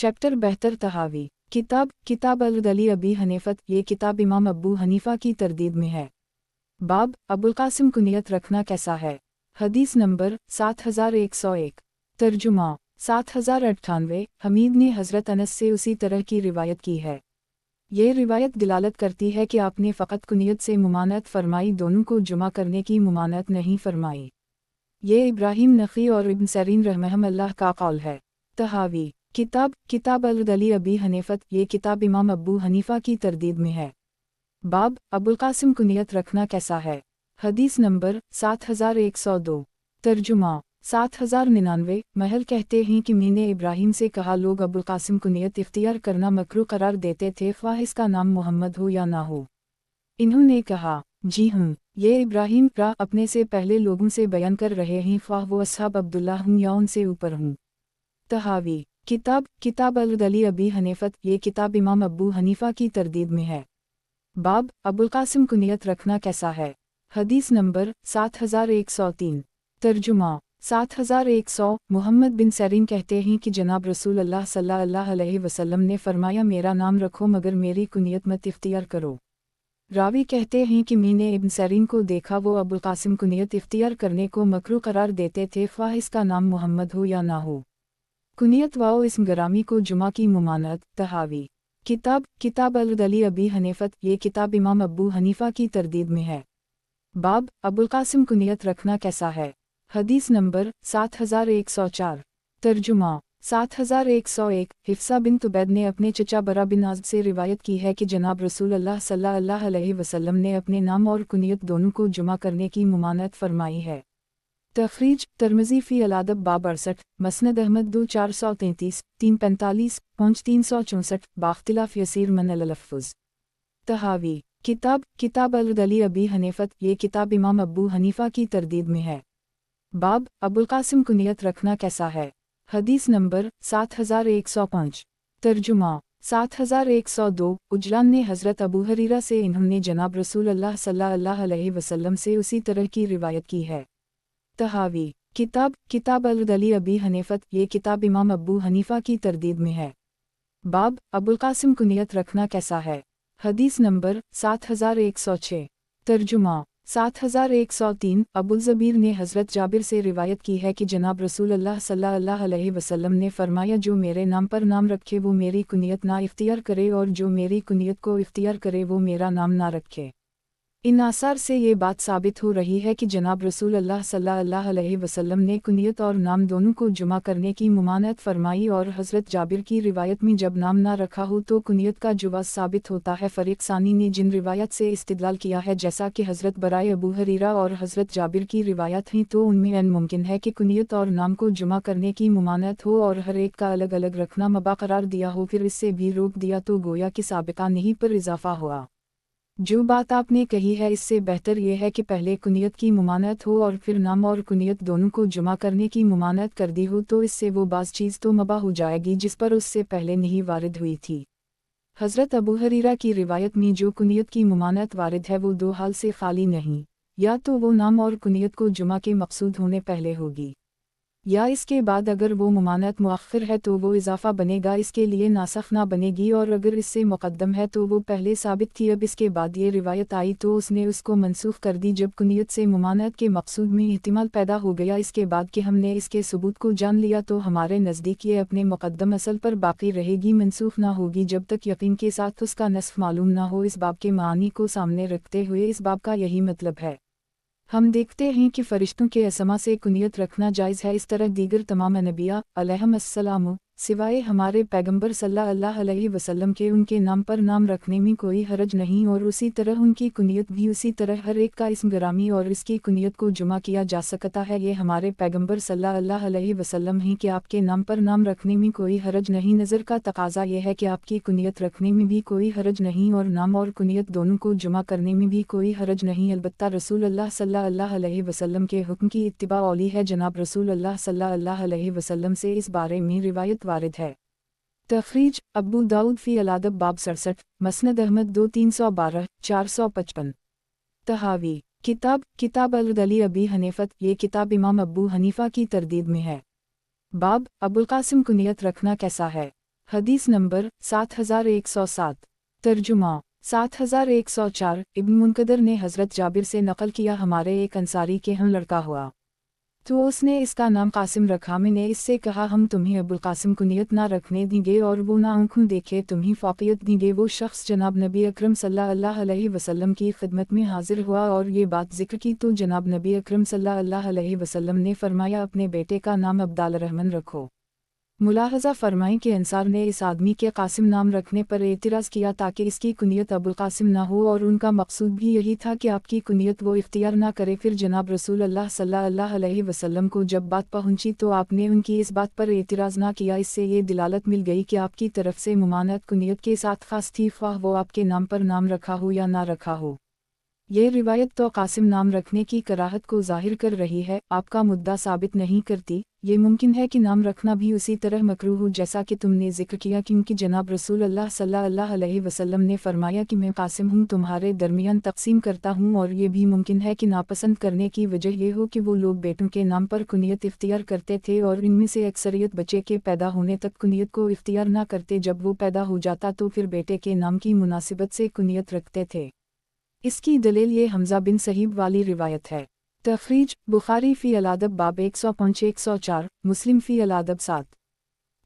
Chapter 72 तहावी। किताब अल-अली अबी हनीफत। ये किताब इमाम अबू हनीफा की तरदीद में है। बाब अबुल कासिम कुनियत रखना कैसा है। हदीस नंबर 7101। तर्जुमा 7098। हमीद ने हज़रत अनस से उसी तरह की रिवायत की है। ये रिवायत दिलालत करती है कि आपने फ़कत कुनियत से मुमानत फरमाई, दोनों को जुमा करने की मुमानत नहीं फरमाई। ये इब्राहिम नख़ी और इब्न सरीन रहमहुल्लाह का कौल है। तहावी। किताब अल-अली अबी हनीफत। ये किताब इमाम अबू हनीफा की तरदीद में है। बाब अबुल कासिम कुनियत रखना कैसा है। हदीस नंबर 7102। तर्जुमा 7099। महल कहते हैं कि मैंने इब्राहिम से कहा, लोग अबुल कासिम कुनियत इख्तियार करना मकरूह करार देते थे, ख्वाह इसका नाम मोहम्मद हो या ना हो। इन्होंने कहा, जी हूँ, ये इब्राहिम अपने से पहले लोगों से बयान कर रहे हैं, ख्वाह वो असहाब अब्दुल्लाह हूँ या उनसे ऊपर हूँ। तहावी। किताब अल-अली अबी हनीफत। ये किताब इमाम अबू हनीफा की तरदीद में है। बाब अबुल कासिम कुनियत रखना कैसा है। हदीस नंबर 7103। तर्जुमा 7100। मोहम्मद बिन सरीन कहते हैं कि जनाब रसूल अल्लाह सल्लल्लाहु अलैहि वसल्लम ने फरमाया, मेरा नाम रखो मगर मेरी कुनियत मत इख्तियार करो। रावी कहते हैं कि मैंने इब्न सरीन को देखा, वो अबुल कासिम कुनियत इख्तियार करने को मकरूह करार देते थे, ख्वाह इसका नाम मोहम्मद हो या ना हो। कुनियत वाओ इस्म गरामी को जुमा की मुमानत। तहावी। किताब अल-अली अबी हनीफत। ये किताब इमाम अबू हनीफा की तरदीद में है। बाब अबुल कासिम कुनियत रखना कैसा है। हदीस नंबर 7104। तर्जुमा 7101। हिफ्सा बिन तुबैद ने अपने चचा बरा बिन आज़ब से रिवायत की है कि जनाब रसूल अल्लाह सल्लल्लाहु अलैहि वसल्लम ने अपने नाम और कुनियत दोनों को जुमा करने की मुमानत फरमाई है। तखरीज तिर्मिज़ी फ़ी अल-अदब बाब 68। मसनद अहमद 2433, 345, पहुँच 364। बाख्तिलाफ़ यसीर मन अल-लफ़्ज़। तहावी। किताब अल-अली अबी हनीफत। ये किताब इमाम अबू हनीफा की तरदीद में है। बाब अबुल कासिम कुनियत रखना कैसा है। हदीस नंबर 7105। तर्जुमा 7102। उजलान ने हज़रत अबू हरीरा से, इन्होंने जनाब रसूल अल्लाह सल्लल्लाहु अलैहि वसल्लम से उसी तरह की रिवायत की है। तहावी। किताब अल-अली अबी हनीफत। ये किताब इमाम अबू हनीफा की तरदीद में है। बाब अबुल कासिम कुनियत रखना कैसा है। हदीस नंबर 7106। तर्जुमा 7103। अबुल ज़बीर ने हज़रत जाबिर से रिवायत की है कि जनाब रसूल अल्लाह सल्लल्लाहु अलैहि वसल्लम ने फरमाया, जो मेरे नाम पर नाम रखे वो मेरी कुनियत ना इख्तियार करे, और जो मेरी कुनियत को इख्तियार करे वो मेरा नाम ना रखे। इन आसार से ये बात साबित हो रही है कि जनाब रसूल अल्लाह सल्लल्लाहु अलैहि वसल्लम ने कुनियत और नाम दोनों को जुमा करने की मुमानत फरमाई, और हज़रत जाबिर की रिवायत में जब नाम ना रखा हो तो कुनियत का जवाज़ साबित होता है। फ़रीक़ सानी ने जिन रिवायत से इस्तिदलाल किया है, जैसा कि हज़रत बराए अबू हरीरा और हज़रत जाबिर की रिवायत हैं, तो उनमें मुमकिन है कि कुनियत और नाम को जुमा करने की मुमानत हो और हर एक का अलग अलग रखना मबा करार दिया हो, फिर इससे भी रोक दिया तो गोया कि साबिक़ा नहीं पर इजाफ़ा हुआ। जो बात आपने कही है इससे बेहतर यह है कि पहले कुनियत की मुमानत हो और फिर नाम और कुनियत दोनों को जुमा करने की मुमानत कर दी हो, तो इससे वो बाज़ चीज़ तो मबा हो जाएगी जिस पर उससे पहले नहीं वारिद हुई थी। हज़रत अबू हरीरा की रिवायत में जो कुनियत की मुमानत वारिद है वो दो हाल से खाली नहीं, या तो वो नाम और कुनियत को जुमा के मकसूद होने पहले होगी, या इसके बाद अगर वो मुमानत मुअख्खर है तो वो इजाफ़ा बनेगा, इसके लिए नासख ना बनेगी, और अगर इससे मुक़द्दम है तो वो पहले साबित थी, अब इसके बाद ये रिवायत आई तो उसने उसको मनसूख कर दी जब कुनियत से मुमानत के मकसूद में इहतिमाल पैदा हो गया। इसके बाद कि हमने इसके सबूत को जान लिया तो हमारे नज़दीक ये अपने मुक़द्दम असल पर बाकी रहेगी, मनसूख ना होगी जब तक यकीन के साथ उसका नस्ख़ मालूम ना हो। इस बाब के मानी को सामने रखते हुए इस बाब का यही मतलब है। हम देखते हैं कि फ़रिश्तों के असमा से कुनियत रखना जायज़ है, इस तरह दीगर तमाम नबिया अलैहिमुस्सलाम सिवाय हमारे पैगंबर सल्लल्लाहु अलैहि वसल्लम के उनके नाम पर नाम रखने में कोई हरज नहीं, और उसी तरह उनकी कुनियत भी उसी तरह हर एक का इस्म गरामी और इसकी कुनियत को जुमा किया जा सकता है। ये हमारे पैगंबर सल्लल्लाहु अलैहि वसल्लम हैं कि आपके नाम पर नाम रखने में कोई हरज नहीं। नज़र का तकाज़ा यह है कि आपकी कुनियत रखने में भी कोई हरज नहीं और नाम और कुनियत दोनों को जुमा करने में भी कोई हरज नहीं, अलबत्ता रसूल अल्लाह सल्लल्लाहु अलैहि वसल्लम के हुक्म की इत्तिबा औली है। जनाब रसूल अल्लाह सल्लल्लाहु अलैहि वसल्लम से इस बारे में रिवायत वारिद है। तखरीज अबू दाऊद फ़ी अल-अदब बाब 67, मसनद अहमद 2312, 455। तहावी। किताब अल-अली अबी हनीफत। ये किताब इमाम अबू हनीफा की तरदीद में है। बाब अबुल कासिम कुनियत रखना कैसा है। حدیث نمبر 7107 ترجمہ 7104 ابن منقدر نے حضرت جابر سے نقل کیا ہمارے ایک انصاری کے ہم لڑکا ہوا تو اس نے اس کا نام قاسم رکھا میں نے اس سے کہا ہم تمہیں ابوالقاسم کنیت نہ رکھنے دیں گے اور وہ نہ آنکھوں دیکھے تمہیں فوقیت دیں گے وہ شخص جناب نبی اکرم صلی اللہ علیہ وسلم کی خدمت میں حاضر ہوا اور یہ بات ذکر کی تو جناب نبی اکرم صلی اللہ علیہ وسلم نے فرمایا اپنے بیٹے کا نام عبدال الرحمن رکھو۔ ملاحظہ فرمائیں کہ انصار نے اس آدمی کے قاسم نام رکھنے پر اعتراض کیا تاکہ اس کی کنیت ابوالقاسم نہ ہو اور ان کا مقصود بھی یہی تھا کہ آپ کی کنیت وہ اختیار نہ کرے۔ پھر جناب رسول اللہ صلی اللہ علیہ وسلم کو جب بات پہنچی تو آپ نے ان کی اس بات پر اعتراض نہ کیا۔ اس سے یہ دلالت مل گئی کہ آپ کی طرف سے ممانعت کنیت کے ساتھ خاص تھی خواہ وہ آپ کے نام پر نام رکھا ہو یا نہ رکھا ہو۔ یہ روایت تو قاسم نام رکھنے کی کراہت کو ظاہر کر رہی ہے، آپ کا مدعا ثابت نہیں کرتی۔ یہ ممکن ہے کہ نام رکھنا بھی اسی طرح مکروہ ہو جیسا کہ تم نے ذکر کیا، کیونکہ جناب رسول اللہ صلی اللہ علیہ وسلم نے فرمایا کہ میں قاسم ہوں تمہارے درمیان تقسیم کرتا ہوں، اور یہ بھی ممکن ہے کہ ناپسند کرنے کی وجہ یہ ہو کہ وہ لوگ بیٹوں کے نام پر کنیت اختیار کرتے تھے اور ان میں سے اکثریت بچے کے پیدا ہونے تک کنیت کو اختیار نہ کرتے، جب وہ پیدا ہو جاتا تو پھر بیٹے کے نام کی مناسبت سے کنیت رکھتے تھے۔ اس کی دلیل یہ حمزہ بن صہیب والی روایت ہے۔ تخریج بخاری فی الادب باب 105-104، مسلم فی الادب 7۔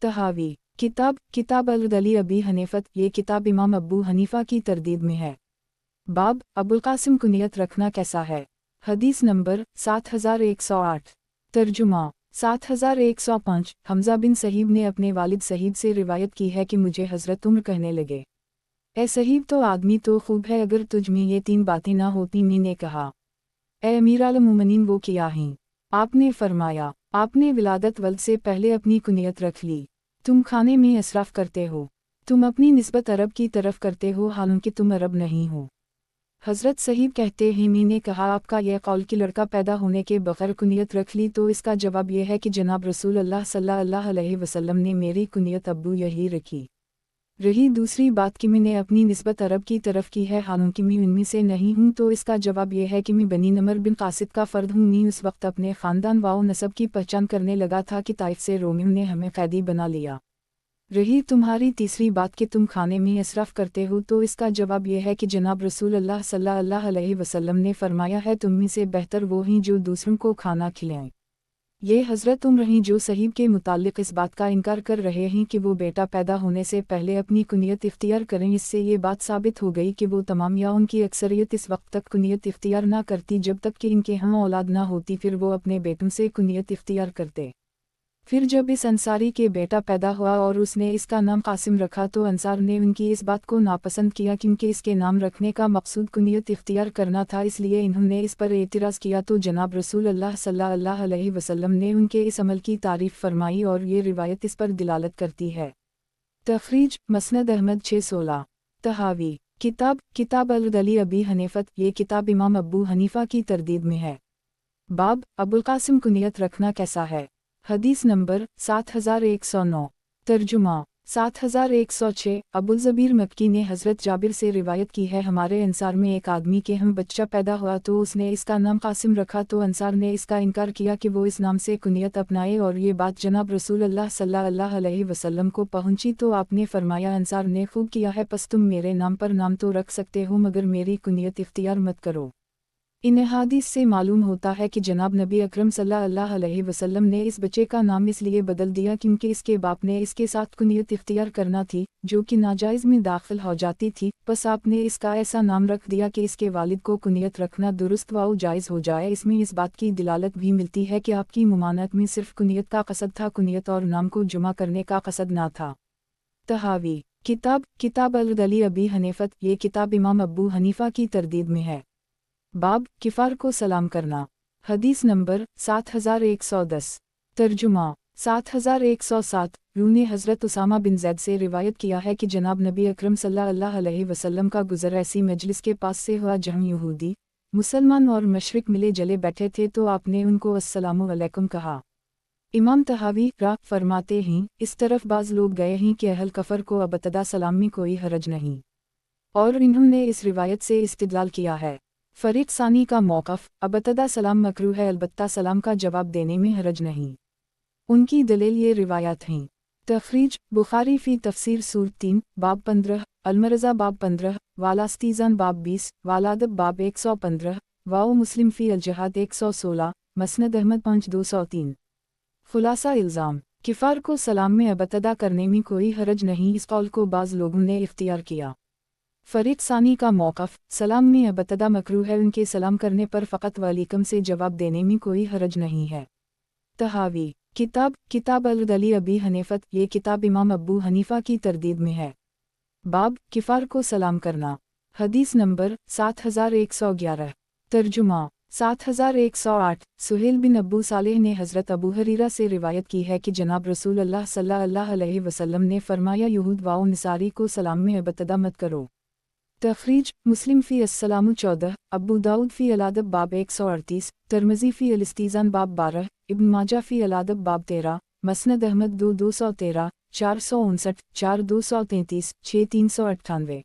تحاوی کتاب العدلی ابی حنیفت، یہ کتاب امام ابو حنیفہ کی تردید میں ہے۔ باب ابوالقاسم کنیت رکھنا کیسا ہے۔ حدیث نمبر 7108 ترجمہ 7105 حمزہ بن صہیب نے اپنے والد سعید سے روایت کی ہے کہ مجھے حضرت عمر کہنے لگے، اے صہیب تو آدمی تو خوب ہے، اگر تجھ میں یہ 3 باتیں نہ ہوتی۔ میں نے کہا اے امیر المومنین وہ کیا ہیں؟ آپ نے فرمایا آپ نے ولادت ولد سے پہلے اپنی کنیت رکھ لی، تم کھانے میں اسراف کرتے ہو، تم اپنی نسبت عرب کی طرف کرتے ہو حالانکہ تم عرب نہیں ہو۔ حضرت صہیب کہتے ہیں میں نے کہا آپ کا یہ قول کہ لڑکا پیدا ہونے کے بغیر کنیت رکھ لی تو اس کا جواب یہ ہے کہ جناب رسول اللہ صلی اللہ علیہ وسلم نے میری کنیت ابو یہی رکھی۔ رہی دوسری بات کہ میں نے اپنی نسبت عرب کی طرف کی ہے حالانکہ میں ان میں سے نہیں ہوں، تو اس کا جواب یہ ہے کہ میں بنی نمر بن قاصد کا فرد ہوں۔ میں اس وقت اپنے خاندان و نسب کی پہچان کرنے لگا تھا کہ طائف سے رومیوں نے ہمیں قیدی بنا لیا۔ رہی تمہاری تیسری بات کہ تم کھانے میں اسراف کرتے ہو، تو اس کا جواب یہ ہے کہ جناب رسول اللہ صلی اللہ علیہ وسلم نے فرمایا ہے تم میں سے بہتر وہ ہیں جو دوسروں کو کھانا کھلائیں۔ یہ حضرت عمر ہیں جو صہیب کے متعلق اس بات کا انکار کر رہے ہیں کہ وہ بیٹا پیدا ہونے سے پہلے اپنی کنیت اختیار کریں۔ اس سے یہ بات ثابت ہو گئی کہ وہ تمام یا ان کی اکثریت اس وقت تک کنیت اختیار نہ کرتی جب تک کہ ان کے ہاں اولاد نہ ہوتی، پھر وہ اپنے بیٹوں سے کنیت اختیار کرتے۔ پھر جب اس انصاری کے بیٹا پیدا ہوا اور اس نے اس کا نام قاسم رکھا تو انصار نے ان کی اس بات کو ناپسند کیا، کیونکہ اس کے نام رکھنے کا مقصود کنیت اختیار کرنا تھا، اس لیے انہوں نے اس پر اعتراض کیا تو جناب رسول اللہ صلی اللہ علیہ وسلم نے ان کے اس عمل کی تعریف فرمائی اور یہ روایت اس پر دلالت کرتی ہے۔ تخریج مسند احمد 616 تحاوی کتاب العدلی ابی حنیفت، یہ کتاب امام ابو حنیفہ کی تردید میں ہے۔ باب ابوالقاسم کنیت رکھنا کیسا ہے۔ حدیث نمبر 7109 ترجمہ 7106 ابوالزبیر مکی نے حضرت جابر سے روایت کی ہے ہمارے انصار میں ایک آدمی کے ہم بچہ پیدا ہوا تو اس نے اس کا نام قاسم رکھا، تو انصار نے اس کا انکار کیا کہ وہ اس نام سے کنیت اپنائے، اور یہ بات جناب رسول اللہ صلی اللہ علیہ وسلم کو پہنچی تو آپ نے فرمایا انصار نے خوب کیا ہے، پس تم میرے نام پر نام تو رکھ سکتے ہو مگر میری کنیت اختیار مت کرو۔ ان احادیث سے معلوم ہوتا ہے کہ جناب نبی اکرم صلی اللہ علیہ وسلم نے اس بچے کا نام اس لیے بدل دیا کیونکہ اس کے باپ نے اس کے ساتھ کنیت اختیار کرنا تھی جو کہ ناجائز میں داخل ہو جاتی تھی، پس آپ نے اس کا ایسا نام رکھ دیا کہ اس کے والد کو کنیت رکھنا درست و جائز ہو جائے۔ اس میں اس بات کی دلالت بھی ملتی ہے کہ آپ کی ممانعت میں صرف کنیت کا قصد تھا، کنیت اور نام کو جمع کرنے کا قصد نہ تھا۔ تحاوی کتاب العدلی ابی حنیفت، یہ کتاب امام ابو حنیفہ کی تردید میں ہے۔ باب کفار کو سلام کرنا۔ حدیث نمبر 7110 ترجمہ 7107 روح نے حضرت اسامہ بن زید سے روایت کیا ہے کہ جناب نبی اکرم صلی اللہ علیہ وسلم کا گزر ایسی مجلس کے پاس سے ہوا جہاں یہودی مسلمان اور مشرق ملے جلے بیٹھے تھے تو آپ نے ان کو السلام علیکم کہا۔ امام طحاوی فرماتے ہیں اس طرف بعض لوگ گئے ہیں کہ اہل کفر کو ابتدا سلام میں کوئی حرج نہیں، اور انہوں نے اس روایت سے استدلال کیا ہے۔ فریق ثانی کا موقف ابتدا سلام مکروہ ہے، البتہ سلام کا جواب دینے میں حرج نہیں۔ ان کی دلیل یہ روایات ہیں۔ तखरीज बुखारी फ़ी तफसीर सूर 3 बाब 15, अलमरज़ा बाब 15, वालास्तीज़ान बाब 20, वालादब बाब 115, वाओ मुस्लिम फ़ी अलजहाद 116, मसनद अहमद 5203। खुलासा इल्ज़ाम किफ़ार को सलाम में अबतदा करने में कोई हरज नहीं, इस कौल को बाज़ लोगों ने इख्तियार किया। फ़रीक़ सानी का मौक़िफ़ सलाम में अबतदा मकरूह है, उनके सलाम करने पर फ़क़त वालेकुम से जवाब देने में कोई हरज नहीं है। तहावी किताब अल-अदली अबी हनीफ़त, ये किताब इमाम अबू हनीफ़ा की तरदीद में है। बाब किफ़ार को सलाम करना। हदीस नंबर 7111। तर्जुमा 7108। सुहेल बिन अबू सालेह ने हज़रत अबू हरीरा से रिवायत की है कि जनाब रसूल अल्लाह सल्लल्लाहु अलैहि वसल्लम ने फरमाया, यहूद व नसारी को सलाम में अबतदा मत करो। तखरीज मुस्लिम फ़ी अस्सलामु 14, अबू दाऊद फ़ी अलादब बाब 138, तिरमिज़ी फ़ी अल-इस्तीज़ान बाब 12, इब्न माजा फ़ी अलादब बाब 13, मसनद अहमद 213, 459, 4233, 6398।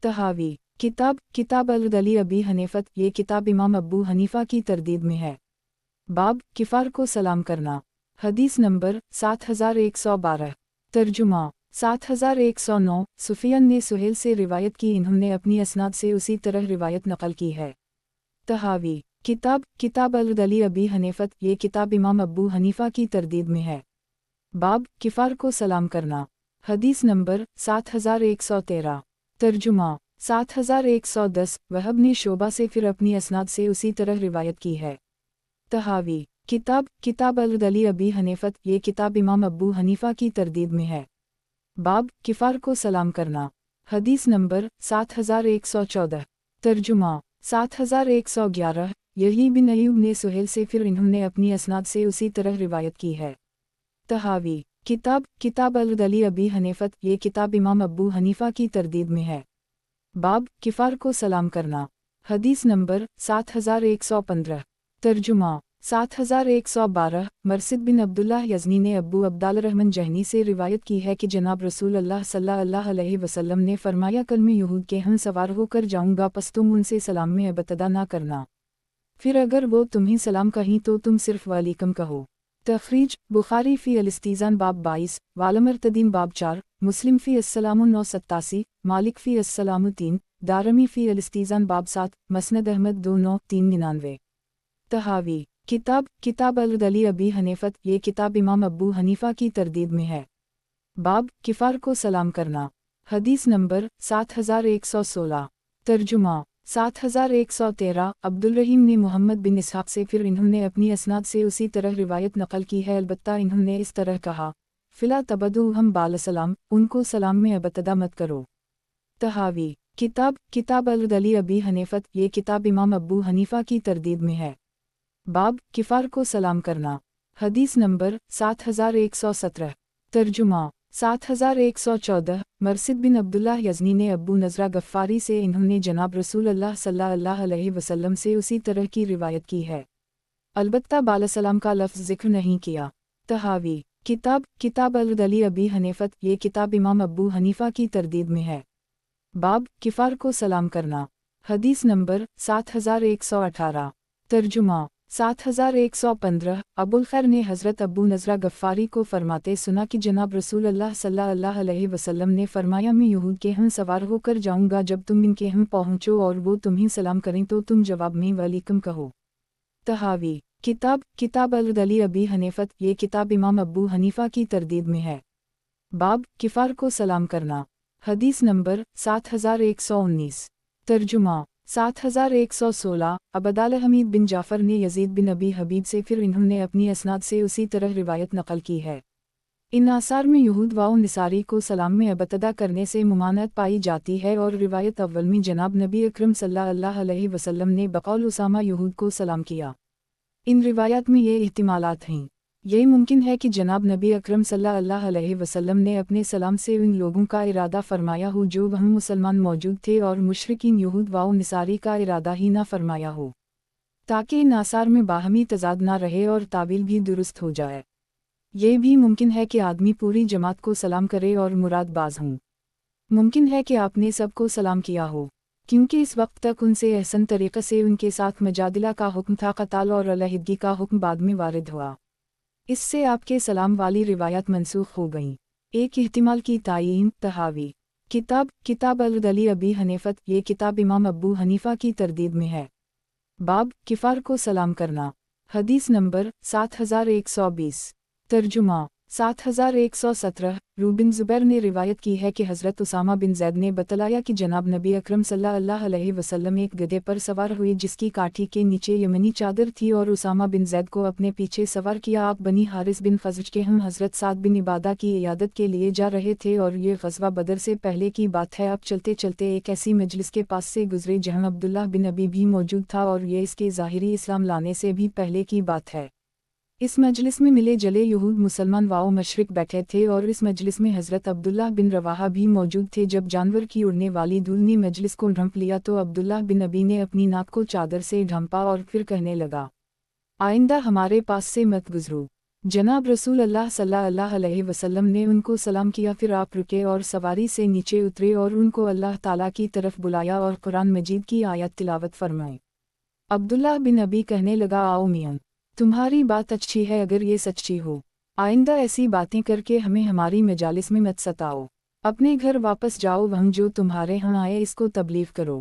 तहावी किताब अल-अदली अबी हनीफ़त, ये किताब इमाम अबू हनीफ़ा की तरदीद में है। बाब किफ़ार को सलाम करना। हदीस नंबर 7112। तर्जुमा 7109। सुफियान ने सुहेल से रिवायत की, इन्होंने अपनी असनाद से उसी तरह रिवायत नकल की है। तहावी किताब अल-अदली अबी हनीफ़त, ये किताब इमाम अबू हनीफ़ा की तरदीद में है। बाब किफ़ार को सलाम करना। हदीस नंबर 7113। तर्जुमा 7110। वहब ने शोबा से फिर अपनी असनाद से उसी तरह रिवायत की है। तहावी किताब अल-अदली अबी हनीफ़त, ये किताब इमाम अबू हनीफ़ा की तरदीद में है। बाब किफ़ार को सलाम करना। हदीस नंबर 7114। तर्जुमा 7111। यही बिन अय्यूब ने सुहेल से फिर इन्होंने अपनी असनाद से उसी तरह रिवायत की है। तहावी किताब अल-अदली अबी हनीफ़त, ये किताब इमाम अबू हनीफ़ा की तरदीद में है। बाब किफ़ार को सलाम करना। हदीस नंबर 7115। तर्जुमा 7112। मरसिद बिन अब्दुल्लाह यज़नी ने अब्बू अब्दालरहमान जहनी से रिवायत की है कि जनाब रसूल अल्लाह सल्लल्लाहु अलैहि वसल्लम ने फरमाया, कल मैं यहूद के हम सवार होकर जाऊंगा, पस तुम उनसे सलाम में अबतदा ना करना। फिर अगर वो तुम्हें सलाम कहीं तो तुम सिर्फ वालेकुम कहो। तखरीज बुखारी फ़ी अल-इस्तीज़ान बाब 22, वालमरतदीन बाब 4, मुस्लिम फ़ी अस्सलामु 987, मालिक फ़ी अस्सलामु 3, दारमी फ़ी अल-इस्तीज़ान बाब 7, मसनद अहमद 29399। तहावी किताब अल-अदली अबी हनीफ़त, ये किताब इमाम अबू हनीफ़ा की तरदीद में है। बाब किफ़ार को सलाम करना। हदीस नंबर 7116। तर्जुमा 7113। अब्दुल रहीम ने मोहम्मद बिन इसहाक़ से फिर इन्होंने अपनी असनाद से उसी तरह रिवायत नकल की है, अलबत्ता इन्होंने इस तरह कहा, फ़िला तबदु हम बालसलाम, उनको सलाम में अबतदा मत करो। तहावी किताब अल-अदली अबी हनीफ़त, ये किताब इमाम अबू हनीफ़ा की तरदीद में है। बाब किफ़ार को सलाम करना। हदीस नंबर 7117। तर्जुमा 7114। मरसिद बिन अब्दुल्लाह यज़नी ने अब्बू नज़रा गफ़ारी से इन्होंने जनाब रसूल अल्लाह सल्लल्लाहु अलैहि वसल्लम से उसी तरह की रिवायत की है, अलबत्ता बालसलाम का लफ्ज़ ज़िक्र नहीं किया। तहावी किताब अल-अदली अबी हनीफ़त, ये किताब इमाम अबू हनीफ़ा की तरदीद में है। बाब किफ़ार को सलाम करना। हदीस नंबर 7118। तर्जुमा 7115। अबुल खैर ने हज़रत अबू नज़रा गफ़ारी को फरमाते सुना कि जनाब रसूल अल्लाह सल्लल्लाहु अलैहि वसल्लम ने फरमाया, मैं यहूद के हम सवार होकर जाऊंगा, जब तुम इनके हम पहुँचो और वो तुम्हें सलाम करें तो तुम जवाब में वालेकुम कहो। तहावी किताब अल-अदली अबी हनीफ़त, ये किताब इमाम अबू हनीफ़ा की तरदीद में है। बाब किफ़ार को सलाम करना। हदीस नंबर 7119। तर्जुमा 7116। अबदाल हमीद बिन जाफ़र ने यज़ीद बिन अबी हबीब से फिर इन्होंने अपनी असनाद से उसी तरह रिवायत नकल की है। इन आसार में यहूद व निसारी को सलाम में अबतदा करने से मुमानत पाई जाती है, और रिवायत अव्वल में जनाब नबी अकरम सल्लल्लाहु अलैहि वसल्लम ने बक़ौल उसामा यहूद को सलाम किया। इन रिवायात में ये इहतिमालात हैं। यही मुमकिन है कि जनाब नबी अकरम सल्लल्लाहु अलैहि वसल्लम ने अपने सलाम से उन लोगों का इरादा फरमाया हो जो वहाँ मुसलमान मौजूद थे, और मुशरिकीन यहूद व निसारी का इरादा ही ना फरमाया हो, ताकि इन आसार में बाहमी तज़ाद ना रहे और तावील भी दुरुस्त हो जाए। ये भी मुमकिन है कि आदमी पूरी जमात को सलाम करे और मुरादबाज हों। मुमकिन है कि आपने सबको सलाम किया हो, क्योंकि इस वक्त तक उनसे एहसन तरीक़े से उनके साथ मजादिला का हुक्म था, क़ताल और अलहदगी का हुक्म बाद में वारिद हुआ। इससे आपके सलाम वाली रिवायत मनसूख हो गईं। एक इहतिमाल की तायीन तहावी। किताब अल-अदली अबी हनीफत, ये किताब इमाम अबू हनीफा की तरदीद में है। बाब किफ़ार को सलाम करना। हदीस नंबर 7120। तर्जुमा 7117। रूबिन ज़ुबैर ने रिवायत की है कि हज़रत उसामा बिन ज़ैद ने बतलाया कि जनाब नबी अकरम सल्लल्लाहु अलैहि वसल्लम एक गधे पर सवार हुए जिसकी काठी के नीचे यमनी चादर थी और उसामा बिन ज़ैद को अपने पीछे सवार किया। आप बनी हारिस बिन खज़रज के हम हज़रत साद बिन इबादा की इयादत के लिए जा रहे थे और ये ग़ज़वा बदर से पहले की बात है। अब चलते चलते एक ऐसी मजलिस के पास से गुजरे जहाँ अब्दुल्लाह बिन अबी भी मौजूद था और ये इसके ज़ाहिरी इस्लाम लाने से भी पहले की बात है। इस मजलिस में मिले जले यहूद मुसलमान वाओ मशरिक बैठे थे और इस मजलिस में हज़रत अब्दुल्लाह बिन रवाहा भी मौजूद थे। जब जानवर की उड़ने वाली धूल ने मजलिस को ढंप लिया तो अब्दुल्लाह बिन अबी ने अपनी नाक को चादर से ढंपा और फिर कहने लगा, आइंदा हमारे पास से मत गुजरो। जनाब रसूल अल्लाह सल्लल्लाहु अलैहि वसल्लम ने उनको सलाम किया, फिर आप रुके और सवारी से नीचे उतरे और उनको अल्लाह ताला की तरफ बुलाया और कुरान मजीद की आयत तिलावत फरमाई। अब्दुल्लाह बिन अबी कहने लगा, आओ मियां, तुम्हारी बात अच्छी है अगर ये सच्ची हो। आइंदा ऐसी बातें करके हमें हमारी मजालिस में मत सताओ। अपने घर वापस जाओ, वहाँ जो तुम्हारे यहाँ आए इसको तबलीग करो।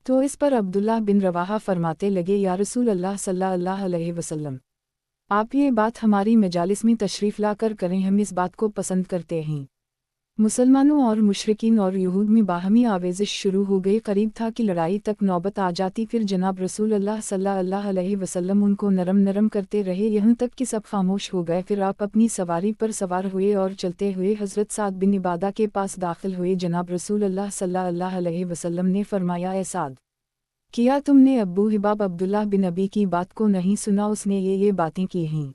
तो इस पर अब्दुल्लाह बिन रवाहा फरमाते लगे, या रसूल अल्लाह सल्लल्लाहु अलैहि वसल्लम, आप ये बात हमारी मजालिस में तशरीफ़ ला कर करें, हम इस बात को पसंद करते हैं। मुसलमानों और मुशरिकीन और यहूद में बाहमी आवेज़िश शुरू हो गई। करीब था कि लड़ाई तक नौबत आ जाती। फिर जनाब रसूल अल्लाह सल्लल्लाहु अलैहि वसल्लम उनको नरम नरम करते रहे, यहाँ तक कि सब खामोश हो गए। फिर आप अपनी सवारी पर सवार हुए और चलते हुए हज़रत साद बिन इबादा के पास दाखिल हुए। जनाब रसूल अल्लाह सल्लल्लाहु अलैहि वसल्लम ने फरमाया, ए साद, किया तुमने अब्बू हिबाब अब्दुल्लाह बिन अबी की बात को नहीं सुना? उसने ये बातें की हैं।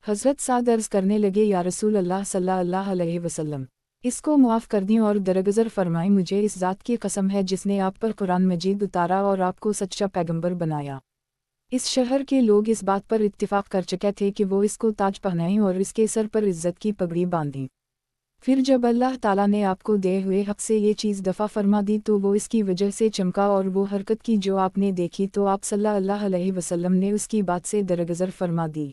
हज़रत साद अर्ज़ करने लगे, या रसूल अल्लाह सल्लल्लाहु अलैहि वसल्लम, इसको मुआफ़ कर दें और दरगुज़र फरमाएं। मुझे इस ज़ात की कसम है जिसने आप पर कुरान मजीद उतारा और आपको सच्चा पैगंबर बनाया। इस शहर के लोग इस बात पर इत्तिफ़ाक़ कर चुके थे कि वो इसको ताज पहनाएं और इसके सर पर इज़्ज़त की पगड़ी बांधें। फिर जब अल्लाह ताला ने आपको दे हुए हक़ से ये चीज़ दफ़ा फरमा दी तो वो इसकी वजह से चमका और वो हरकत की जो आपने देखी तो आप सल्लल्लाहु अलैहि वसल्लम ने उसकी बात से दरगुज़र फरमा दी।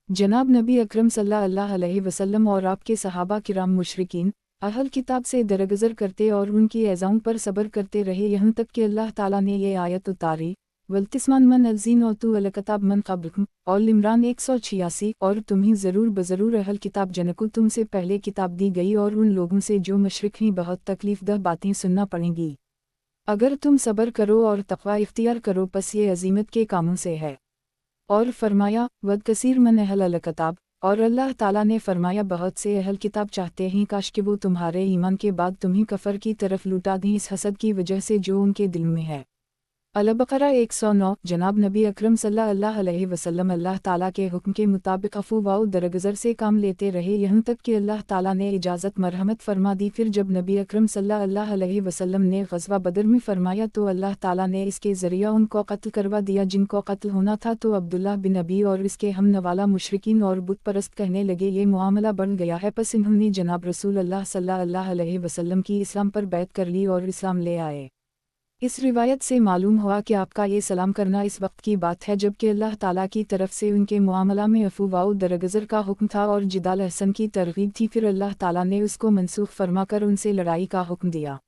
जनाब नबी अकरम सल्लल्लाहु अलैहि वसल्लम और आपके सहाबा किराम मुशरिकीन अहल किताब से दरगुज़र करते और उनकी एज़ाओं पर सब्र करते रहे, यहाँ तक कि अल्लाह ताला ने ये आयत उतारी, वल्तिस्मान मन अज़ीन औतु अलकताब मन क़ब्लकुम, और इमरान 186, और तुम्हें ज़रूर बज़रूर अहल किताब जनको तुमसे पहले किताब दी गई और उन लोगों से जो मुशरिक हैं बहुत तकलीफ़दह बातें सुनना पड़ेंगी। अगर तुम सब्र करो और तक़वा इख्तियार करो बस ये अज़ीमत के कामों से है। और फरमाया, वद कसीर मन अहल अलकताब, और अल्लाह ताला ने फरमाया बहुत से अहल किताब चाहते हैं काश कि वो तुम्हारे ईमान के बाद तुम्हें कफ़र की तरफ लुटा दें इस हसद की वजह से जो उनके दिल में है। अल-बक़रा 109। जनाब नबी अकरम सल्लल्लाहु अलैहि वसल्लम अल्लाह ताला के हुक्म के मुताबिक अफ़ू व दरगुज़र से काम लेते रहे, यहाँ तक कि अल्लाह ताला ने इजाज़त मरहमत फरमा दी। फिर जब नबी अकरम सल्लल्लाहु अलैहि वसल्लम ने ग़ज़वा बदर में फरमाया तो अल्लाह ताला ने इसके ज़रिया उनको कत्ल करवा दिया जिनको कत्ल होना था। तो अब्दुल्लाह बिन अबी और इसके हम नवाला मुशरिकीन और बुत परस्त कहने लगे, ये मामला बढ़ गया है। बस इन्होंने जनाब रसूल अल्लाह सल्लल्लाहु अलैहि वसल्लम की इस्लाम पर बैत कर ली और इस्लाम ले आए। इस रिवायत से मालूम हुआ कि आपका ये सलाम करना इस वक्त की बात है जबकि अल्लाह ताला की तरफ से उनके मुआमला में अफ़ू व दरगुज़र का हुक्म था और जिदाल हसन की तरगीब थी। फिर अल्लाह ताला ने उसको मनसूख फरमाकर उनसे लड़ाई का हुक्म दिया।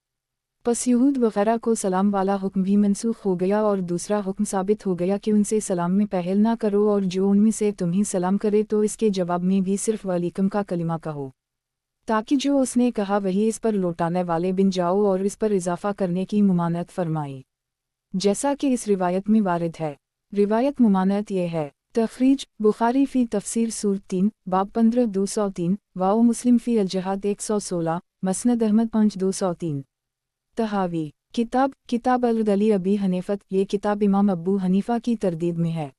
बस यहूद वग़ैरह को सलाम वाला हुक्म भी मनसूख हो गया और दूसरा हुक्म साबित हो गया कि उनसे सलाम में पहल ना करो और जो उनमें से तुम्हें सलाम करे तो इसके जवाब में भी सिर्फ़ वालेकुम का कलिमा कहो, ताकि जो उसने कहा वही इस पर लौटाने वाले बिन जाओ और इस पर इजाफ़ा करने की मुमानत फरमाई, जैसा कि इस रिवायत में वारिद है। रिवायत मुमानत ये है, तखरीज बुखारी फ़ी तफसीर सूरत 3 बाब 15-203, वाओ मुस्लिम फ़ी अल-जहाद 116, मसनद अहमद 5-203। तहावी किताब अल-अदली अबी हनीफत, ये किताब इमाम अबू हनीफा की तरदीद में है।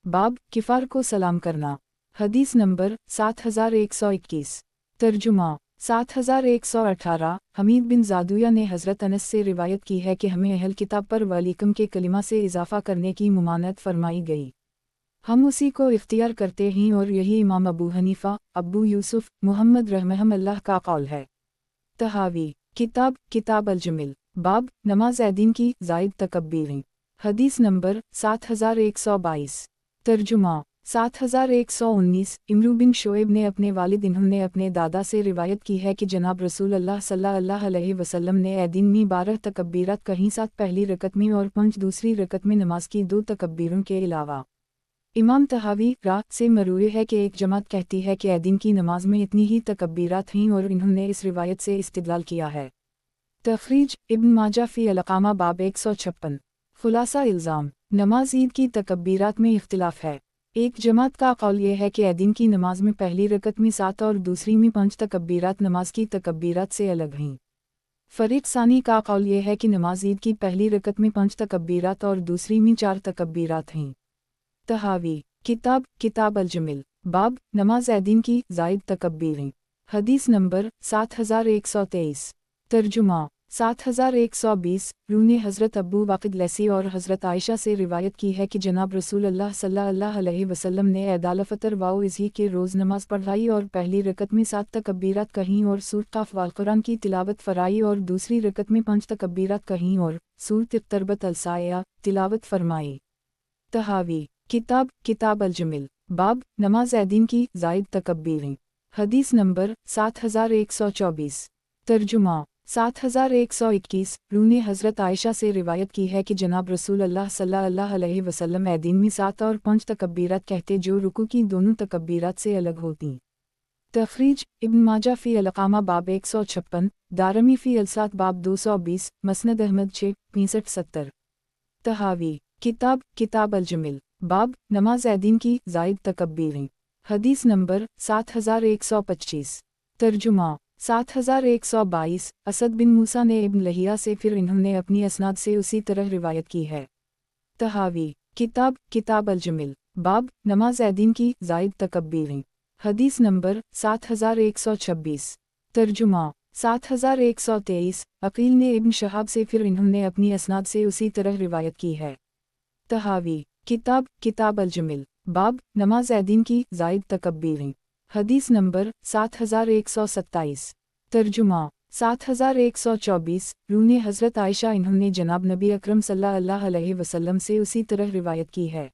बाब किफ़ार को सलाम करना। हदीस नंबर 7121। तर्जुमा 7118। हमीद बिन जादुया ने हज़रत अनस से रिवायत की है कि हमें अहल किताब पर वालिकम के कलिमा से इजाफ़ा करने की मुमानत फरमाई गई, हम उसी को इख्तियार करते हैं और यही इमाम अबू हनीफ़ा, अबू यूसुफ, मुहम्मद रहमहुल्लाह का कौल है। तहावी किताब अल-जमिल, बाब नमाज ऐदीन की ज़ायद तकब्बीरें। हदीस नंबर 7122। तर्जुमा 7119 इमरू बिन शोएब ने अपने वालिद इन्होंने अपने दादा से रिवायत की है कि जनाब रसूल अल्लाह सल्लल्लाहु अलैहि वसल्लम ने ए दिन में 12 तकब्बीरात कहीं 7 पहली रकत में और 5 दूसरी रकत में नमाज की 2 तकब्बीरों के अलावा। इमाम तहावी रात से मरूए है कि एक जमात कहती है कि ए दिन की नमाज में इतनी ही तकब्बीरात थीं और इन्होंने इस रिवायत से इस्तिदलाल किया है। तखरीज इब्न माजा फ़ी अल-अक़ामा बाब 156। खुलासा इल्ज़ाम नमाज ईद की तकब्बीरात में इख्तिलाफ है। एक जमात का कौल ये है कि ए दिन की नमाज में पहली रकत में 7 और दूसरी में 5 तकब्बीरात नमाज की तकब्बीरात से अलग हैं। फरीक सानी का कौल ये है कि नमाज ईद की पहली रकत में 5 तकब्बीरात और दूसरी में 4 तकब्बीरात हैं। तहावी किताब अल-जमिल बाब नमाज ए दिन की ज़ायद तकब्बीरें। हदीस नंबर 7123। तर्जुमा 7120 रूने हज़रत अबू वाक़िद लैसी और हज़रत आयशा से रिवायत की है कि जनाब रसूल अल्लाह सल्लल्लाहु अलैहि वसल्लम ने ऐदाल फ़तर वाओ इज़ही के रोज़ नमाज पढ़ाई और पहली रकत में 7 तकब्बीरात कहीं और सूरत काफ़ वाल कुरान की तिलावत फराई और दूसरी रकत में 5 तकब्बीरात कहीं और सूरत इक़्तरबत अल-साया तिलावत फरमाई। तहावी किताब अल-जमिल बाब नमाज ए दिन की ज़ायद तकब्बीरें। हदीस नंबर 7124। तर्जुमा 7121 रूने हज़रत आयशा से रिवायत की है कि जनाब रसूल अल्लाह सल्लल्लाहु अलैहि वसल्लम ए दिन में 7 और 5 तकब्बीरात कहते जो रुकू की दोनों तकब्बीरात से अलग होती। तखरीज इब्न माजा फ़ी अल-अक़ामा बाब 156, दारमी फ़ी अल-सात बाब 220, मसनद अहमद 66570। तहावी किताब अल-जमिल बाब नमाज ए दिन की ज़ायद तकब्बीरें। हदीस नंबर 7125। तर्जुमा 7122 असद बिन मूसा ने इब्न लहिया से फिर इन्होंने अपनी असनाद से उसी तरह रिवायत की है। तहावी किताब अल-जमिल बाब नमाज ए दिन की ज़ायद तकब्बीरें। हदीस नंबर 7126। तर्जुमा 7123 अकील ने इब्न शहाब से फिर इन्होंने अपनी असनाद से उसी तरह रिवायत की है। तहावी किताब अल-जमिल बाब नमाज ए दिन की ज़ायद तकब्बीरें। हदीस नंबर 7127। तर्जुमा 7124 रूने हज़रत आयशा इन्होंने जनाब नबी अकरम सल्लल्लाहु अलैहि वसल्लम से उसी तरह रिवायत की है।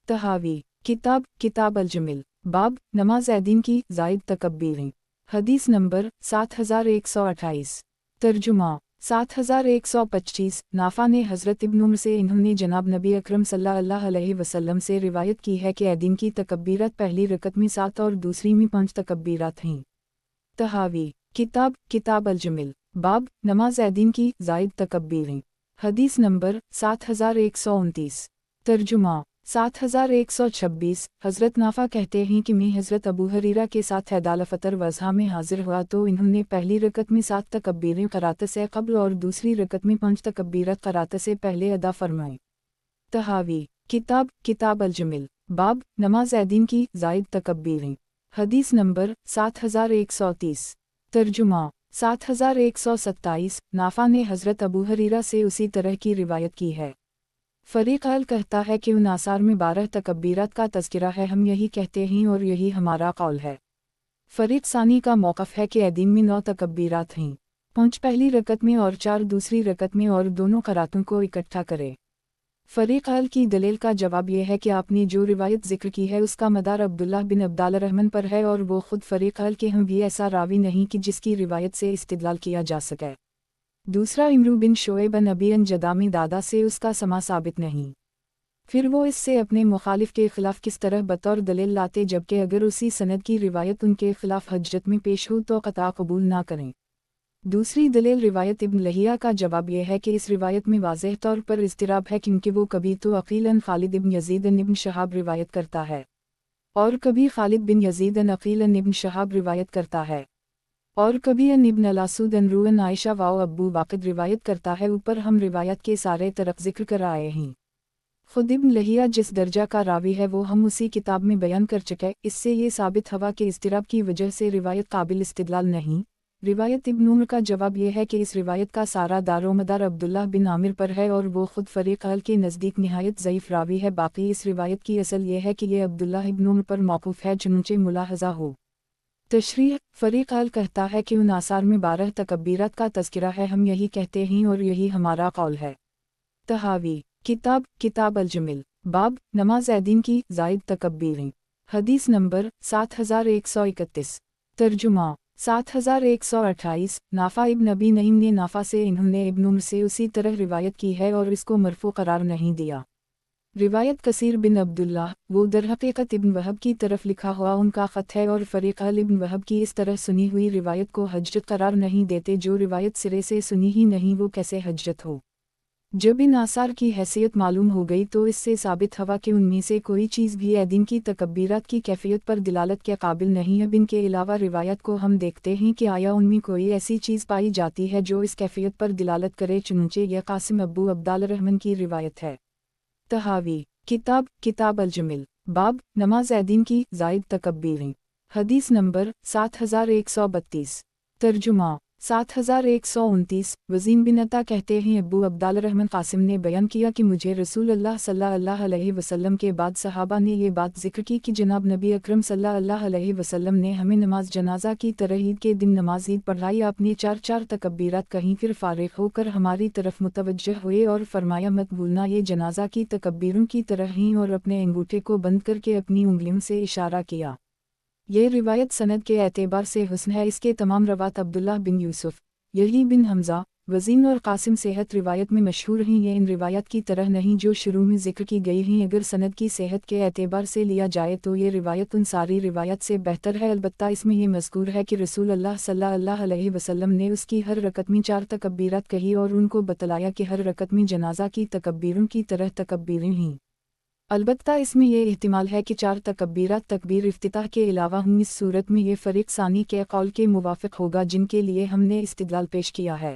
तहावी किताब अल-जमिल बाब नमाज ए दिन की ज़ायद तकब्बीरें। हदीस नंबर 7128। तर्जुमा 7125 नाफा ने हज़रत इब्न उमर से इन्होंने जनाब नबी अकरम सल्लल्लाहु अलैहि वसल्लम से रिवायत की है कि ए दिन की तकब्बीरात पहली रकत में 7 और दूसरी में 5 तकब्बीरात हैं। तहावी किताब अल-जमिल बाब नमाज ए दिन की ज़ायद तकब्बीरें। हदीस नंबर 7129। तर्जुमा 7126 हज़रत नाफा कहते हैं कि मैं हज़रत अबू हरीरा के साथ ऐदाल फ़तर वज़हा में हाजिर हुआ तो इन्होंने पहली रकत में 7 तकब्बीरें क़रात से क़ब्ल और दूसरी रकत में 5 तकब्बीरात क़रात से पहले अदा फरमाएं। तहावी किताब अल-जमिल बाब नमाज ए दिन की ज़ायद तकब्बीरें। हदीस नंबर 7130। तर्जुमा 7127 नाफा ने हज़रत अबू हरीरा से उसी तरह की रिवायत की है। फरीक अल कहता है कि उन आसार में 12 तकब्बीरात का तज़किरा है, हम यही कहते हैं और यही हमारा कौल है। फरीक सानी का मौक़िफ़ है कि ए दिन में 9 तकब्बीरात हैं, 5 पहली रकत में और 4 दूसरी रकत में और दोनों क़रातों को इकट्ठा करे। फरीक अल की दलील का जवाब यह है कि आपने जो रिवायत ज़िक्र की है उसका मदार अब्दुल्लाह बिन अब्दाल रहमान पर है और वो ख़ुद फरीक अल के हम भी ऐसा रावी नहीं कि जिसकी रिवायत से इस्तिदलाल किया जा सके। दूसरा इमरू बिन शोएब नबी अन जदामी दादा से उसका समा साबित नहीं, फिर वो इससे अपने मुखालिफ के ख़िलाफ़ किस तरह बतौर दलील लाते जबकि अगर उसी सनद की रिवायत उनके ख़िलाफ़ हज्जत में पेश हो तो क़तआ कबूल ना करें। दूसरी दलील रिवायत इब्न लहिया का जवाब यह है कि इस रिवायत में वाज़ेह तौर पर इज़्तिराब है क्योंकि वो कभी तो अक़ीलन खालिद इब्न यज़ीद इब्न शहाब रिवायत करता है और कभी खालिद बिन यज़ीद अक़ीलन इब्न शहाब रिवायत करता है और कभी अन इब्न अल-असूद अन रूअन आयशा वाओ अब्बू वाक़िद रिवायत करता है। ऊपर हम रिवायत के सारे तरक़ ज़िक्र कर आए हैं। ख़ुद इब्न लहिया जिस दर्जा का रावी है वो हम उसी किताब में बयान कर चुके। इससे ये साबित हुआ कि इज़्तिराब की वजह से रिवायत काबिल इस्तिदलाल नहीं। रिवायत इब्न उमर का जवाब यह है कि इस रिवायत का सारा दारोमदार अब्दुल्लाह बिन आमिर पर है और वो ख़ुद फ़रीक़ अल के नज़दीक निहायत ज़ईफ़ रावी है। बाकी इस रिवायत की असल ये है कि ये अब्दुल्लाह इब्न उमर पर मौक़ूफ़ है चुनचे मुलाहज़ा हो। तशरीह फ़रीक़ अल कहता है कि उन आसार में 12 तकब्बीरात का तज़किरा है, हम यही कहते हैं और यही हमारा कौल है। तहावी किताब अल-जमिल बाब नमाज ऐदीन की ज़ायद तकब्बीरें। हदीस नंबर 7131। तर्जुमा 7128। नाफा इब्न नबी नईम ने नाफा से इन्होंने इब्न उम्र से उसी तरह रिवायत की है और इसको मरफू करार नहीं दिया। रिवायत कसीर बिन अब्दुल्ला वो दरहकीकत इब्न वहब की तरफ लिखा हुआ उनका ख़त है और फ़रीक़ अल इब्न वहब की इस तरह सुनी हुई रिवायत को हजरत करार नहीं देते। जो रिवायत सिरे से सुनी ही नहीं वो कैसे हजरत हो। जब इन आसार की हैसियत मालूम हो गई तो इससे साबित हुआ कि उनमें से कोई चीज़ भी ऐदीन की तकब्बीरात की कैफियत पर दिलालत के काबिल नहीं। अब इनके अलावा रिवायत को हम देखते हैं कि आया उनमें कोई ऐसी चीज़ पाई जाती है जो इस कैफियत पर दिलालत करे। चुनचे यह कासिम अब्बू अब्दाल रहमान की रिवायत है। तहावी किताब अल-जमिल। बाब नमाज ऐदीन की ज़ायद तकब्बीरें। हदीस नंबर 7132। तर्जुमा 7129। वज़ीन बिन अता कहते हैं अब्बू अब्दाल रहमान कासिम ने बयान किया कि मुझे रसूल अल्लाह सल्लल्लाहु अलैहि वसल्लम के बाद सहाबा ने ये बात ज़िक्र की कि जनाब नबी अकरम सल्लल्लाहु अलैहि वसल्लम ने हमें नमाज जनाजा की तरह ईद के दिन नमाज ईद पढ़ाई। आपने चार चार तकब्बीरात कहीं फिर फारिग होकर हमारी तरफ मुतवज्जह हुए और फरमाया मत भूलना ये जनाजा की तकब्बीरों की तरह ही, और अपने अंगूठे को बंद करके अपनी उंगलियों से इशारा किया। ये रिवायत सनद के एतबार से हुस्न है। इसके तमाम रवात अब्दुल्लाह बिन यूसुफ, यही बिन हमज़ा, वज़ीन और कासिम सेहत रिवायत में मशहूर हैं। ये इन रिवायत की तरह नहीं जो शुरू में ज़िक्र की गई हैं। अगर सनद की सेहत के एतबार से लिया जाए तो ये रिवायत उन सारी रिवायत से बेहतर है। अलबत्ता इसमें ये मज़कूर है कि रसूल अल्लाह सल्लल्लाहु अलैहि वसल्लम ने उसकी हर रकत में चार तकब्बीरात कही और उनको बतलाया कि हर रकत में जनाजा की तकब्बीरों की तरह तकब्बीरें हैं। अलबत्ता इसमें यह एहतिमाल है कि चार तकब्बीरात तकबीर इफ्तिताह के अलावा हों। इस सूरत में ये फ़रीक़ सानी के कौल के मुवाफ़िक़ होगा जिनके लिए हमने इस्तिदलाल पेश किया है।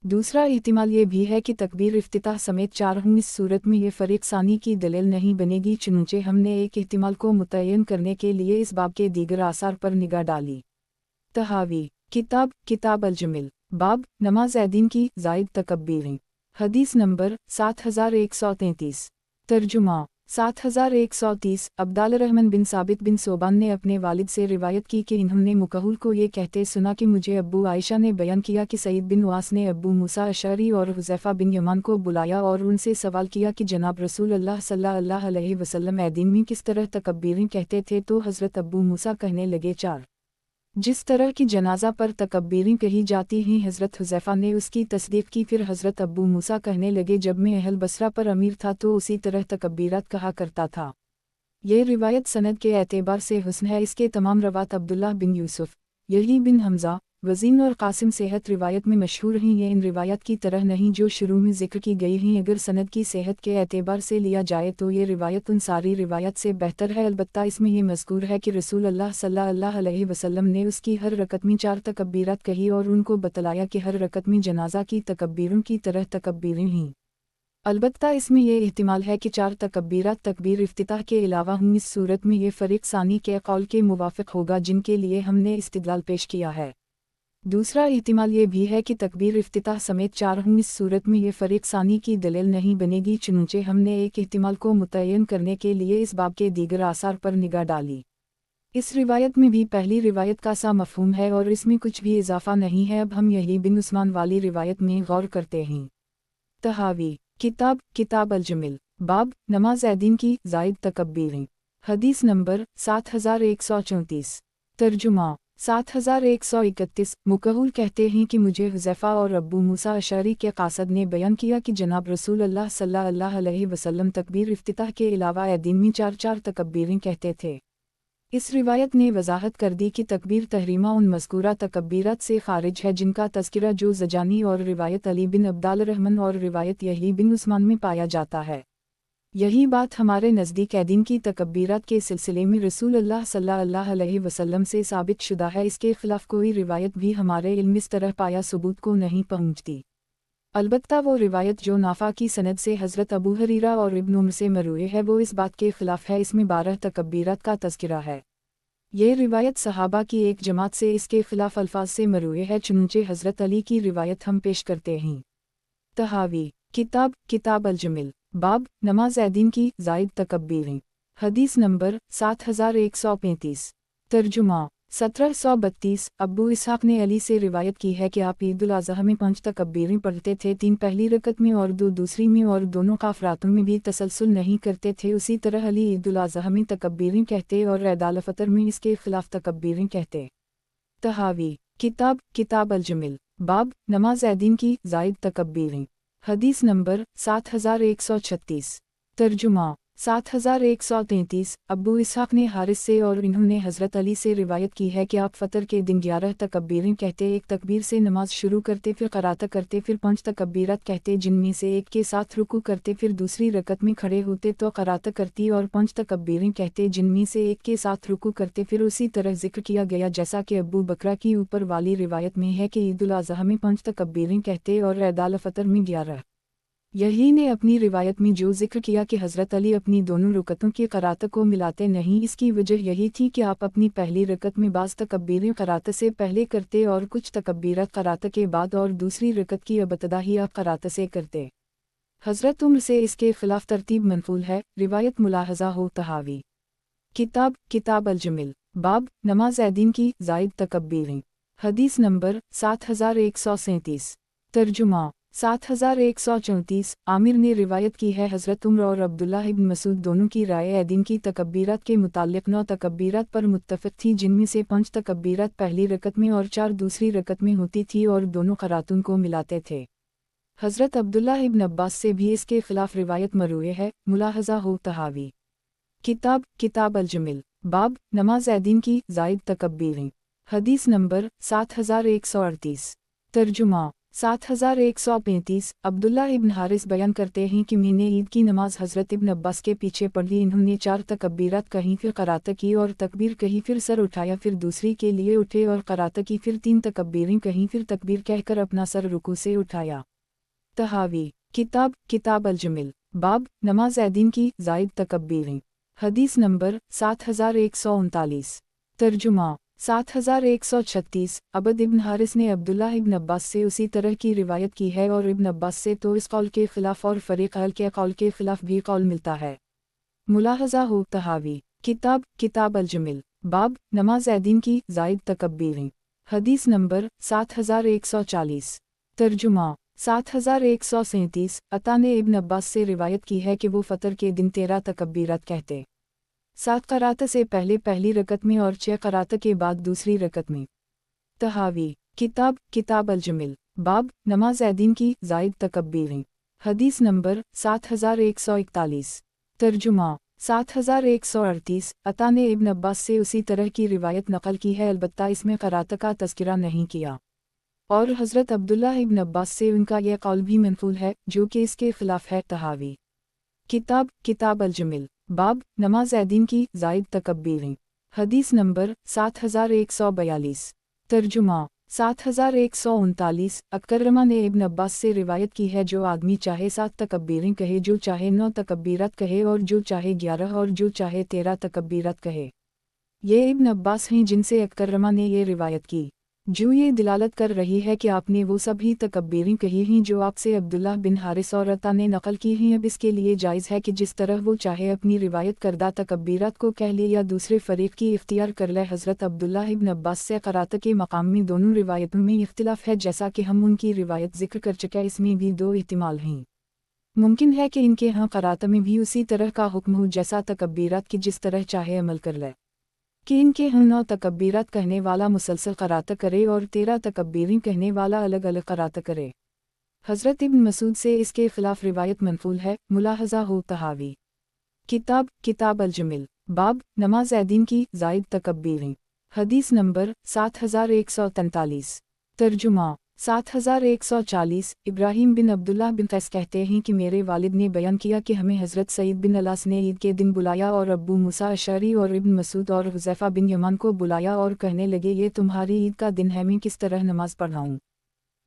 दूसरा एहतिमाल ये भी है कि तकबीर इफ्तिताह समेत चार हों। इस सूरत में ये फ़रीक़ सानी की दलील नहीं बनेगी। चुनचे हमने एक एहतिमाल को मुतय्यन करने के लिए इस बाब के दीगर आसार पर निगाह डाली। तहावी किताब अल-जमिल। बाब नमाज ऐदीन की ज़ायद तकब्बीरें। हदीस नंबर 7133। तर्जुमा 7130। अब्दाल रहमान बिन साबित बिन सोबान ने अपने वालिद से रिवायत की कि इन्होंने मुकहुल को ये कहते सुना कि मुझे अब्बू आयशा ने बयान किया कि सईद बिन वास ने अब्बू मूसा अशअरी और हुज़ैफ़ा बिन यमान को बुलाया और उनसे सवाल किया कि जनाब रसूल अल्लाह सल्लल्लाहु अलैहि वसल्लम ऐदीन में किस तरह तकब्बीरें कहते थे। तो हज़रत अब्बू मूसा कहने लगे चार। जिस तरह की जनाजा पर तकब्बीरें कही जाती हैं हज़रत हुज़ैफ़ा ने उसकी तस्दीक़ की। फिर हज़रत अब्बू मूसा कहने लगे जब मैं अहल बसरा पर अमीर था तो उसी तरह तकब्बीरात कहा करता था। ये रिवायत सनद के एतबार से हुस्न है। इसके तमाम रवात अब्दुल्लाह बिन यूसुफ, यही बिन हमज़ा, वज़ीन और कासिम सेहत रिवायत में मशहूर हैं। ये इन रिवायत की तरह नहीं जो शुरू में ज़िक्र की गई हैं। अगर सनद की सेहत के एतबार से लिया जाए तो ये रिवायत उन सारी रिवायत से बेहतर है। अलबत्ता इसमें ये मज़कूर है कि रसूल अल्लाह सल्लल्लाहु अलैहि वसल्लम ने उसकी हर रकत में चार तकब्बीरात कही और उनको बतलाया कि हर रकत में जनाजा की तकब्बीरों की तरह तकब्बीरें हैं। अलबत्ता इसमें यह एहतिमाल है कि चार तकब्बीरात तकबीर इफ्तिताह के अलावा हों। इस सूरत में ये फ़रीक़ सानी के कौल के मुवाफ़िक़ होगा जिनके लिए हमने इस्तिदलाल पेश किया है। दूसरा एहतिमाल ये भी है कि तकबीर इफ्तिताह समेत चार हों। इस सूरत में ये फ़रीक़ सानी की दलील नहीं बनेगी। चुनचे हमने एक एहतिमाल को मुतय्यन करने के लिए इस बाब के दीगर आसार पर निगाह डाली। इस रिवायत में भी पहली रिवायत का सा मफ़हूम है और इसमें कुछ भी इजाफ़ा नहीं है। अब हम यही बिन उस्मान वाली रिवायत में गौर करते हैं। तहावी किताब अल-जमिल। बाब नमाज ऐदीन की ज़ायद तकब्बीरें। हदीस नंबर 7134। तर्जुमा 7131। मुकहुल कहते हैं कि मुझे हुज़ैफ़ा और अब्बू मूसा अशअरी के कासद ने बयान किया कि जनाब रसूल अल्लाह सल्लल्लाहु अलैहि वसल्लम तकबीर इफ्तिताह के अलावा ऐदीन में चार चार तकब्बीरें कहते थे। इस रिवायत ने वज़ाहत कर दी कि तकबीर तहरीमा उन मज़कूरा तकब्बीरात से ख़ारिज है जिनका तज़किरा जो ज़जानी और रिवायत अली बिन अब्दाल रहमान और रिवायत यही बिन उस्मान में पाया जाता है। यही बात हमारे नज़दीक ऐदीन की तकब्बीरात के सिलसिले में रसूल अल्लाह सल्लल्लाहु अलैहि वसल्लम से साबित शुदा है। इसके ख़िलाफ़ कोई रिवायत भी हमारे इल्म इस तरह पाया सबूत को नहीं पहुँचती। अलबत्ता वो रिवायत जो नाफा की सनद से हज़रत अबू हरीरा और इब्न उम्र से मरूए है वो इस बात के ख़िलाफ़ है। इसमें 12 तकब्बीरात का तज़किरा है। ये रिवायत सहाबा की एक जमात से इसके ख़िलाफ़ अल्फाज से मरूए है। चुनचे हज़रत अली की रिवायत हम पेश करते हैं। तहावी किताब अल-जमिल। बाब नमाज ऐदीन की ज़ायद तकब्बीरें। हदीस नंबर 7135। तर्जुमा 1732 अब्बू इसहाक ने अली से रिवायत की है कि आप ईद उल अज़हा में 5 तकबीरें पढ़ते थे, 3 पहली रकत में और 2 दूसरी में, और दोनों काफ़रातों में भी तसलसल नहीं करते थे। उसी तरह अली ईद उल अज़हा में तकबीरें कहते और ईद अल फ़ितर में इसके खिलाफ तकबीरें कहते। तहावी किताब अल-जमिल बाब नमाज ऐदीन की ज़ायद तकबीरें। हदीस नंबर 7136। तर्जुमा 7133 अब्बू इसहाक ने हारिस से और इन्होंने हज़रत अली से रिवायत की है कि आप फ़तर के दिन 11 तकबीरें कहते, एक तकबीर से नमाज शुरू करते, फिर क़रात करते, फिर 5 तकबीरत कहते जिनमें से एक के साथ रुकू करते, फिर दूसरी रकत में खड़े होते तो क़रात करती और 5 तकबीरें कहते जिनमें से एक के साथ रुकू करते। फिर उसी तरह जिक्र किया गया जैसा कि अब्बू बकरा की ऊपर वाली रिवायत में है कि ईद उल अज़हा में 5 तकबीरें कहते और ईद अल फ़ितर में 11। यही ने अपनी रिवायत में जो जिक्र किया कि हज़रत अली अपनी दोनों रकतों की क़रात को मिलाते नहीं, इसकी वजह यही थी कि आप अपनी पहली रकत में बाज़ तकबीरें क़रात से पहले करते और कुछ तकबीरत क़रात के बाद, और दूसरी रकत की इब्तिदा ही आप क़रात से करते। हज़रत उम्र से इसके ख़िलाफ़ तरतीब मनक़ूल है। रिवायत मुलाहज़ा हो तहावी किताब अल-जमिल बाब नमाज ऐदीन की ज़ायद तकबीरें। हदीस नंबर 7137। तर्जुमा 7134 आमिर ने रिवायत की है हज़रत उम्र और अब्दुल्ला इब्न मसूद दोनों की राय ऐदीन की तकबीरत के मुताल्लिक़ 9 तकबीरत पर मुत्तफ़िक़ थी, जिनमें से 5 तकबीरत पहली रकत में और 4 दूसरी रकत में होती थी और दोनों क़रातुन को मिलाते थे। हज़रत अब्दुल्ला इब्न अब्बास से भी इसके ख़िलाफ़ रिवायत मरवी है। मुलाहज़ा हो तहावी किताब अल-जमिल बाब नमाज ऐदीन की ज़ायद तकबीरें। हदीस नंबर 7138। तर्जुमा 7135 अब्दुल्ला इब्न हारिस बयान करते हैं कि मैंने ईद की नमाज हज़रत इब्न अब्बास के पीछे पढ़ी। इन्होंने 4 तकबीरत कहीं, फिर क़रात की और तकबीर कही, फिर सर उठाया, फिर दूसरी के लिए उठे और क़रात की, फिर 3 तकबीरें कहीं, फिर तकबीर कहकर अपना सर रुकू से उठाया। तहावी किताब अल-जमिल बाब नमाज ऐदीन की ज़ायद तकबीरें। हदीस नंबर 7139। तर्जुमा 7136 अबद इब्न हारिस ने अब्दुल्ला इब्न अब्बास से उसी तरह की रिवायत की है, और इब्न अब्बास से तो इस कौल के ख़िलाफ़ और फ़रीक़ अहल के कौल के ख़िलाफ़ भी कौल मिलता है। मुलाहज़ा हो तहावी किताब अल-जमिल बाब नमाज ऐदीन की ज़ायद तकबीरें। हदीस नंबर 7140। तर्जुमा 7137 अता ने इब्न अब्बास से रिवायत की है कि वो फ़तर के दिन 13 तकबीरत कहते, 7 क़रात से पहले पहली रकत में और 6 क़रात के बाद दूसरी रकत में। तहावी किताब अल-जमिल बाब नमाज ऐदीन की ज़ायद तकबीरें। हदीस नंबर 7141। तर्जुमा 7138 अता ने इब्न अब्बास से उसी तरह की रिवायत नकल की है, अलबत्ता इसमें क़रात का तज़किरा नहीं किया, और हज़रत अब्दुल्ला इब्न अब्बास से उनका यह कौल भी मनक़ूल है जो कि इसके ख़िलाफ़ है। तहावी किताब अल-जमिल बाब नमाज ऐदीन की ज़ायद तकबीरें। हदीस नंबर 7142। तर्जुमा 7139 अकरमा ने इब्न अब्बास से रिवायत की है, जो आदमी चाहे 7 तकबीरें कहे, जो चाहे 9 तकबीरत कहे, और जो चाहे 11 और जो चाहे 13 तकबीरत कहे। ये इब्न अब्बास हैं जिनसे अकरमा ने ये रिवायत की, जो ये दिलालत कर रही है कि आपने वो सभी तकबीरें कही हैं जो आपसे अब्दुल्ला बिन हारिस और अता ने नकल की हैं। अब इसके लिए जायज़ है कि जिस तरह वो चाहे अपनी रिवायत करदा तकबीरत को कह ले या दूसरे फ़रीक़ की इख्तियार कर ले। हज़रत अब्दुल्ला इब्न अब्बास से क़रात के मकाम में दोनों रिवायतों में इख्तिलाफ़ है, जैसा कि हम उनकी रिवायत ज़िक्र कर चुके। इसमें भी 2 एहतिमाल हैं। मुमकिन है कि इनके यहाँ क़रात में भी उसी तरह का हुक्म हो जैसा तकबीरत की, जिस तरह चाहे अमल कर ले, कि इनके यहाँ 9 तकबीरत कहने वाला मुसलसल क़रात करे और 13 तकबीरें कहने वाला अलग अलग क़रात करे। हज़रत इब्न मसूद से इसके ख़िलाफ़ रिवायत मनक़ूल है। मुलाहज़ा हो तहावी किताब अल-जमिल बाब नमाज ऐदीन की ज़ायद तकबीरें। हदीस नंबर 7143। तर्जुमा 7140 इब्राहीम बिन अब्दुल्लाह बिन कैस कहते हैं कि मेरे वालिद ने बयान किया कि हमें हज़रत सईद बिन अलास ने ईद के दिन बुलाया, और अब्बू मूसा अशअरी और इब्न मसूद और हुज़ैफ़ा बिन यमान को बुलाया और कहने लगे, ये तुम्हारी ईद का दिन है, मैं किस तरह नमाज पढ़ाऊँ?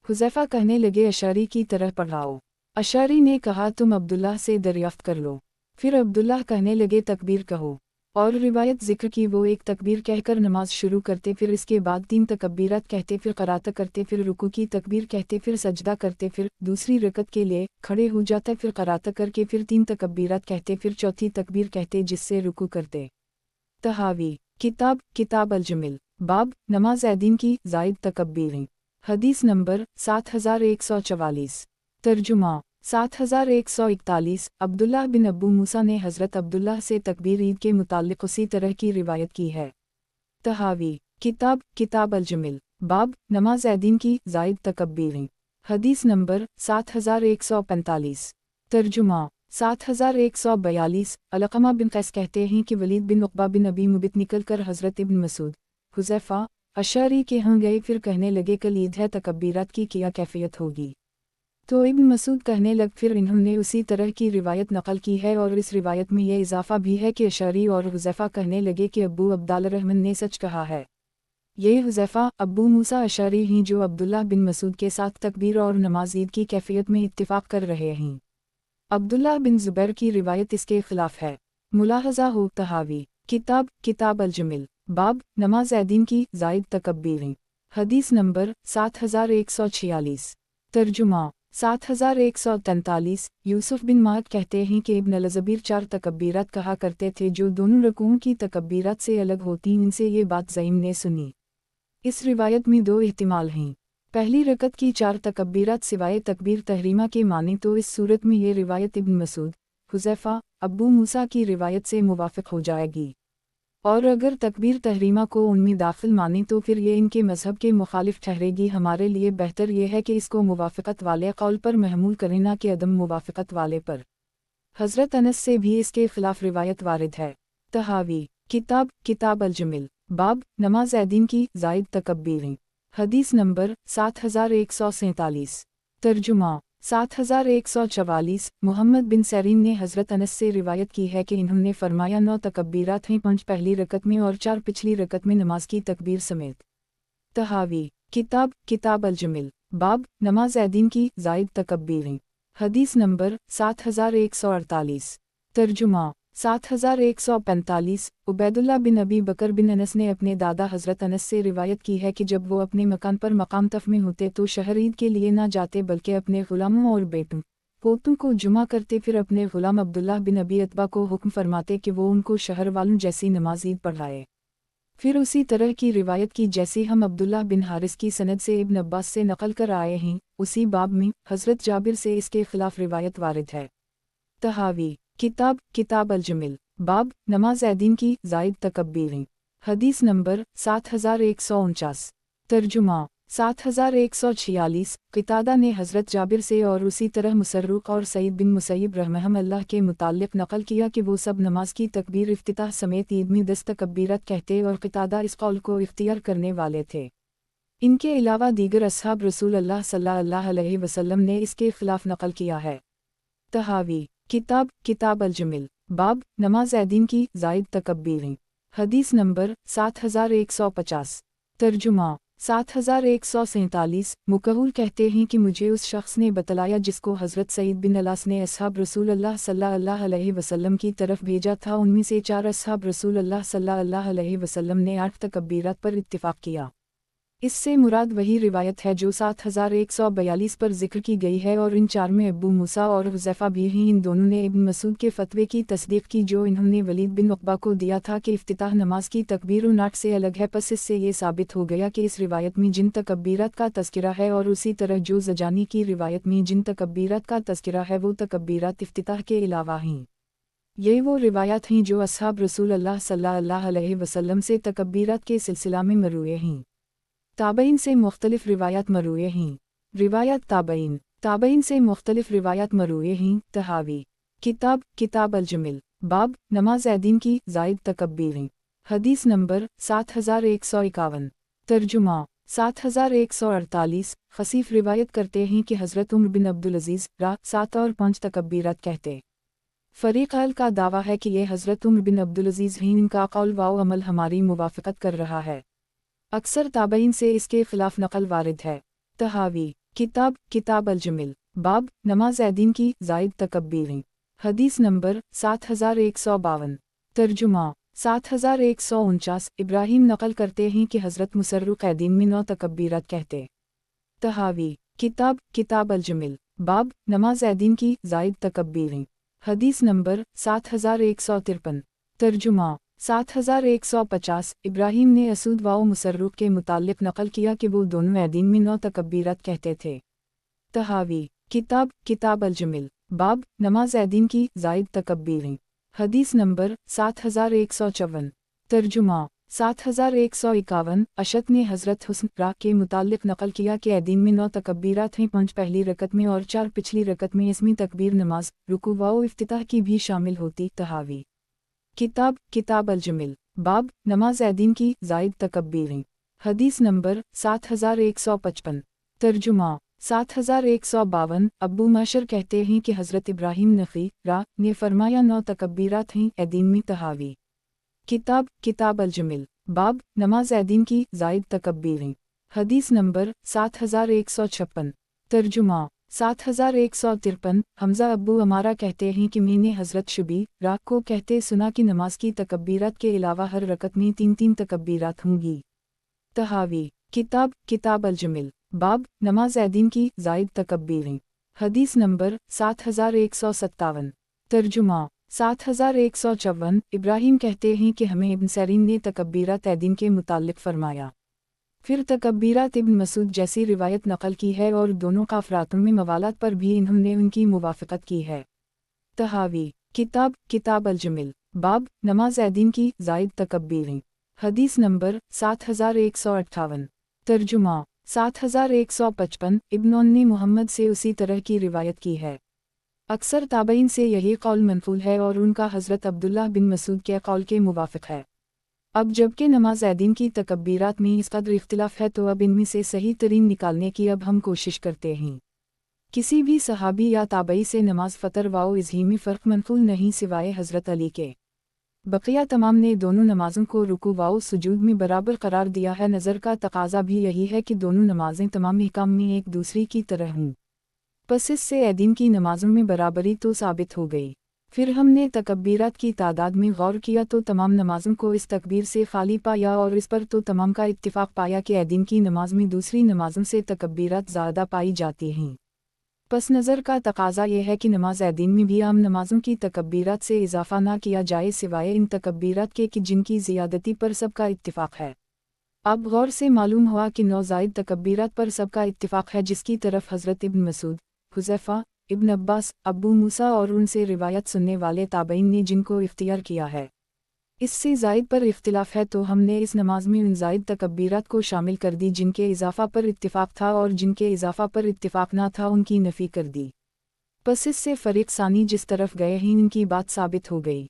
हुज़ैफ़ा कहने लगे, अशअरी की तरह पढ़ाओ। अशअरी ने कहा, तुम अब्दुल्लाह से दरियाफ़्त कर लो। फिर अब्दुल्लाह कहने लगे, तकबीर कहो, और रिवायत ज़िक्र की वो एक तकबीर कहकर नमाज शुरू करते, फिर इसके बाद 3 तकबीरत कहते, फिर क़रात करते, फिर रुकू की तकबीर कहते, फिर सजदा करते, फिर दूसरी रकत के लिए खड़े हो जाते, फिर क़रात करके फिर 3 तकबीरत कहते, फिर चौथी तकबीर कहते जिससे रुकू करते। तहावी किताब अल-जमिल बाब नमाज ऐदीन की ज़ायद तकब्बीरें। हदीस नंबर 7144। तर्जुमा 7141। अब्दुल्लाह बिन अबू मूसा ने हज़रत अब्दुल्लाह से तकबीर ईद के मुताल्लिक़ उसी तरह की रिवायत की है। तहावी किताब अल-जमिल। बाब नमाज ऐदीन की ज़ायद तकब्बीरें। हदीस नंबर 7145। तर्जुमा 7142। अलक़मा बिन कैस कहते हैं कि वलीद बिन उक़बा बिन अबी मुबित निकल कर हज़रत इब्न मसूद हुज़ैफ़ा अशअरी के यहाँ गए, फिर कहने लगे कल ईद है, तकब्बीरात की क्या कैफ़ियत होगी? तो इब्न मसूद कहने लग, फिर इन्होंने उसी तरह की रिवायत नक़ल की है, और इस रिवायत में यह इजाफ़ा भी है कि अशअरी और हुज़ैफ़ा कहने लगे कि अबू अब्दुर्रहमान ने सच कहा है। ये हुज़ैफ़ा अबू मूसा अशअरी ही जो अब्दुल्लाह बिन मसूद के साथ तकबीर और नमाज ईद की कैफ़ियत में इत्तिफ़ाक़ कर रहे हैं। अब्दुल्लाह बिन ज़ुबैर की रिवायत इसके ख़िलाफ़ है। मुलाहज़ा हो तहावी किताब अल-जमिल। बाब नमाज ऐदीन की ज़ायद तकब्बीरें। हदीस नंबर 7146। तर्जुमा 7143। यूसुफ बिन माद कहते हैं कि इब्न अल-ज़बीर 4 तकब्बीरात कहा करते थे जो दोनों रकूओं की तकब्बीरात से अलग होती, इनसे ये बात ज़ईम ने सुनी। इस रिवायत में 2 एहतिमाल हैं। पहली रकत की 4 तकब्बीरात सिवाय तकबीर तहरीमा के माने तो इस सूरत में ये रिवायत इब्न मसूद, हुज़ैफ़ा, अबू मूसा की रिवायत से मुवाफ़िक़ हो जाएगी। और अगर तकबीर तहरीमा को उनमें दाखिल माने तो फिर ये इनके मज़हब के मुखालिफ ठहरेगी। हमारे लिए बेहतर ये है कि इसको मुवाफ़क़त वाले कौल पर महमूल करें, ना कि अदम मुवाफ़क़त वाले पर। हज़रत अनस से भी इसके ख़िलाफ़ रिवायत वारिद है। तहावी किताब अल-जमिल। बाब नमाज ऐदीन की ज़ायद तकब्बीरें। हदीस नंबर 7147। तर्जुमा 7144। मुहम्मद बिन सरीन ने हज़रत अनस से रिवायत की है कि इन्होंने फरमाया 9 तकब्बीरात हैं, 5 पहली रकत में और 4 पिछली रकत में नमाज की तकबीर समेत। तहावी किताब अल-जमिल। बाब नमाज ऐदीन की ज़ायद तकब्बीरें। हदीस नंबर 7148। तर्जुमा 7145। उबैदुल्लाह बिन अबी बकर बिन अनस ने अपने दादा हज़रत अनस से रिवायत की है कि जब वो अपने मकान पर मकाम तफ में होते तो शहर ईद के लिए ना जाते, बल्कि अपने ग़ुलामों और बेटों पोतों को जुमा करते, फिर अपने ग़ुलाम अब्दुल्लाह बिन अबी अतबा को हुक्म फरमाते कि वो उनको शहर वालों जैसी नमाज ईद पढ़ाए। फिर उसी तरह की रिवायत की जैसी हम अब्दुल्लाह बिन हारिस की सनद से इब्न अब्बास से नकल कर आए हैं। उसी बाब में हज़रत जाबिर से इसके ख़िलाफ़ रिवायत वारिद है। तहावी किताब अल-जमिल। बाब नमाज ऐदीन की ज़ायद तकब्बीरें। हदीस नंबर 7149। तर्जुमा 7146। क़तादा ने हज़रत जाबिर से और उसी तरह मुसर्रुक़ और सईद बिन मुसय्यब रहमहुल्लाह के मुताल्लिक़ नक़ल किया कि वो सब नमाज की तकबीर इफ्तिताह समेत ईद में 10 तकब्बीरत कहते, और क़तादा इस कौल को इख्तियार करने वाले थे। इनके अलावा दीगर असहाब रसूल अल्लाह सल्लल्लाहु अलैहि वसल्लम ने इसके ख़िलाफ़ नक़ल किया है। तहावी किताब अल-जमिल। बाब नमाज ऐदीन की ज़ायद तकब्बीरें। हदीस नंबर 7150। तर्जुमा 7147। मुकहुल कहते हैं कि मुझे उस शख्स ने बतलाया जिसको हज़रत सईद बिन अलास ने असहाब रसूल अल्लाह सल्लल्लाहु अलैहि वसल्लम की तरफ भेजा था। उनमें से 4 असहाब रसूल अल्लाह सल्लल्लाहु अलैहि वसल्लम ने 8 तकब्बीरात पर इत्तिफ़ाक़ किया। इससे मुराद वही रिवायत है जो 7142 पर जिक्र की गई है, और इन 4 में अबू मूसा और हुज़ैफ़ा भी हैं। इन दोनों ने इब्न मसूद के फ़तवे की तस्दीक़ की जो इन्होंने वलीद बिन उक़बा को दिया था कि इफ्तिताह नमाज की तकबीर उन 8 से अलग है। पस इससे ये साबित हो गया कि इस रिवायत में जिन तकब्बीरात का तज़किरा है, और उसी तरह जो ज़जानी की रिवायत में जिन तकब्बीरात का तज़किरा है, वो तकब्बीरात इफ्तिताह के अलावा हैं। ये वो रिवायात हैं जो असहाब रसूल अल्लाह सल्लल्लाहु अलैहि वसल्लम से तकब्बीरात के सिलसिला में मरवी हैं। ताबईन से मुख्तलिफ रिवायात मरवी हैं। रिवायत ताबईन से मुख्तलिफ रिवायात मरवी हैं। तहावी किताब अल-जमिल। बाब नमाज ऐदीन की ज़ायद तकब्बीरें। हदीस नंबर 7151। तर्जुमा 7148। खसीफ रिवायत करते हैं कि हज़रत उमर बिन अब्दुल अज़ीज़ 7 और 5 तकब्बीरात कहते। फ़रीक़ अल का दावा है कि ये हज़रत उमर बिन अब्दुल अज़ीज़ हैं। इनका कौल व अमल हमारी मुवाफ़क़त कर रहा है। अक्सर ताबईन से इसके ख़िलाफ़ नक़ल वारिद है। तहावी किताब अल-जमिल। बाब नमाज ऐदीन की ज़ायद तकब्बीरें। हदीस नंबर 7152। तर्जुमा 7149। इब्राहीम नक़ल करते हैं कि हज़रत मुसर्रुक़ ऐदीन में 9 तकब्बीरात कहते। तहावी किताब अल-जमिल। बाब नमाज ऐदीन की ज़ायद तकब्बीरें। हदीस नंबर 7153। तर्जुमा 7150 इब्राहिम ने असूद व मुसर्रुक के मुताल्लिक नकल किया कि वो दोनों ऐदीन में 9 तकबीरत कहते थे। तहावी किताब अल-जमिल बाब नमाज ऐदीन की ज़ायद तकबीरें। हदीस नंबर 7154। तर्जुमा 7151 अशत ने हज़रत हुस्न रा के मुताल्लिक नकल किया कि ऐदीन में 9 तकबीरात हैं, 5 पहली रकत में और 4 पिछली रकत में। इसमें तकबीर नमाज रुकू व इफ्तिताह की भी शामिल होती। तहावी किताब अल-जमिल बाब नमाज ऐदीन की ज़ायद तकबीरें। हदीस नंबर 7155। तर्जुमा 7152 अब्बू माशर कहते हैं कि हज़रत इब्राहिम नफ़ी रा ने फरमाया 9 तकबीरात हैं ऐदीन में। तहावी किताब अल-जमिल बाब नमाज ऐदीन की ज़ायद तकबीरें। हदीस नंबर 7156। तर्जुमा 7153 हमज़ा अब्बू अमारा कहते हैं कि मैंने हज़रत शुबी रा को कहते सुना कि नमाज की तकबीरत के अलावा हर रकत में 3-3 तकबीरात होंगी। तहावी किताब अल-जमिल बाब नमाज ऐदीन की ज़ायद तकबीरें। हदीस नंबर 7157। तर्जुमा 7154 इब्राहिम कहते हैं कि हमें इब्न सरीन ने तकबीरत ऐदीन के मुताल्लिक फरमाया। फिर तकबीरत इब्न मसूद जैसी रिवायत नकल की है और दोनों काफ़रातों में मवालात पर भी इन्होंने उनकी मुवाफ़क़त की है। तहावी किताब अल-जमिल बाब नमाज ऐदीन की ज़ायद तकबीरें। हदीस नंबर 7158। तर्जुमा 7155 इब्न ने मोहम्मद से उसी तरह की रिवायत की है। अक्सर ताबईन से यही कौल मनफूल है और उनका हज़रत अब्दुल्लाह बिन मसूद के कौल के मुवाफ़िक है। अब जबकि नमाज ऐदीन की तकबीरात में इस कदर इख्तिलाफ है तो अब इनमें से सही तरीन निकालने की अब हम कोशिश करते हैं। किसी भी सहाबी या ताबई से नमाज फ़तर व इज़ही में फ़र्क मनफूल नहीं सिवाय हज़रत अली के। बक़िया तमाम ने दोनों नमाज़ों को रुकू व सुजूद में बराबर करार दिया है। नज़र का तकाज़ा भी यही है कि दोनों नमाज़ें तमाम अहकाम में एक दूसरी की तरह हों। बस इससे ऐदीन की नमाज़ों में बराबरी तो साबित हो गई। फिर हमने तकबीरात की तादाद में गौर किया तो तमाम नमाज़ों को इस तकबीर से खाली पाया और इस पर तो तमाम का इत्तिफ़ाक़ पाया कि ऐदीन की नमाज में दूसरी नमाज़ों से तकबीरात ज़्यादा पाई जाती हैं। पस नज़र का तकाज़ा यह है कि नमाज ऐदीन में भी आम नमाज़ों की तकबीरात से इजाफ़ा ना किया जाए सिवाय इन तकबीरात के कि जिनकी ज़ियादती पर सबका इत्तिफ़ाक़ है। अब गौर से मालूम हुआ कि 9 ज़ायद तकबीरात पर सबका इत्तिफ़ाक़ है, जिसकी तरफ हज़रत इब्न मसूद, हुज़ैफ़ा, इब्न अब्बास, अब्बू मूसा और उनसे रिवायत सुनने वाले ताबईन ने जिनको इख्तियार किया है। इससे ज़ायद पर इख्तिलाफ है तो हमने इस नमाज में उन ज़ायद तकबीरात को शामिल कर दी जिनके इजाफ़ा पर इत्तिफ़ाक़ था और जिनके इजाफ़ा पर इत्तिफ़ाक़ ना था उनकी नफ़ी कर दी। बस इससे फ़रीक़ सानी जिस तरफ गए हैं इनकी बात साबित हो गई।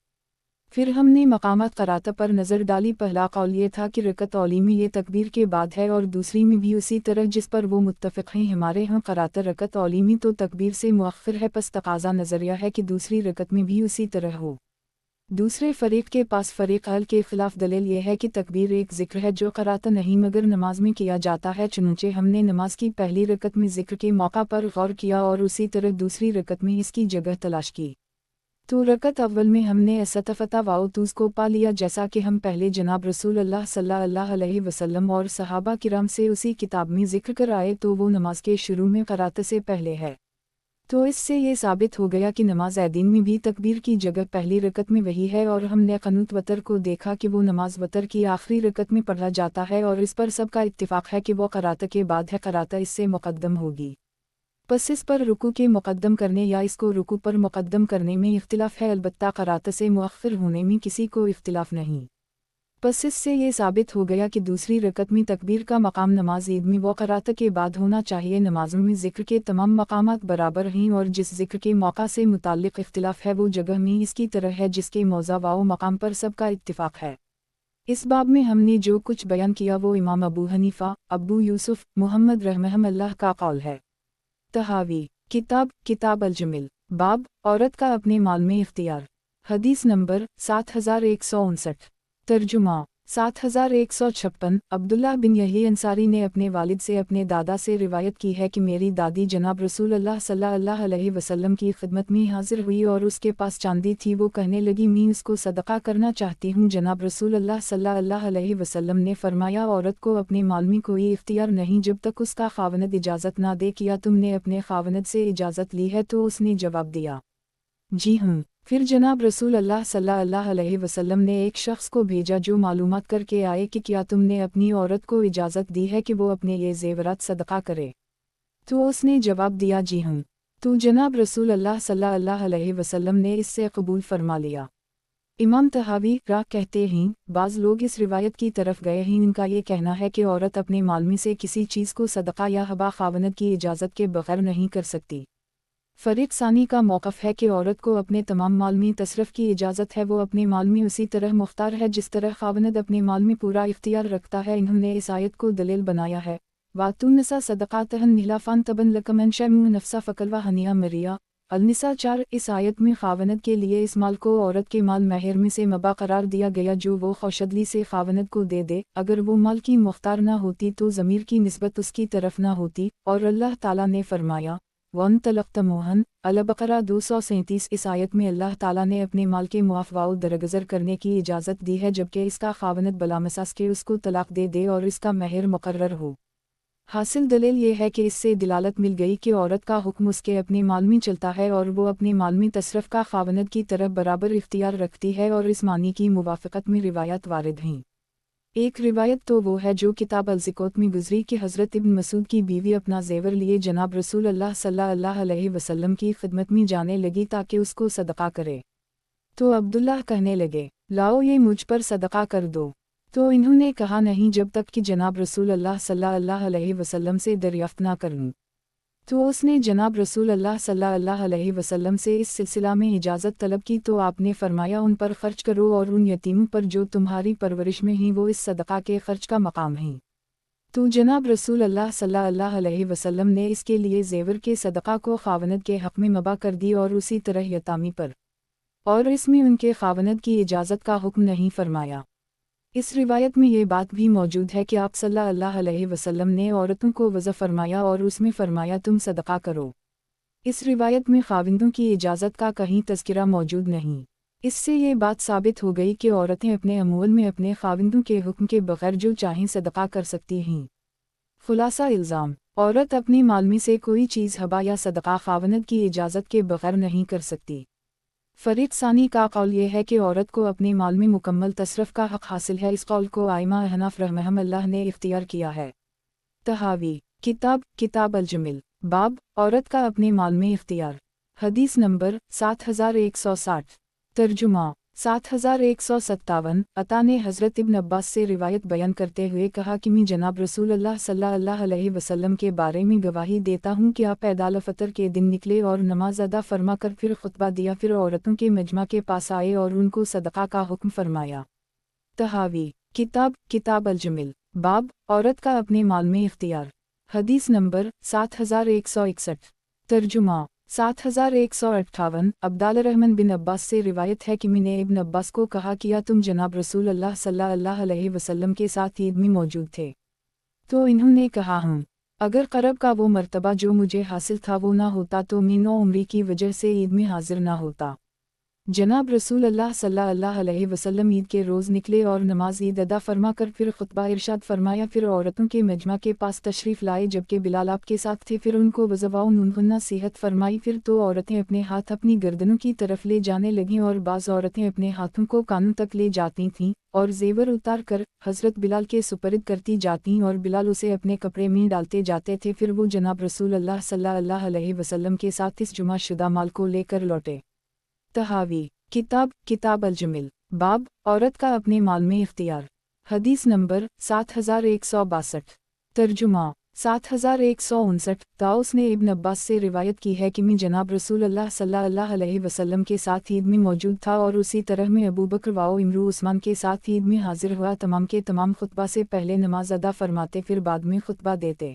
फिर हमने मकामात क़रात पर नज़र डाली। पहला कौल ये था कि रकत औली में ये तकबीर के बाद है और दूसरी में भी उसी तरह जिस पर वो मुत्तफ़िक़ हैं। हमारे यहाँ क़रात रकत औली में तो तकबीर से मुअख्खर है, पस तकाज़ा नज़रिया है कि दूसरी रकत में भी उसी तरह हो। दूसरे फ़रीक़ के पास फ़रीक़ अल के ख़िलाफ़ दलील ये है कि तकबीर एक ज़िक्र है जो क़रात नहीं मगर नमाज में किया जाता है। चुनांचे हमने नमाज की पहली रकत में ज़िक्र के मौका पर गौर किया और उसी तरह दूसरी रकत में इसकी जगह तलाश की। तो रकत अव्वल में हमने असतफ़ता वाउतूज़ को पा लिया जैसा कि हम पहले जनाब रसूल अल्लाह सल्लल्लाहु अलैहि वसल्लम और सहाबा किराम से उसी किताब में ज़िक्र कर आए, तो वो नमाज के शुरू में क़रात से पहले है। तो इससे ये साबित हो गया कि नमाज ऐदीन में भी तकबीर की जगह पहली रकत में वही है। और हमने क़नूत वतर को देखा कि वो नमाज वतर की आखिरी रकत में पढ़ा जाता है और इस पर सबका इत्तिफ़ाक़ है कि वो क़रात के बाद है, क़रात इससे मुक़द्दम होगी। बस इस पर रुकू के मुक़द्दम करने या इसको रुकू पर मुक़द्दम करने में इख्तिलाफ़ है, अलबत्ता क़रात से मुअख्खर होने में किसी को इख्तिलाफ़ नहीं। बस इससे ये साबित हो गया कि दूसरी रकत में तकबीर का मकाम नमाज ईद में व क़रात के बाद होना चाहिए। नमाज़ों में ज़िक्र के तमाम मकामात बराबर हैं और जिस ज़िक्र के मौका से मुताल्लिक़ इख्तिलाफ़ है वो जगह में इसकी तरह है जिसके मौज़ा व मकाम पर सबका इत्तिफ़ाक़ है। इस बाब में हमने जो कुछ बयान किया वो इमाम अबू हनीफ़ा, अबू यूसुफ़, मुहम्मद रहमहुल्लाह का कौल है। तहावी किताब अल-जमिल बाब औरत का अपने माल में इख्तियार। हदीस नंबर 7159। तर्जुमा 7156 अब्दुल्लाह बिन यही अंसारी ने अपने वालिद से अपने दादा से रिवायत की है कि मेरी दादी जनाब रसूल अल्लाह सल्लल्लाहु अलैहि वसल्लम की खिदमत में हाजिर हुई और उसके पास चांदी थी। वो कहने लगी, मैं उसको सदका करना चाहती हूँ। जनाब रसूल अल्लाह सल्लल्लाहु अलैहि वसल्लम ने फरमाया, औरत को अपने माल में कोई इख्तियार नहीं जब तक उसका खावनद इजाज़त ना दे। किया तुमने अपने खावनद से इजाज़त ली है? तो उसने जवाब दिया, जी हूँ। پھر جناب رسول اللہ صلی اللہ علیہ وسلم نے ایک شخص کو بھیجا جو معلومات کر کے آئے کہ کیا تم نے اپنی عورت کو اجازت دی ہے کہ وہ اپنے یہ زیورات صدقہ کرے؟ تو اس نے جواب دیا جی ہوں۔ تو جناب رسول اللہ صلی اللہ علیہ وسلم نے اس سے قبول فرما لیا۔ امام طحاوی راہ کہتے ہیں بعض لوگ اس روایت کی طرف گئے ہیں، ان کا یہ کہنا ہے کہ عورت اپنے مال میں سے کسی چیز کو صدقہ یا ہبہ خاوند کی اجازت کے بغیر نہیں کر سکتی۔ فریق ثانی کا موقف ہے کہ عورت کو اپنے تمام مال میں تصرف کی اجازت ہے، وہ اپنے مال میں اسی طرح مختار ہے جس طرح خاوند اپنے مال میں پورا اختیار رکھتا ہے۔ انہوں نے اس آیت کو دلیل بنایا ہے وَآتُوا النِّسَاءَ صَدَقَاتِهِنَّ نِحْلًا فَانْتَبَنَّ لَكُم مَّن شَئْءٍ مِّنْ نَفْسٍ فَكُلُوا هَنِيئًا مَرِيئًا۔ النساء 4۔ اس آیت میں خاوند کے لیے اس مال کو عورت کے مال مہر میں سے مباح قرار دیا گیا جو وہ خوشدلی سے خاوند کو دے دے۔ اگر وہ مال کی مختار نہ ہوتی تو ضمیر کی نسبت اس کی طرف نہ ہوتی، اور اللہ تعالیٰ نے فرمایا وَإِن طَلَّقْتُمُوهُنَّ البقرہ 237۔ اس آیت میں اللہ تعالیٰ نے اپنے مال کے معافی و درگزر کرنے کی اجازت دی ہے جبکہ اس کا خاوند بلا مساس کے اس کو طلاق دے دے اور اس کا مہر مقرر ہو۔ حاصل دلیل یہ ہے کہ اس سے دلالت مل گئی کہ عورت کا حکم اس کے اپنے مال میں چلتا ہے اور وہ اپنے مال میں تصرف کا خاوند کی طرف برابر اختیار رکھتی ہے، اور اس معنی کی موافقت میں روایات وارد ہیں۔ ایک روایت تو وہ ہے جو کتاب الزکوۃ میں گزری کہ حضرت ابن مسعود کی بیوی اپنا زیور لیے جناب رسول اللہ صلی اللہ علیہ وسلم کی خدمت میں جانے لگی تاکہ اس کو صدقہ کرے۔ تو عبداللہ کہنے لگے لاؤ یہ مجھ پر صدقہ کر دو، تو انہوں نے کہا نہیں جب تک کہ جناب رسول اللہ صلی اللہ علیہ وسلم سے دریافت نہ کروں۔ تو اس نے جناب رسول اللہ صلی اللہ علیہ وسلم سے اس سلسلہ میں اجازت طلب کی تو آپ نے فرمایا ان پر خرچ کرو اور ان یتیموں پر جو تمہاری پرورش میں ہیں وہ اس صدقہ کے خرچ کا مقام ہیں۔ تو جناب رسول اللہ صلی اللہ علیہ وسلم نے اس کے لیے زیور کے صدقہ کو خاوند کے حق میں مباح کر دی اور اسی طرح یتامی پر، اور اس میں ان کے خاوند کی اجازت کا حکم نہیں فرمایا۔ اس روایت میں یہ بات بھی موجود ہے کہ آپ صلی اللہ علیہ وسلم نے عورتوں کو وضع فرمایا اور اس میں فرمایا تم صدقہ کرو۔ اس روایت میں خاوندوں کی اجازت کا کہیں تذکرہ موجود نہیں۔ اس سے یہ بات ثابت ہو گئی کہ عورتیں اپنے اموال میں اپنے خاوندوں کے حکم کے بغیر جو چاہیں صدقہ کر سکتی ہیں۔ خلاصہ الزام، عورت اپنے مال میں سے کوئی چیز ہبہ یا صدقہ خاوند کی اجازت کے بغیر نہیں کر سکتی۔ فریق ثانی کا قول یہ ہے کہ عورت کو اپنے مال میں مکمل تصرف کا حق حاصل ہے۔ اس قول کو ائمہ احناف رحمہم اللہ نے اختیار کیا ہے۔ طحاوی کتاب الجمل باب عورت کا اپنے مال میں اختیار۔ حدیث نمبر 7160۔ ترجمہ 7157۔ عطا نے حضرت ابن عباس سے روایت بیان کرتے ہوئے کہا کہ میں جناب رسول اللہ صلی اللہ علیہ وسلم کے بارے میں گواہی دیتا ہوں کہ آپ عید الفطر کے دن نکلے اور نماز ادا فرما کر پھر خطبہ دیا، پھر عورتوں کے مجمع کے پاس آئے اور ان کو صدقہ کا حکم فرمایا۔ طحاوی کتاب الجمل باب عورت کا اپنے مال میں اختیار۔ حدیث نمبر 7161۔ ترجمہ 7158۔ عبداللہ الرحمن بن عباس سے روایت ہے کہ میں نے ابن عباس کو کہا کیا تم جناب رسول اللہ صلی اللہ علیہ وسلم کے ساتھ عید میں موجود تھے؟ تو انہوں نے کہا ہوں۔ اگر قرب کا وہ مرتبہ جو مجھے حاصل تھا وہ نہ ہوتا تو میں نو عمری کی وجہ سے عید میں حاضر نہ ہوتا۔ جناب رسول اللہ صلی اللہ علیہ وسلم عید کے روز نکلے اور نماز عید ادا فرما کر پھر خطبہ ارشاد فرمایا، پھر عورتوں کے مجمع کے پاس تشریف لائے جبکہ بلال آپ کے ساتھ تھے، پھر ان کو وضعاؤں انہوں نصیحت فرمائی، پھر تو عورتیں اپنے ہاتھ اپنی گردنوں کی طرف لے جانے لگیں اور بعض عورتیں اپنے ہاتھوں کو کانوں تک لے جاتی تھیں اور زیور اتار کر حضرت بلال کے سپرد کرتی جاتیں اور بلال اسے اپنے کپڑے میں ڈالتے جاتے تھے، پھر وہ جناب رسول اللہ صلی اللہ علیہ وسلم کے ساتھ اس جمع شدہ مال کو لے کر لوٹے۔ طحاوی کتاب الجمل باب عورت کا اپنے مال میں اختیار۔ حدیث نمبر 7162۔ ترجمہ 7159۔ طاؤس نے ابن عباس سے روایت کی ہے کہ میں جناب رسول اللہ صلی اللہ علیہ وسلم کے ساتھ عید میں موجود تھا اور اسی طرح میں ابو بکر و عمرو عثمان کے ساتھ عید میں حاضر ہوا، تمام کے تمام خطبہ سے پہلے نماز ادا فرماتے پھر بعد میں خطبہ دیتے۔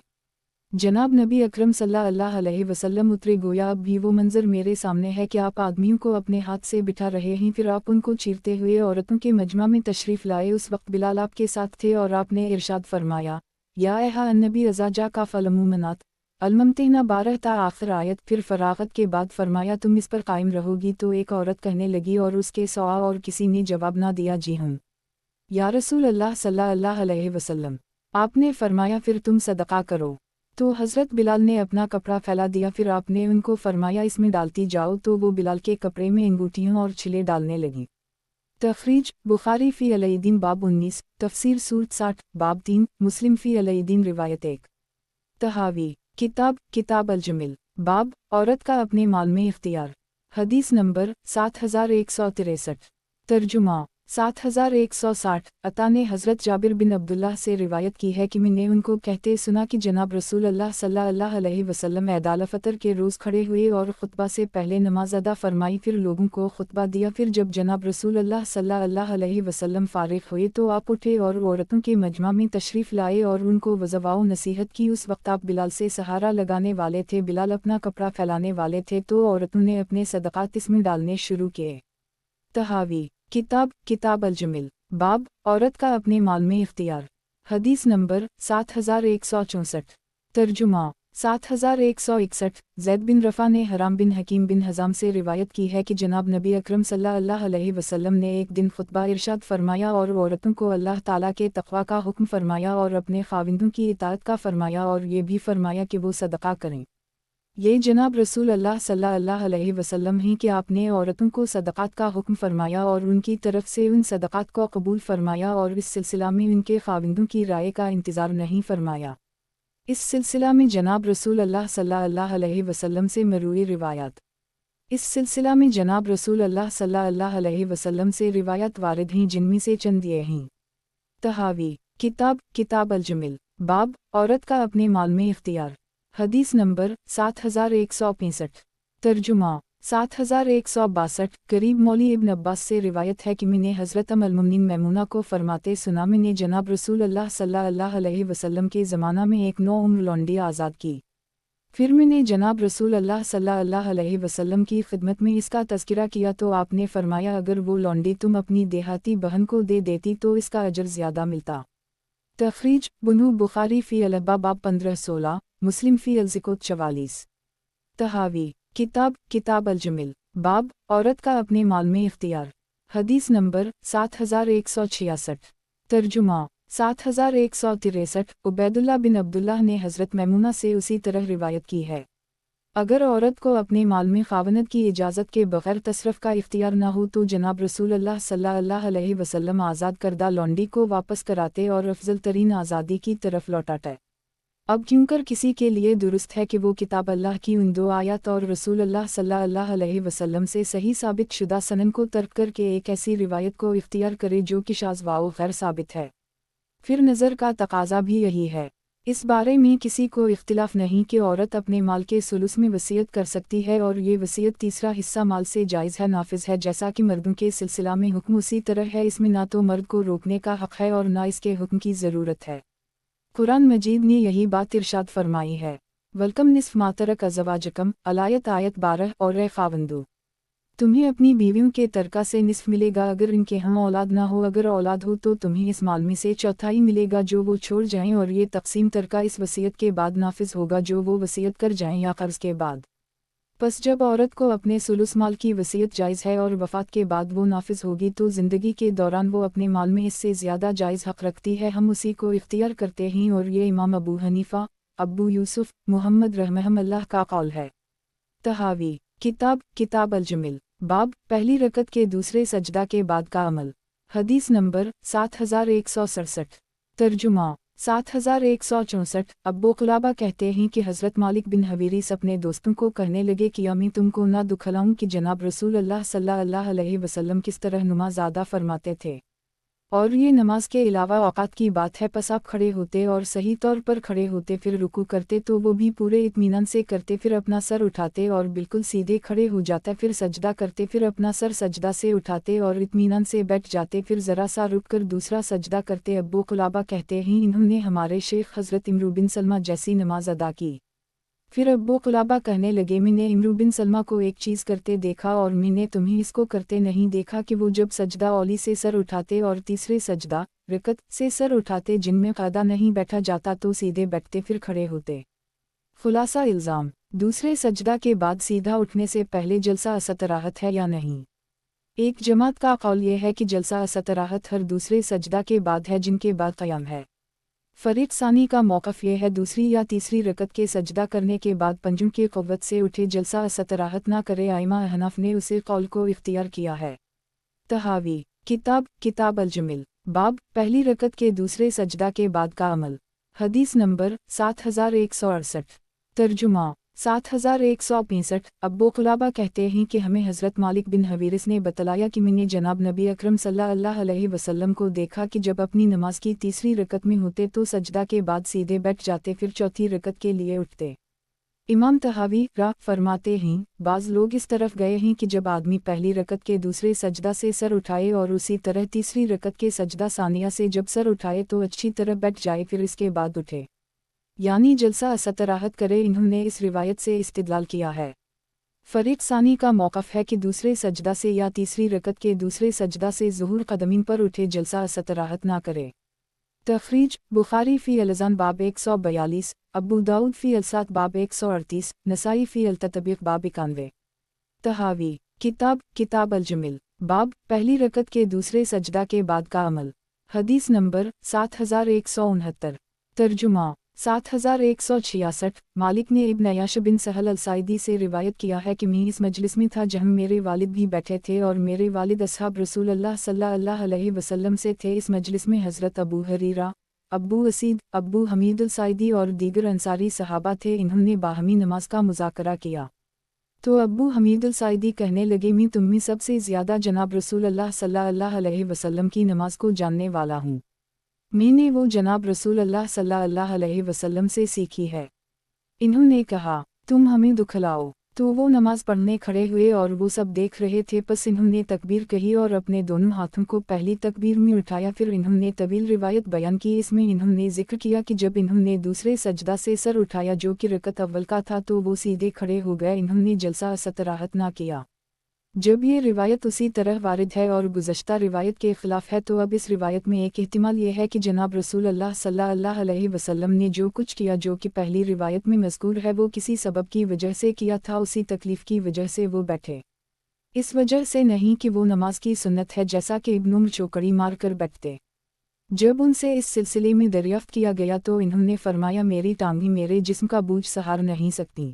جناب نبی اکرم صلی اللہ علیہ وسلم اترے، گویا اب بھی وہ منظر میرے سامنے ہے کہ آپ آدمیوں کو اپنے ہاتھ سے بٹھا رہے ہیں، پھر آپ ان کو چیرتے ہوئے عورتوں کے مجمع میں تشریف لائے۔ اس وقت بلال آپ کے ساتھ تھے اور آپ نے ارشاد فرمایا، یا ایھا النبی اذا جاءک فالمؤمنات الممتحنہ 12 تا آخر آیت۔ پھر فراغت کے بعد فرمایا، تم اس پر قائم رہو گی؟ تو ایک عورت کہنے لگی اور اس کے سوا اور کسی نے جواب نہ دیا، جی ہوں یا رسول اللہ صلی اللہ علیہ وسلم۔ آپ نے فرمایا، پھر تم صدقہ کرو۔ تو حضرت بلال نے اپنا کپڑا پھیلا دیا، پھر آپ نے ان کو فرمایا اس میں ڈالتی جاؤ، تو وہ بلال کے کپڑے میں انگوٹھیوں اور چھلے ڈالنے لگیں۔ تخریج بخاری فی الدین باب 19، تفسیر سورۃ 60 باب 3، مسلم فی الدین روایت 1۔ تحاوی کتاب الجمل، باب عورت کا اپنے مال میں اختیار، حدیث نمبر 7163۔ ترجمہ 7160۔ عطا نے حضرت جابر بن عبداللہ سے روایت کی ہے کہ میں نے ان کو کہتے سنا کہ جناب رسول اللہ صلی اللہ علیہ وسلم عید الفطر کے روز کھڑے ہوئے اور خطبہ سے پہلے نماز ادا فرمائی، پھر لوگوں کو خطبہ دیا، پھر جب جناب رسول اللہ صلی اللہ علیہ وسلم فارغ ہوئے تو آپ اٹھے اور عورتوں کے مجمع میں تشریف لائے اور ان کو وضع و نصیحت کی۔ اس وقت آپ بلال سے سہارا لگانے والے تھے، بلال اپنا کپڑا پھیلانے والے تھے، تو عورتوں نے اپنے صدقات اس میں ڈالنے شروع کیے۔ تحاوی کتاب الجمل، باب عورت کا اپنے مال میں اختیار، حدیث نمبر 7164۔ ترجمہ 7161۔ زید بن رفع نے حرام بن حکیم بن حزام سے روایت کی ہے کہ جناب نبی اکرم صلی اللہ علیہ وسلم نے ایک دن خطبہ ارشاد فرمایا اور عورتوں کو اللہ تعالیٰ کے تقوی کا حکم فرمایا اور اپنے خاوندوں کی اطاعت کا فرمایا، اور یہ بھی فرمایا کہ وہ صدقہ کریں۔ یہ جناب رسول اللہ صلی اللہ علیہ وسلم ہی کہ آپ نے عورتوں کو صدقات کا حکم فرمایا اور ان کی طرف سے ان صدقات کو قبول فرمایا، اور اس سلسلہ میں ان کے خاوندوں کی رائے کا انتظار نہیں فرمایا۔ اس سلسلہ میں جناب رسول اللہ صلی اللہ علیہ وسلم سے مروی روایات۔ اس سلسلہ میں جناب رسول اللہ صلی اللہ علیہ وسلم سے روایات وارد ہیں، جن میں سے چند یہ ہیں۔ تحاوی کتاب الجمل، باب عورت کا اپنے مال میں اختیار، حدیث نمبر 7165۔ ترجمہ 7162۔ قریب مولی ابن عباس سے روایت ہے کہ میں نے حضرت ام المؤمنین میمونہ کو فرماتے سنا، میں نے جناب رسول اللہ صلی اللہ علیہ وسلم کے زمانہ میں ایک 9 عمر لونڈی آزاد کی، پھر میں نے جناب رسول اللہ صلی اللہ علیہ وسلم کی خدمت میں اس کا تذکرہ کیا تو آپ نے فرمایا اگر وہ لونڈی تم اپنی دیہاتی بہن کو دے دیتی تو اس کا اجر زیادہ ملتا۔ تخریج بخاری فی الباب باب 1516، مسلم فی الزکوۃ 44۔ تحاوی کتاب الجمل، باب عورت کا اپنے مال میں اختیار، حدیث نمبر 7166۔ ترجمہ 7163۔ عبید اللہ بن عبداللہ نے حضرت میمونہ سے اسی طرح روایت کی ہے، اگر عورت کو اپنے مال میں خاوند کی اجازت کے بغیر تصرف کا اختیار نہ ہو تو جناب رسول اللہ صلی اللہ علیہ وسلم آزاد کردہ لونڈی کو واپس کراتے اور افضل ترین آزادی کی طرف لوٹاتے۔ اب کیونکر کسی کے لیے درست ہے کہ وہ کتاب اللہ کی ان 2 آیات اور رسول اللہ صلی اللہ علیہ وسلم سے صحیح ثابت شدہ سنن کو ترک کر کے ایک ایسی روایت کو اختیار کرے جو کہ شاذ و غیر ثابت ہے، پھر نظر کا تقاضا بھی یہی ہے۔ اس بارے میں کسی کو اختلاف نہیں کہ عورت اپنے مال کے ثلث میں وصیت کر سکتی ہے، اور یہ وصیت تیسرا حصہ مال سے جائز ہے، نافذ ہے، جیسا کہ مردوں کے سلسلہ میں حکم اسی طرح ہے۔ اس میں نہ تو مرد کو روکنے کا حق ہے اور نہ اس کے حکم کی ضرورت ہے۔ قرآن مجید نے یہی بات ارشاد فرمائی ہے، وَلَکُم نِّصْفُ مَا تَرَکَ أَزْوَاجُکُم، الآیت آیت 12۔ اور اے خاوندو، تمہیں اپنی بیویوں کے ترکہ سے نصف ملے گا اگر ان کے ہم اولاد نہ ہو، اگر اولاد ہو تو تمہیں اس مال میں سے چوتھائی ملے گا جو وہ چھوڑ جائیں، اور یہ تقسیم ترکہ اس وصیت کے بعد نافذ ہوگا جو وہ وصیت کر جائیں یا قرض کے بعد۔ پس جب عورت کو اپنے ثلث مال کی وصیت جائز ہے اور وفات کے بعد وہ نافذ ہوگی تو زندگی کے دوران وہ اپنے مال میں اس سے زیادہ جائز حق رکھتی ہے، ہم اسی کو اختیار کرتے ہیں، اور یہ امام ابو حنیفہ، ابو یوسف، محمد رحمہم اللہ کا قول ہے۔ تحاوی کتاب الجمل، باب پہلی رکعت کے دوسرے سجدہ کے بعد کا عمل، حدیث نمبر 7167۔ ترجمہ 7164۔ ابو قلابہ کہتے ہیں کہ حضرت مالک بن حویرث اپنے دوستوں کو کہنے لگے کہ امی تم کو نہ دکھلاؤں کہ جناب رسول اللہ صلی اللہ علیہ وسلم کس طرح نماز ادا فرماتے تھے، اور یہ نماز کے علاوہ اوقات کی بات ہے۔ پس آپ کھڑے ہوتے اور صحیح طور پر کھڑے ہوتے، پھر رکوع کرتے تو وہ بھی پورے اطمینان سے کرتے، پھر اپنا سر اٹھاتے اور بالکل سیدھے کھڑے ہو جاتے، پھر سجدہ کرتے، پھر اپنا سر سجدہ سے اٹھاتے اور اطمینان سے بیٹھ جاتے، پھر ذرا سا رک کر دوسرا سجدہ کرتے۔ ابو قلابہ کہتے ہیں انہوں نے ہمارے شیخ حضرت عمرو بن سلمہ جیسی نماز ادا کی۔ پھر ابو قلابہ کہنے لگے میں نے عمرو بن سلمہ کو ایک چیز کرتے دیکھا اور میں نے تمہیں اس کو کرتے نہیں دیکھا کہ وہ جب سجدہ اولی سے سر اٹھاتے اور تیسرے سجدہ رکعت سے سر اٹھاتے جن میں قاعدہ نہیں بیٹھا جاتا تو سیدھے بیٹھتے پھر کھڑے ہوتے۔ خلاصہ الزام، دوسرے سجدہ کے بعد سیدھا اٹھنے سے پہلے جلسہ استراحت ہے یا نہیں؟ ایک جماعت کا قول یہ ہے کہ جلسہ استراحت ہر دوسرے سجدہ کے بعد ہے جن کے بعد قیام ہے۔ फरीक सानी का मौक़िफ़ ये है दूसरी या तीसरी रकत के सजदा करने के बाद पंजों की क़ुव्वत से उठे जलसा असतराहत ना करे। आइमा अहनाफ ने उसे कौल को इख्तियार किया है। तहावी किताब अल-जमिल बाब पहली रकत के दूसरे सजदा के बाद का अमल। हदीस नंबर 7168। तर्जुमा 7165। अब्बू क़ुलाबा कहते हैं कि हमें हज़रत मालिक बिन हवीरिस ने बतलाया कि मैंने जनाब नबी अकरम सल्लल्लाहु अलैहि वसल्लम को देखा कि जब अपनी नमाज की तीसरी रकत में होते तो सजदा के बाद सीधे बैठ जाते, फिर चौथी रकत के लिए उठते। इमाम तहावी फरमाते हैं, बाज़ लोग इस तरफ गए हैं कि जब आदमी पहली रकत के दूसरे सजदा से सर उठाए और उसी तरह तीसरी रकत के सजदा सानिया से जब सर उठाए तो अच्छी तरह बैठ जाए, फिर इसके बाद उठे, यानी जलसा असतराहत करे। इन्होंने इस रिवायत से इस्तिदलाल किया है। फरीक सानी का मौक़िफ़ है कि दूसरे सजदा से या तीसरी रकत के दूसरे सजदा से ज़ुहूर क़दमीन पर उठे जलसा असतराहत ना करे। तख़रीज बुखारी फ़ी अल-अज़ान बाब 142, अबू दाऊद फ़ी अल-सात बाब 138, नसाई फ़ी अल-ततबीक़ बाब 91। तहावी किताब अल-जमिल बाब पहली रकत के दूसरे सजदा के बाद का अमल। हदीस नंबर 7169। तर्जुमा 7166। मालिक ने इब्न अयाश बिन सहल अल-साइदी से रिवायत किया है कि मैं इस मजलिस में था जहाँ मेरे वालिद भी बैठे थे और मेरे वालिद असहाब रसूलुल्लाह सल्लल्लाहु अलैहि वसल्लम से थे। इस मजलिस में हज़रत अबू हरीरा, अबू असीद, अबू हमीद अल-साइदी और दीगर अंसारी सहाबा थे। इन्होंने बाहमी नमाज का मुज़ाकरा किया तो अबू हमीद अल-साइदी कहने लगे, मैं तुम में सबसे ज़्यादा जनाब रसूलुल्लाह सल्लल्लाहु अलैहि वसल्लम की नमाज को जानने वाला हूँ। मैंने वो जनाब रसूलुल्लाह सल्लल्लाहु अलैहि वसल्लम से सीखी है। इन्होंने कहा, तुम हमें दुखलाओ। तो वो नमाज पढ़ने खड़े हुए और वो सब देख रहे थे। बस इन्होंने तकबीर कही और अपने दोनों हाथों को पहली तकबीर में उठाया। फिर इन्होंने तवील रिवायत बयान की। इसमें इन्होंने जिक्र किया कि जब इन्होंने दूसरे सजदा से सर उठाया जो कि रकत अव्वल का था तो वो सीधे खड़े हो गए, इन्होंने जलसा असतराहत ना किया। जब ये रिवायत उसी तरह वारिद है और गुज़श्ता रिवायत के ख़िलाफ़ है तो अब इस रिवायत में एक एहतिमाल ये है कि जनाब रसूलुल्लाह सल्लल्लाहु अलैहि वसल्लम ने जो कुछ किया जो कि पहली रिवायत में मज़कूर है वो किसी सबब की वजह से किया था, उसी तकलीफ़ की वजह से वो बैठे, इस वजह से नहीं कि वो नमाज की सुन्नत है जैसा कि इब्न उम्र चौकड़ी मार कर बैठते। जब उनसे इस सिलसिले में दरियाफ़्त किया गया तो इन्होंने फरमाया, मेरी टांगें मेरे जिस्म का बोझ सहार नहीं सकती।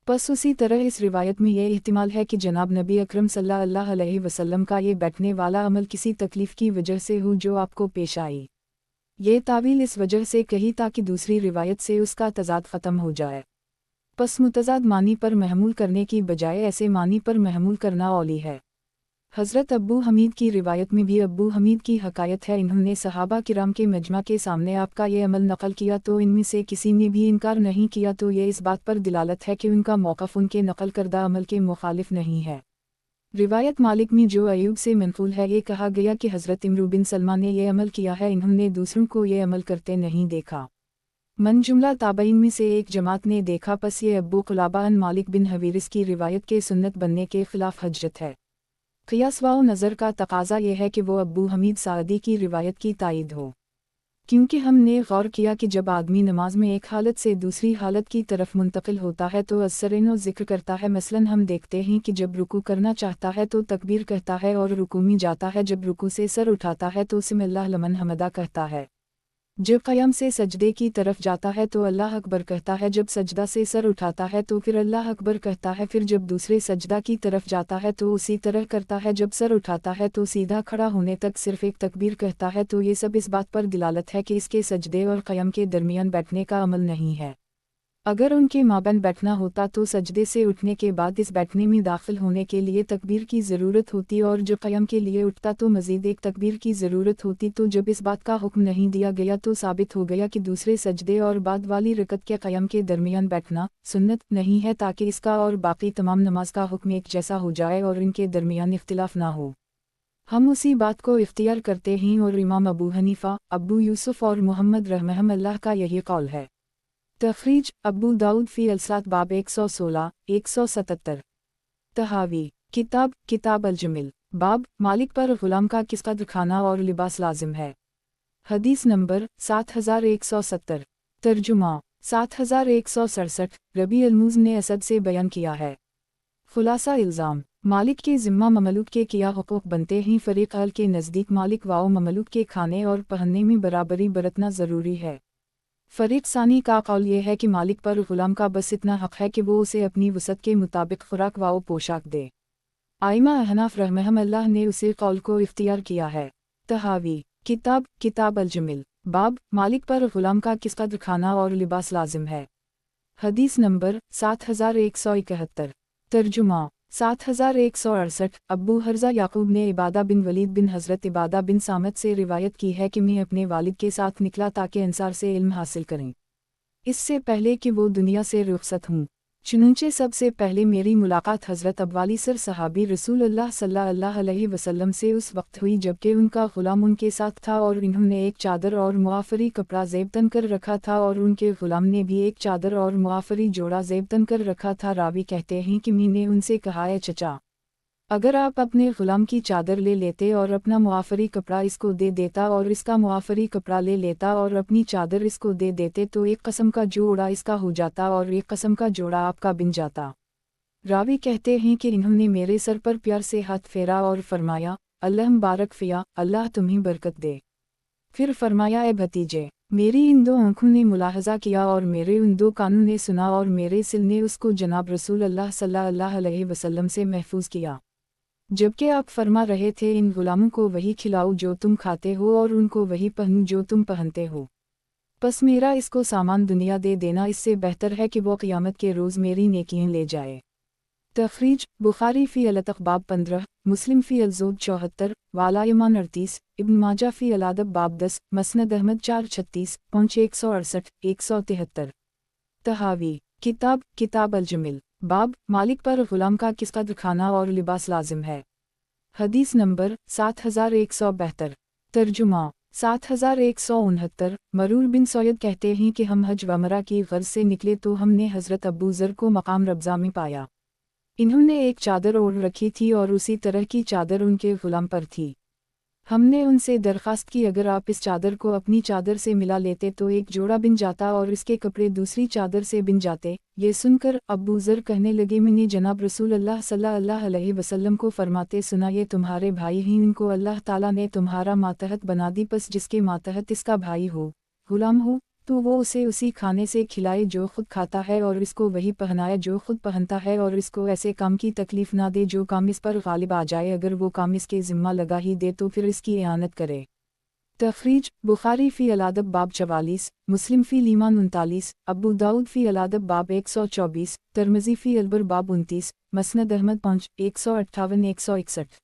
बस उसी तरह इस रिवायत में यह एहतिमाल है कि जनाब नबी अकरम सल्लल्लाहु अलैहि वसल्लम का ये बैठने वाला अमल किसी तकलीफ़ की वजह से हो जो आपको पेश आई। ये तावील इस वजह से कही ताकि दूसरी रिवायत से उसका तज़ाद ख़त्म हो जाए। बस मुतज़ाद मानी पर महमूल करने की बजाय ऐसे मानी पर महमूल करना औली है। हज़रत अब्बू हमीद की रिवायत में भी अब्बू हमीद की हकायत है, इन्होंने सहाबा किराम के मजमा के सामने आपका ये अमल नक़ल किया तो इनमें से किसी ने भी इनकार नहीं किया, तो ये इस बात पर दिलालत है कि उनका मौक़िफ़ उनके नक़ल करदा अमल के मुखालिफ नहीं है। रिवायत मालिक में जो अयूब से मनक़ूल है, ये कहा गया कि हज़रत इमरू बिन सलमा ने यह अमल किया है, इन्होंने दूसरों को ये अमल करते नहीं देखा। मन जुमला ताबईन में से एक जमात ने देखा। पस ये अब्बू क़ुलाबा अन मालिक बिन हवीरिस की रिवायत के सुन्नत बनने के ख़िलाफ़ हजरत है। क़ियास व नज़र का तकाज़ा ये है कि वो अब्बू हमीद सादी की रिवायत की तायीद हो, क्योंकि हमने गौर किया कि जब आदमी नमाज में एक हालत से दूसरी हालत की तरफ मुंतकिल होता है तो असरनो ज़िक्र करता है। मसलन हम देखते हैं कि जब रुकू करना चाहता है तो तकबीर कहता है और रुकू में जाता है, जब रुकू से सर उठाता है तो सिमिल्लाह लमन हमदा कहता है, जब क़याम से सजदे की तरफ जाता है तो अल्लाह अकबर कहता है, जब सजदा से सर उठाता है तो फिर अल्लाह अकबर कहता है, फिर जब दूसरे सजदा की तरफ जाता है तो उसी तरह करता है, जब सर उठाता है तो सीधा खड़ा होने तक सिर्फ एक तकबीर कहता है। तो ये सब इस बात पर दिलालत है कि इसके सजदे और क़याम के दरमियान बैठने का अमल नहीं है। अगर उनके माबैन बैठना होता तो सजदे से उठने के बाद इस बैठने में दाखिल होने के लिए तकबीर की ज़रूरत होती और जब क़याम के लिए उठता तो मज़ीद एक तकबीर की ज़रूरत होती। तो जब इस बात का हुक्म नहीं दिया गया तो साबित हो गया कि दूसरे सजदे और बाद वाली रकत के क़याम के दरमियान बैठना सुन्नत नहीं है, ताकि इसका और बाकी तमाम नमाज का हुक्म एक जैसा हो जाए और इनके दरमियान इख्तिलाफ ना हो। हम उसी बात को इख्तियार करते हैं और इमाम अबू हनीफ़ा, अबू यूसुफ़ और मुहम्मद रहमहुल्लाह का यही कौल है। तख़रीज अबू दाऊद फ़ी अल-सात बाब 116, 177। तहावी किताब अल-जमिल बाब मालिक पर ग़ुलाम का किस कदर खाना और लिबास लाजिम है। हदीस नंबर 7170। तर्जुमा 7167। रबी अल-मूज़ ने असद से बयान किया है। ख़ुलासा इल्ज़ाम मालिक के ज़िम्मा ममलूक के किया हुकूक बनते ही फ़रीक़ अल के नज़दीक मालिक वाओ ममलूक के खाने और पहनने में बराबरी बरतना ज़रूरी है। फ़रीक़ सानी का कौल ये है कि मालिक पर ग़ुलाम का बस इतना हक़ है कि वो उसे अपनी वसअत के मुताबिक खुराक वाओ पोशाक दे। आइमा अहनाफ रहमहुमुल्लाह ने उसे कौल को इख्तियार किया है। तहावी किताब अल-जमिल बाब मालिक पर ग़ुलाम का किस कदर खाना और लिबास लाजिम है। हदीस नंबर 7171। तर्जुमा 7168। अब्बू हर्जा याकूब ने इबादा बिन वलीद बिन हज़रत इबादा बिन सामत से रिवायत की है कि मैं अपने वालिद के साथ निकला ताकि अंसार से इल्म हासिल करें, इससे पहले कि वो दुनिया से रुखसत हूँ। चुनंचे सबसे पहले मेरी मुलाकात हज़रत अब्वाली सर सहाबी रसूलुल्लाह सल्लल्लाहु अलैहि वसल्लम से उस वक्त हुई जबकि उनका ग़ुलाम उनके साथ था और इन्होंने एक चादर और मुआफ़री कपड़ा ज़ेब तन कर रखा था और उनके ग़ुलाम ने भी एक चादर और मुआफ़री जोड़ा ज़ेब तन कर रखा था। रावी कहते हैं कि मैंने उनसे कहा, ए चचा, अगर आप अपने ग़ुलाम की चादर ले लेते और अपना मुआफ़री कपड़ा इसको दे देता और इसका मुआफ़री कपड़ा ले लेता और अपनी चादर इसको दे देते तो एक कस्म का जोड़ा इसका हो जाता और एक कस्म का जोड़ा आपका बिन जाता। रावी कहते हैं कि इन्होंने मेरे सर पर प्यार से हाथ फेरा और फरमाया, अल्लाह मुबारक फ़िया, अल्लाह तुम्हें बरकत दे। फिर फरमाया, ए भतीजे, मेरी इन दो आँखों ने मुलाहज़ा किया और मेरे उन दो कानों ने सुना और मेरे सिल ने उसको जनाब रसूलुल्लाह सल्लल्लाहु अलैहि वसल्लम से महफूज किया, जबकि आप फरमा रहे थे, इन ग़ुलामों को वही खिलाओ जो तुम खाते हो और उनको वही पहनो जो तुम पहनते हो। बस मेरा इसको सामान दुनिया दे देना इससे बेहतर है कि वो क़यामत के रोज़ मेरी नेकियां ले जाए। तख़रीज बुखारी फ़ी अल-अतक़ बाब 15, मुस्लिम फ़ी अल-ज़ुहद 74, वाला यमान 38, इब्न माजा फ़ी अल-अदब बाब 10, मस्नद अहमद 436, पहुँच 168, 173। तहावी किताब अल-जमिल बाब मालिक पर ग़ुलाम का किस कदर खाना और लिबास लाजिम है। हदीस नंबर 7172। तर्जुमा 7169। मरूर बिन सैयद कहते हैं कि हम हज वमरा की गर्ज से निकले तो हमने हज़रत अबू ज़र को मकाम रब्ज़ा में पाया। इन्होंने एक चादर ओढ़ रखी थी और उसी तरह की चादर उनके ग़ुलाम पर थी। हमने उनसे दरख्वास्त की, अगर आप इस चादर को अपनी चादर से मिला लेते तो एक जोड़ा बिन जाता और इसके कपड़े दूसरी चादर से बिन जाते। ये सुनकर अबू ज़र कहने लगे, मैंने जनाब रसूलुल्लाह सल्लल्लाहु अलैहि वसल्लम को फरमाते सुना, ये तुम्हारे भाई हैं, इनको अल्लाह ताला ने तुम्हारा मातहत बना दी, बस जिसके मातहत इसका भाई हो, ग़ुलाम हो, तो वो उसे उसी खाने से खिलाए जो खुद खाता है और इसको वही पहनाए जो खुद पहनता है और इसको ऐसे काम की तकलीफ़ ना दे जो काम इस पर गालिब आ जाए। अगर वो काम इसके ज़िम्मा लगा ही दे तो फिर इसकी इआनत करे। तख़रीज बुखारी फ़ी अल-अदब बाब 44, मुस्लिम फ़ी लीमान 39, अबू दाऊद फ़ी अल-अदब बाब 124, तिरमिज़ी फ़ी अल-बर बाब 29, मस्नद अहमद 5, 158, 161।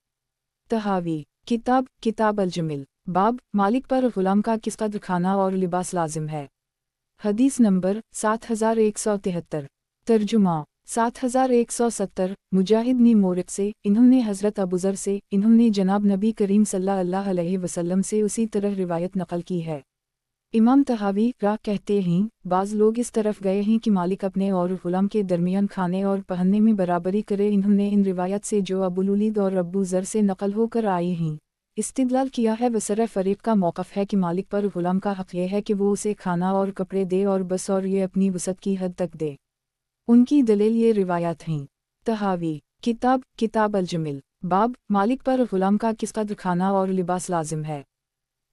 तहावी किताब अल-जमिल बाब मालिक पर ग़ुलाम का किस कदर खाना और लिबास लाजिम है। हदीस नंबर 7173। तर्जुमा 7170। मुजाहिद ने मोरक से, इन्होंने हज़रत अबू ज़र से, इन्होंने जनाब नबी करीम सल्लल्लाहु अलैहि वसल्लम से उसी तरह रिवायत नकल की है। इमाम तहावी कहते हैं, बाज़ लोग इस तरफ गए हैं कि मालिक अपने और ग़ुलाम के दरमियान खाने और पहनने में बराबरी करे। इन्होंने इन रिवायत से जो अबूलुलीद और अबू ज़र से नकल होकर आई हैं इस्तिदलाल किया है। बसर फ़रीक़ का मौक़िफ़ है कि मालिक पर ग़ुलाम का हक़ यह है कि वो उसे खाना और कपड़े दे और बस, और ये अपनी वसअत की हद तक दे। उनकी दलील ये रिवायत हैं। तहावी किताब अल-जमिल बाब मालिक पर ग़ुलाम का किस कदर खाना और लिबास लाजिम है।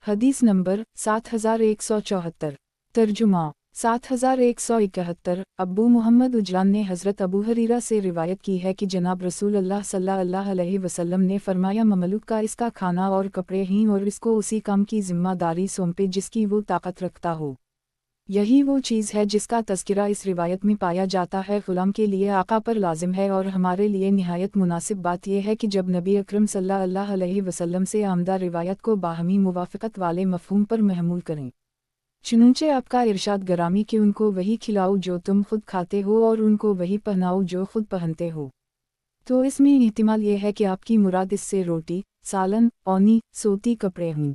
हदीस नंबर 7174। तर्जुमा 7171। अब्बू मोहम्मद उजलान ने हज़रत अबू हरीरा से रिवायत की है कि जनाब रसूलुल्लाह सल्लल्लाहु अलैहि वसल्लम ने फरमाया, ममलूक का इसका खाना और कपड़े हैं और इसको उसी काम की ज़िम्मेदारी सौंपे जिसकी वो ताकत रखता हो। यही वो चीज़ है जिसका तज़किरा इस रिवायत में पाया जाता है। ग़ुलाम के लिए आका पर लाजिम है और हमारे लिए निहायत मुनासिब बात यह है कि जब नबी अकरम सल्लल्लाहु अलैहि वसल्लम से आमदा रिवायत को बाहमी मुवाफ़क़त वाले मफ़हूम पर महमूल करें। चुनंचे आपका इरशाद गरामी कि उनको वही खिलाओ जो तुम खुद खाते हो और उनको वही पहनाओ जो खुद पहनते हो। तो इसमें इहतिमाल ये है कि आपकी मुराद इससे रोटी, सालन, औनी, सोती कपड़े हों।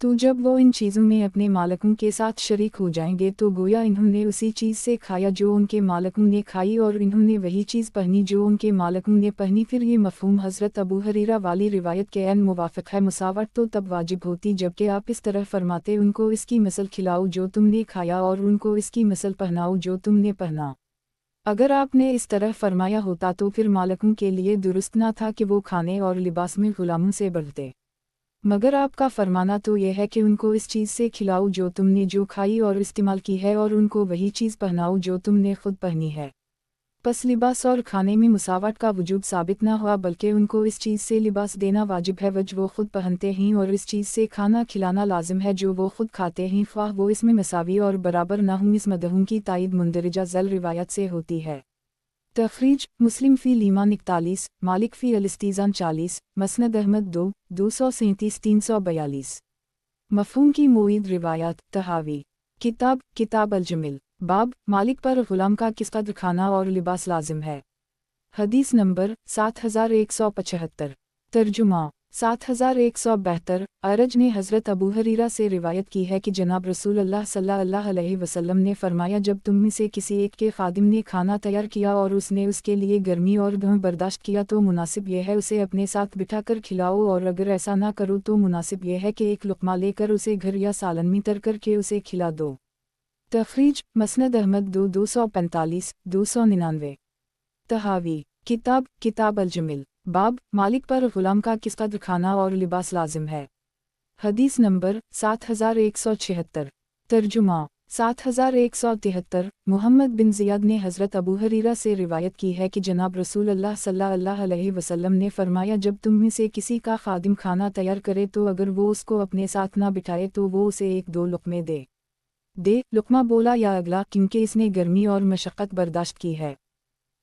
तो जब वो इन चीज़ों में अपने मालिकों के साथ शरीक हो जाएंगे तो गोया इन्होंने उसी चीज़ से खाया जो उनके मालिकों ने खाई और इन्होंने वही चीज़ पहनी जो उनके मालिकों ने पहनी। फिर ये मफ़हूम हज़रत अबू हरीरा वाली रिवायत के ऐन मुवाफ़िक़ है। मुसावत तो तब वाजिब होती जबकि आप इस तरह फरमाते, उनको इसकी मिसल खिलाओ जो तुमने खाया और उनको इसकी मिसल पहनाओ जो तुमने पहना। اگر آپ نے اس طرح فرمایا ہوتا تو پھر مالکوں کے لیے درست نہ تھا کہ وہ کھانے اور لباس میں غلاموں سے بڑھتے، مگر آپ کا فرمانا تو یہ ہے کہ ان کو اس چیز سے کھلاؤ جو تم نے جو کھائی اور استعمال کی ہے، اور ان کو وہی چیز پہناؤ جو تم نے خود پہنی ہے۔ پس لباس اور کھانے میں مساوات کا وجوب ثابت نہ ہوا، بلکہ ان کو اس چیز سے لباس دینا واجب ہے وجہ وہ خود پہنتے ہیں، اور اس چیز سے کھانا کھلانا لازم ہے جو وہ خود کھاتے ہیں، خواہ وہ اس میں مساوی اور برابر نہ ہوں۔ اس مدہوں کی تائید مندرجہ ذیل روایت سے ہوتی ہے۔ تخریج: مسلم فی لیمان 41، مالک فی الاستیزان 40، مسند احمد 237 342۔ مفہوم کی معید روایات: تحاوی کتاب الجمل، باب مالک پر غلام کا کس قدر کھانا اور لباس لازم ہے۔ حدیث نمبر 7175۔ ترجمہ: 7172۔ ارج نے حضرت ابو ہریرہ سے روایت کی ہے کہ جناب رسول اللہ صلی اللہ علیہ وسلم نے فرمایا، جب تم میں سے کسی ایک کے خادم نے کھانا تیار کیا اور اس نے اس کے لیے گرمی اور دھوپ برداشت کیا تو مناسب یہ ہے اسے اپنے ساتھ بٹھا کر کھلاؤ، اور اگر ایسا نہ کرو تو مناسب یہ ہے کہ ایک لقمہ لے کر اسے گھر یا سالن میں تر کر کے اسے کھلا دو۔ تخریج: مسند احمد 245 299۔ تحاوی کتاب الجمل، باب مالک پر غلام کا کس قدر کھانا اور لباس لازم ہے۔ حدیث نمبر 7176۔ ترجمہ: 7173۔ محمد بن زیاد نے حضرت ابو ہریرہ سے روایت کی ہے کہ جناب رسول اللہ صلی اللہ علیہ وسلم نے فرمایا، جب تم میں سے کسی کا خادم کھانا تیار کرے تو اگر وہ اس کو اپنے ساتھ نہ بٹھائے تو وہ اسے 1-2 لقمے دے۔ لقمہ بولا یا اگلا، کیونکہ اس نے گرمی اور مشقت برداشت کی ہے۔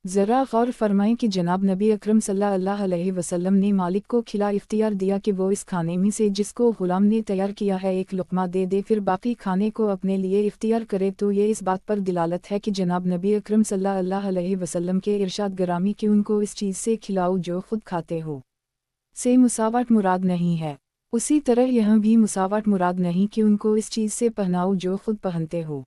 ذرا غور فرمائیں کہ جناب نبی اکرم صلی اللہ علیہ وسلم نے مالک کو کھلا اختیار دیا کہ وہ اس کھانے میں سے جس کو غلام نے تیار کیا ہے 1 لقمہ دے پھر باقی کھانے کو اپنے لیے اختیار کرے، تو یہ اس بات پر دلالت ہے کہ جناب نبی اکرم صلی اللہ علیہ وسلم کے ارشاد گرامی کہ ان کو اس چیز سے کھلاؤ جو خود کھاتے ہو سے مساوات مراد نہیں ہے۔ اسی طرح یہاں بھی مساوات مراد نہیں کہ ان کو اس چیز سے پہناؤ جو خود پہنتے ہو۔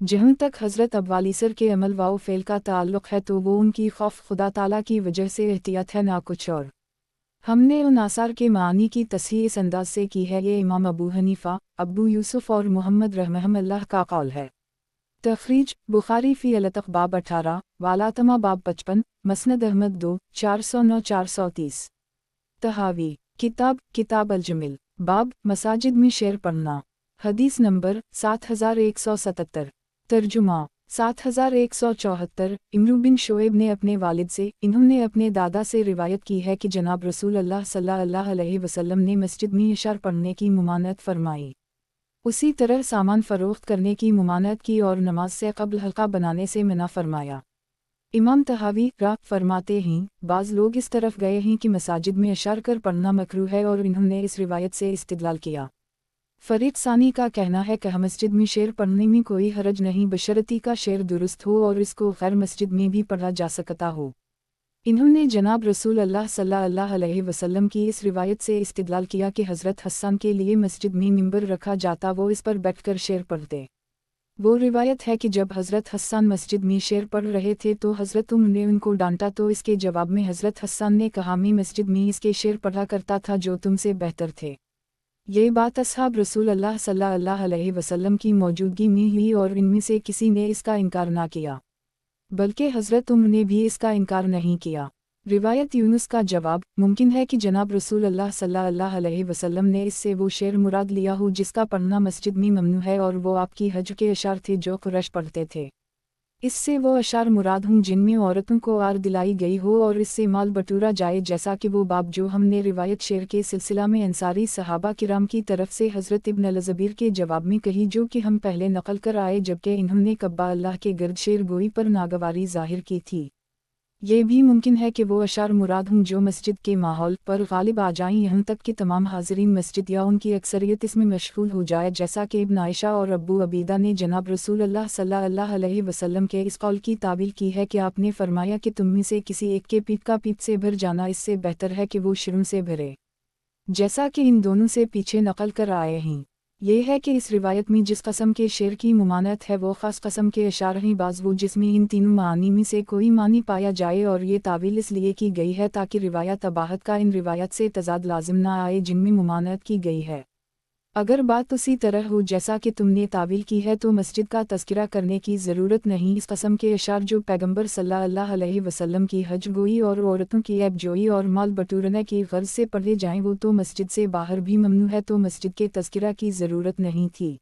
جہاں تک حضرت ابوالیسر کے عمل و فعل کا تعلق ہے تو وہ ان کی خوف خدا تعالیٰ کی وجہ سے احتیاط ہے، نہ کچھ اور۔ ہم نے ان آثار کے معانی کی تصحیح اس انداز سے کی ہے، یہ امام ابو حنیفہ، ابو یوسف اور محمد رحمہم اللہ کا قول ہے۔ تخریج: بخاری فی العتق باب 18، والاتما باب 55، مسند احمد 2 409 430۔ تحاوی کتاب الجمل، باب مساجد میں شعر پڑھنا۔ حدیث نمبر 7177۔ ترجمہ: 7174۔ عمرو بن شعیب نے اپنے والد سے، انہوں نے اپنے دادا سے روایت کی ہے کہ جناب رسول اللہ صلی اللہ علیہ وسلم نے مسجد میں اشعار پڑھنے کی ممانعت فرمائی، اسی طرح سامان فروخت کرنے کی ممانعت کی اور نماز سے قبل حلقہ بنانے سے منع فرمایا۔ امام طحاوی فرماتے ہیں، بعض لوگ اس طرف گئے ہیں کہ مساجد میں اشعار کر پڑھنا مکروہ ہے، اور انہوں نے اس روایت سے استدلال کیا۔ فریق ثانی کا کہنا ہے کہ مسجد میں شعر پڑھنے میں کوئی حرج نہیں، بشرطی کا شعر درست ہو اور اس کو غیر مسجد میں بھی پڑھا جا سکتا ہو۔ انہوں نے جناب رسول اللہ صلی اللہ علیہ وسلم کی اس روایت سے استدلال کیا کہ حضرت حسان کے لیے مسجد میں ممبر رکھا جاتا، وہ اس پر بیٹھ کر شعر پڑھتے۔ وہ روایت ہے کہ جب حضرت حسان مسجد میں شعر پڑھ رہے تھے تو حضرت عمر نے ان کو ڈانٹا، تو اس کے جواب میں حضرت حسان نے کہا، میں مسجد میں اس کے شعر پڑھا کرتا تھا جو تم سے بہتر تھے۔ یہ بات اصحاب رسول اللہ صلی اللہ علیہ وسلم کی موجودگی میں ہوئی اور ان میں سے کسی نے اس کا انکار نہ کیا، بلکہ حضرت عمر نے بھی اس کا انکار نہیں کیا۔ روایت یونس کا جواب: ممکن ہے کہ جناب رسول اللہ صلی اللہ علیہ وسلم نے اس سے وہ شعر مراد لیا ہو جس کا پڑھنا مسجد میں ممنوع ہے، اور وہ آپ کی حج کے اشعار تھے جو قریش پڑھتے تھے۔ اس سے وہ اشعار مراد ہوں جن میں عورتوں کو آر دلائی گئی ہو اور اس سے مال بٹورا جائے، جیسا کہ وہ باب جو ہم نے روایت شعر کے سلسلہ میں انصاری صحابہ کرام کی طرف سے حضرت ابن الزبیر کے جواب میں کہی جو کہ ہم پہلے نقل کر آئے، جبکہ انہوں نے کعبہ اللہ کے گرد شعر گوئی پر ناگواری ظاہر کی تھی۔ یہ بھی ممکن ہے کہ وہ اشعار مراد ہوں جو مسجد کے ماحول پر غالب آ جائیں، یہاں تک کہ تمام حاضرین مسجد یا ان کی اکثریت اس میں مشغول ہو جائے، جیسا کہ ابن عائشہ اور ابو عبیدہ نے جناب رسول اللہ صلی اللہ علیہ وسلم کے اس قول کی تعبیر کی ہے کہ آپ نے فرمایا کہ تم میں سے کسی ایک کے پیٹ کا پیپ سے بھر جانا اس سے بہتر ہے کہ وہ شرم سے بھرے، جیسا کہ ان دونوں سے پیچھے نقل کر آئے ہیں۔ یہ ہے کہ اس روایت میں جس قسم کے شعر کی ممانعت ہے وہ خاص قسم کے اشعار ہیں، بعض وہ جس میں ان تینوں معانی میں سے کوئی معنی پایا جائے، اور یہ تعویل اس لیے کی گئی ہے تاکہ روایت اباحت کا ان روایت سے تضاد لازم نہ آئے جن میں ممانعت کی گئی ہے۔ اگر بات اسی طرح ہو جیسا کہ تم نے تعویل کی ہے تو مسجد کا تذکرہ کرنے کی ضرورت نہیں۔ اس قسم کے اشعار جو پیغمبر صلی اللہ علیہ وسلم کی حج گوئی اور عورتوں کی عیب جوئی اور مال بٹورنے کی غرض سے پڑھے جائیں وہ تو مسجد سے باہر بھی ممنوع ہے، تو مسجد کے تذکرہ کی ضرورت نہیں تھی۔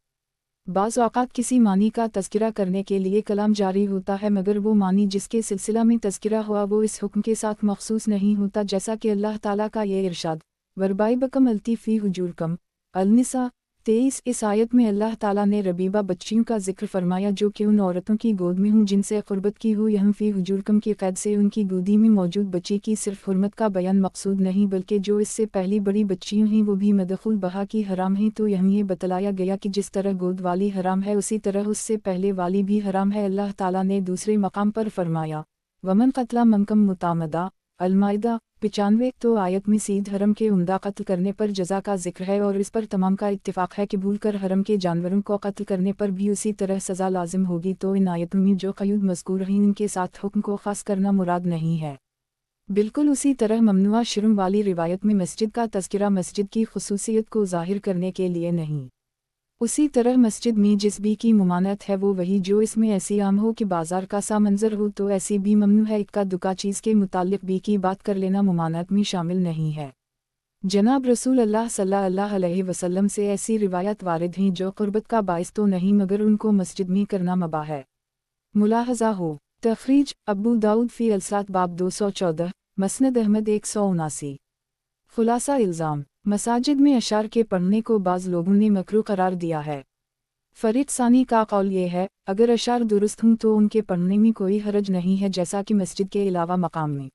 بعض اوقات کسی معنی کا تذکرہ کرنے کے لیے کلام جاری ہوتا ہے، مگر وہ معنی جس کے سلسلہ میں تذکرہ ہوا وہ اس حکم کے ساتھ مخصوص نہیں ہوتا، جیسا کہ اللہ تعالیٰ کا یہ ارشاد وربائبکم التی فی حجورکم النساء 23۔ اس آیت میں اللہ تعالیٰ نے ربیبہ بچیوں کا ذکر فرمایا جو کہ ان عورتوں کی گود میں ہوں جن سے قربت کی ہو، یہاں فی حجورکم کی قید سے ان کی گودی میں موجود بچی کی صرف حرمت کا بیان مقصود نہیں بلکہ جو اس سے پہلی بڑی بچیوں ہیں وہ بھی مدخول بہا کی حرام ہیں۔ تو یہاں یہ بتلایا گیا کہ جس طرح گود والی حرام ہے اسی طرح اس سے پہلے والی بھی حرام ہے۔ اللہ تعالیٰ نے دوسرے مقام پر فرمایا ومن قتل منکم متعمدا المائدہ 95۔ تو آیت میں سید حرم کے عمدہ قتل کرنے پر جزا کا ذکر ہے اور اس پر تمام کا اتفاق ہے کہ بھول کر حرم کے جانوروں کو قتل کرنے پر بھی اسی طرح سزا لازم ہوگی۔ تو ان آیتوں میں جو قیود مذکور ہیں ان کے ساتھ حکم کو خاص کرنا مراد نہیں ہے۔ بالکل اسی طرح ممنوعہ شرم والی روایت میں مسجد کا تذکرہ مسجد کی خصوصیت کو ظاہر کرنے کے لیے نہیں، اسی طرح مسجد میں جس بھی کی ممانعت ہے وہ وہی جو اس میں ایسی عام ہو کہ بازار کا سا منظر ہو، تو ایسی بھی ممنوع ہے۔ اکا دکا چیز کے متعلق بھی کی بات کر لینا ممانعت میں شامل نہیں ہے۔ جناب رسول اللہ صلی اللہ علیہ وسلم سے ایسی روایات وارد ہیں جو قربت کا باعث تو نہیں مگر ان کو مسجد میں کرنا مباح ہے۔ ملاحظہ ہو تخریج ابو داؤد فی الصلاۃ باب 214، مسند احمد 179۔ خلاصہ الزام مساجد میں اشعار کے پڑھنے کو بعض لوگوں نے مکروہ قرار دیا ہے۔ فرید ثانی کا قول یہ ہے اگر اشعار درست ہوں تو ان کے پڑھنے میں کوئی حرج نہیں ہے، جیسا کہ مسجد کے علاوہ مقام میں۔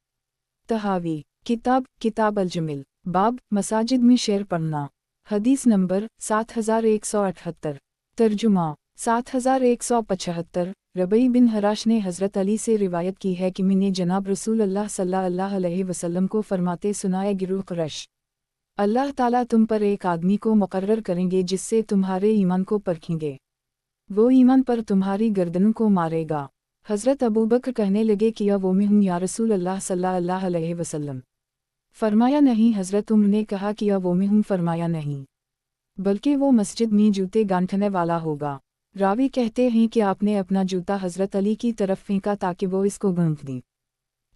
تحاوی کتاب الجمل باب مساجد میں شعر پڑھنا، حدیث نمبر 7178۔ ترجمہ 7175۔ ربیع بن حراش نے حضرت علی سے روایت کی ہے کہ میں نے جناب رسول اللہ صلی اللہ علیہ وسلم کو فرماتے سنا ہے گروہ قریش اللہ تعالیٰ تم پر ایک آدمی کو مقرر کریں گے جس سے تمہارے ایمان کو پرکھیں گے، وہ ایمان پر تمہاری گردنوں کو مارے گا۔ حضرت ابوبکر کہنے لگے کیا وہ میں ہوں یا رسول اللہ صلی اللہ علیہ وسلم؟ فرمایا نہیں۔ حضرت عمر نے کہا کیا وہ میں ہوں؟ فرمایا نہیں، بلکہ وہ مسجد میں جوتے گانٹھنے والا ہوگا۔ راوی کہتے ہیں کہ آپ نے اپنا جوتا حضرت علی کی طرف پھینکا تاکہ وہ اس کو گھونٹ دیں۔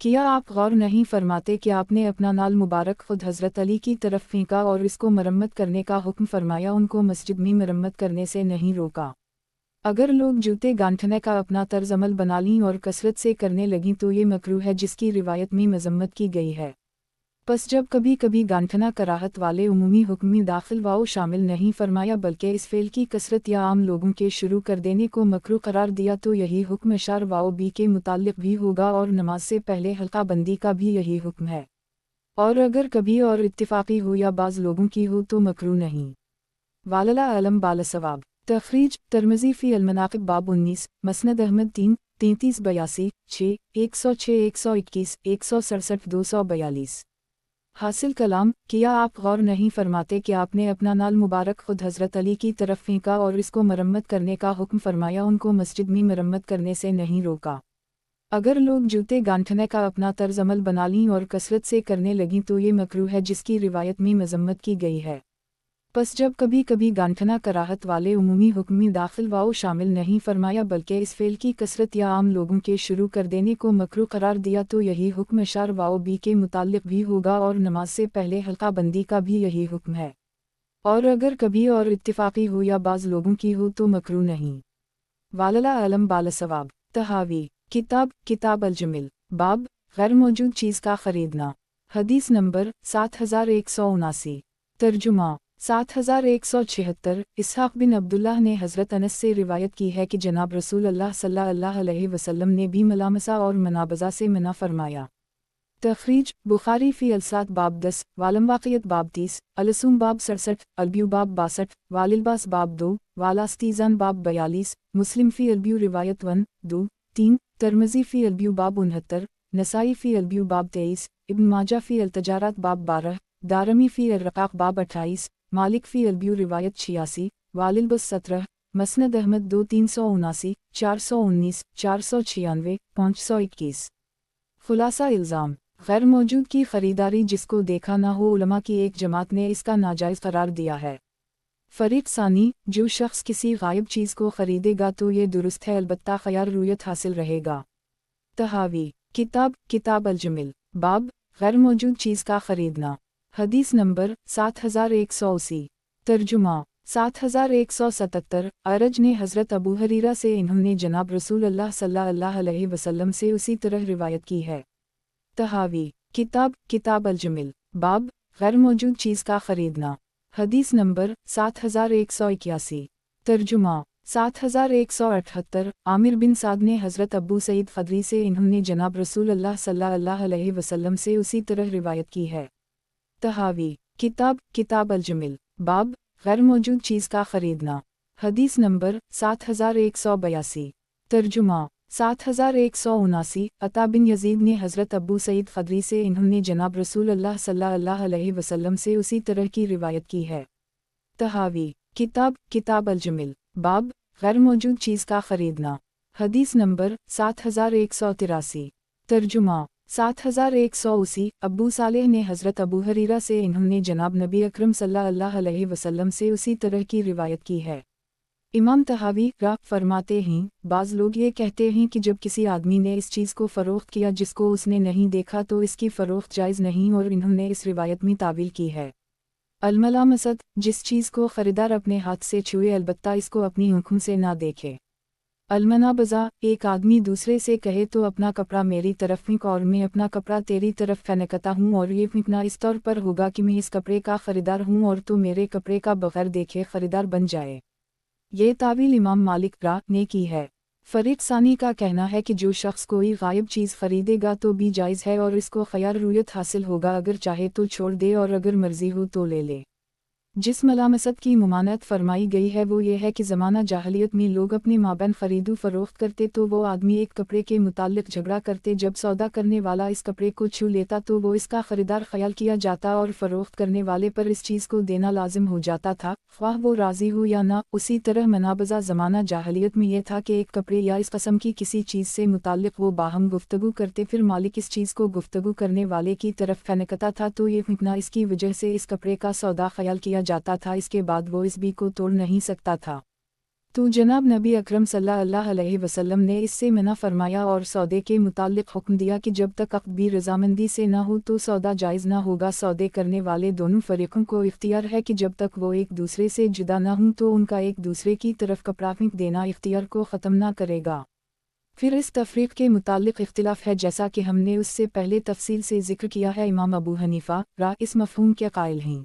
کیا آپ غور نہیں فرماتے کہ آپ نے اپنا نال مبارک خود حضرت علی کی طرف پھینکا اور اس کو مرمت کرنے کا حکم فرمایا، ان کو مسجد میں مرمت کرنے سے نہیں روکا۔ اگر لوگ جوتے گانٹھنے کا اپنا طرز عمل بنا لیں اور کثرت سے کرنے لگیں تو یہ مکروہ ہے جس کی روایت میں مذمت کی گئی ہے۔ پس جب کبھی کبھی گانٹھنا کراہت والے عمومی حکم میں داخل واؤ شامل نہیں فرمایا بلکہ اس فعل کی کثرت یا عام لوگوں کے شروع کر دینے کو مکروہ قرار دیا، تو یہی حکم اشعار واؤ بی کے متعلق بھی ہوگا اور نماز سے پہلے حلقہ بندی کا بھی یہی حکم ہے، اور اگر کبھی اور اتفاقی ہو یا بعض لوگوں کی ہو تو مکروہ نہیں۔ واللہ اعلم بالصواب۔ تخریج ترمذی فی المناقب باب 19، مسند احمد 3 3382 6 106 121 167 242۔ حاصل کلام کیا آپ غور نہیں فرماتے کہ آپ نے اپنا نال مبارک خود حضرت علی کی طرف پھینکا اور اس کو مرمت کرنے کا حکم فرمایا، ان کو مسجد میں مرمت کرنے سے نہیں روکا۔ اگر لوگ جوتے گانٹھنے کا اپنا طرز عمل بنا لیں اور کثرت سے کرنے لگیں تو یہ مکروہ ہے جس کی روایت میں مذمت کی گئی ہے۔ پس جب کبھی کبھی گانٹھنا کراہت والے عمومی حکم میں داخل واؤ شامل نہیں فرمایا بلکہ اس فعل کی کثرت یا عام لوگوں کے شروع کر دینے کو مکروہ قرار دیا، تو یہی حکم اشعار واؤ بی کے متعلق بھی ہوگا اور نماز سے پہلے حلقہ بندی کا بھی یہی حکم ہے، اور اگر کبھی اور اتفاقی ہو یا بعض لوگوں کی ہو تو مکروہ نہیں۔ واللہ اعلم بالصواب۔ تحاوی کتاب الجمل باب غیر موجود چیز کا خریدنا، حدیث نمبر 7179۔ ترجمہ 7176۔ اسحاق بن عبداللہ نے حضرت انس سے روایت کی ہے کہ جناب رسول اللہ صلی اللہ علیہ وسلم نے بھی ملامسہ اور منابزہ سے منع فرمایا۔ تخریج بخاری فی الصلاۃ باب 10، والم واقعیت باب 30، الصوم باب 67، البیو باب 62، واللباس باب 2، والاستیزان باب 42، مسلم فی البیو روایت 1، 2، 3، ترمذی فی البیو باب 69، نسائی فی البیو باب 23، ابن ماجہ فی التجارات باب 12، دارمی فی الرقاق باب 28، مالک فی البیو روایت 86، واللباس 17، مسند احمد 2 379 419 496 521۔ خلاصہ الزام غیر موجود کی خریداری جس کو دیکھا نہ ہو علماء کی ایک جماعت نے اس کا ناجائز قرار دیا ہے۔ फरीक सानी, जो शख्स किसी गायब चीज़ को ख़रीदेगा तो ये दुरुस्त है, अलबत्ता खैर रुयत हासिल रहेगा। तहावी, किताब किताब अल-जमिल, बाब गैर मौजूद चीज़ का ख़रीदना। हदीस नंबर 7180। तर्जुमा 7177। अरज ने हज़रत अबू हरीरा से, इन्होंने जनाब रसूल अल्लाह सल्लल्लाहु अलैहि वसल्लम से उसी तरह रिवायत की है। तहावी, किताब किताब अल-जमिल, बाब गैर मौजूद चीज़ का ख़रीदना। हदीस नंबर 7181। तर्जुमा 7178। आमिर बिन साद ने हज़रत अबू सईद ख़दरी से, इन्होंने जनाब रसूल अल्लाह सल्लल्लाहु अलैहि वसल्लम से उसी तरह रिवायत की है। तहावी, किताब किताब अल-जमिल, बाब गैर मौजूद चीज़ का ख़रीदना। हदीस नंबर 7182। तर्जुमा 7179। अता बिन यजीद ने हज़रत अबू सईद ख़दरी से, इन्होंने जनाब रसूल अल्लाह सल्लल्लाहु अलैहि वसल्लम से उसी तरह की रिवायत की है। तहावी, किताब किताब अल-जमिल, बाब गैर मौजूद चीज़ का ख़रीदना। हदीस नंबर 7183। तर्जुमा 7180। अबू सालेह ने हज़रत अबू हरीरा से, इन्होंने जनाब नबी अकरम सल्लल्लाहु अलैहि वसल्लम से उसी तरह की रिवायत की है। इमाम तहावी फरमाते हैं, बाज़ लोग ये कहते हैं कि जब किसी आदमी ने इस चीज़ को फ़रोख्त किया जिसको उसने नहीं देखा तो इसकी फ़रोख्त जायज़ नहीं, और इन्होंने इस रिवायत में तावील की है। अलमलामसत, जिस चीज़ को ख़रीदार अपने हाथ से छुए अलबत्ता इसको अपनी आँखों से ना देखे। अलमनाबज़ा, एक आदमी दूसरे से कहे तो अपना कपड़ा मेरी तरफ फेंक और मैं अपना कपड़ा तेरी तरफ फेंकता हूँ, और ये फेंकना इस तौर पर होगा कि मैं इस कपड़े का ख़रीदार हूँ और तो मेरे कपड़े का बग़ैर देखे ख़रीदार बन जाए। ये तावील इमाम मालिक ने की है। फरीक सानी का कहना है कि जो शख्स कोई गायब चीज़ ख़रीदेगा तो भी जायज़ है और इसको खैर रुयत हासिल होगा, अगर चाहे तो छोड़ दे और अगर मर्ज़ी हो तो ले ले। जिस मलामसत की मुमानत फरमाई गई है वो ये है कि ज़माना जाहलियत में लोग अपने माबैन ख़रीदो फ़रोख्त करते तो वो आदमी एक कपड़े के मुताल्लिक़ झगड़ा करते, जब सौदा करने वाला इस कपड़े को छू लेता तो वो इसका ख़रीदार ख्याल किया जाता और फ़रोख्त करने वाले पर इस चीज़ को देना लाजिम हो जाता था, ख्वाह वो राज़ी हो या ना। उसी तरह मनाबज़ा ज़माना जाहलियत में यह था कि एक कपड़े या इस कस्म की किसी चीज़ से मुताल्लिक़ वो बाहम गुफ्तगू करते, फिर मालिक इस चीज़ को गुफ्तगू करने वाले की तरफ फेंकता था तो ये फेंकना इसकी वजह से इस कपड़े का सौदा ख्याल किया जाता था, इसके बाद वो इस बी को तोड़ नहीं सकता था। तो जनाब नबी अकरम सल्लल्लाहु अलैहि वसल्लम ने इससे मना फरमाया और सौदे के मुताल्लिक़ हुक्म दिया कि जब तक अक़द भी रज़ामंदी से ना हो तो सौदा जायज़ ना होगा। सौदे करने वाले दोनों फ़रीक़ों को इख्तियार है कि जब तक वो एक दूसरे से जुदा ना हों तो उनका एक दूसरे की तरफ कपड़ा फेंक देना इख्तियार को ख़त्म ना करेगा। फिर इस तफ़रीक़ के मुताल्लिक़ इख्तिलाफ़ है, जैसा कि हमने उससे पहले तफसील से ज़िक्र किया है। इमाम अबू हनीफ़ा इस मफ़हूम के कायल हैं।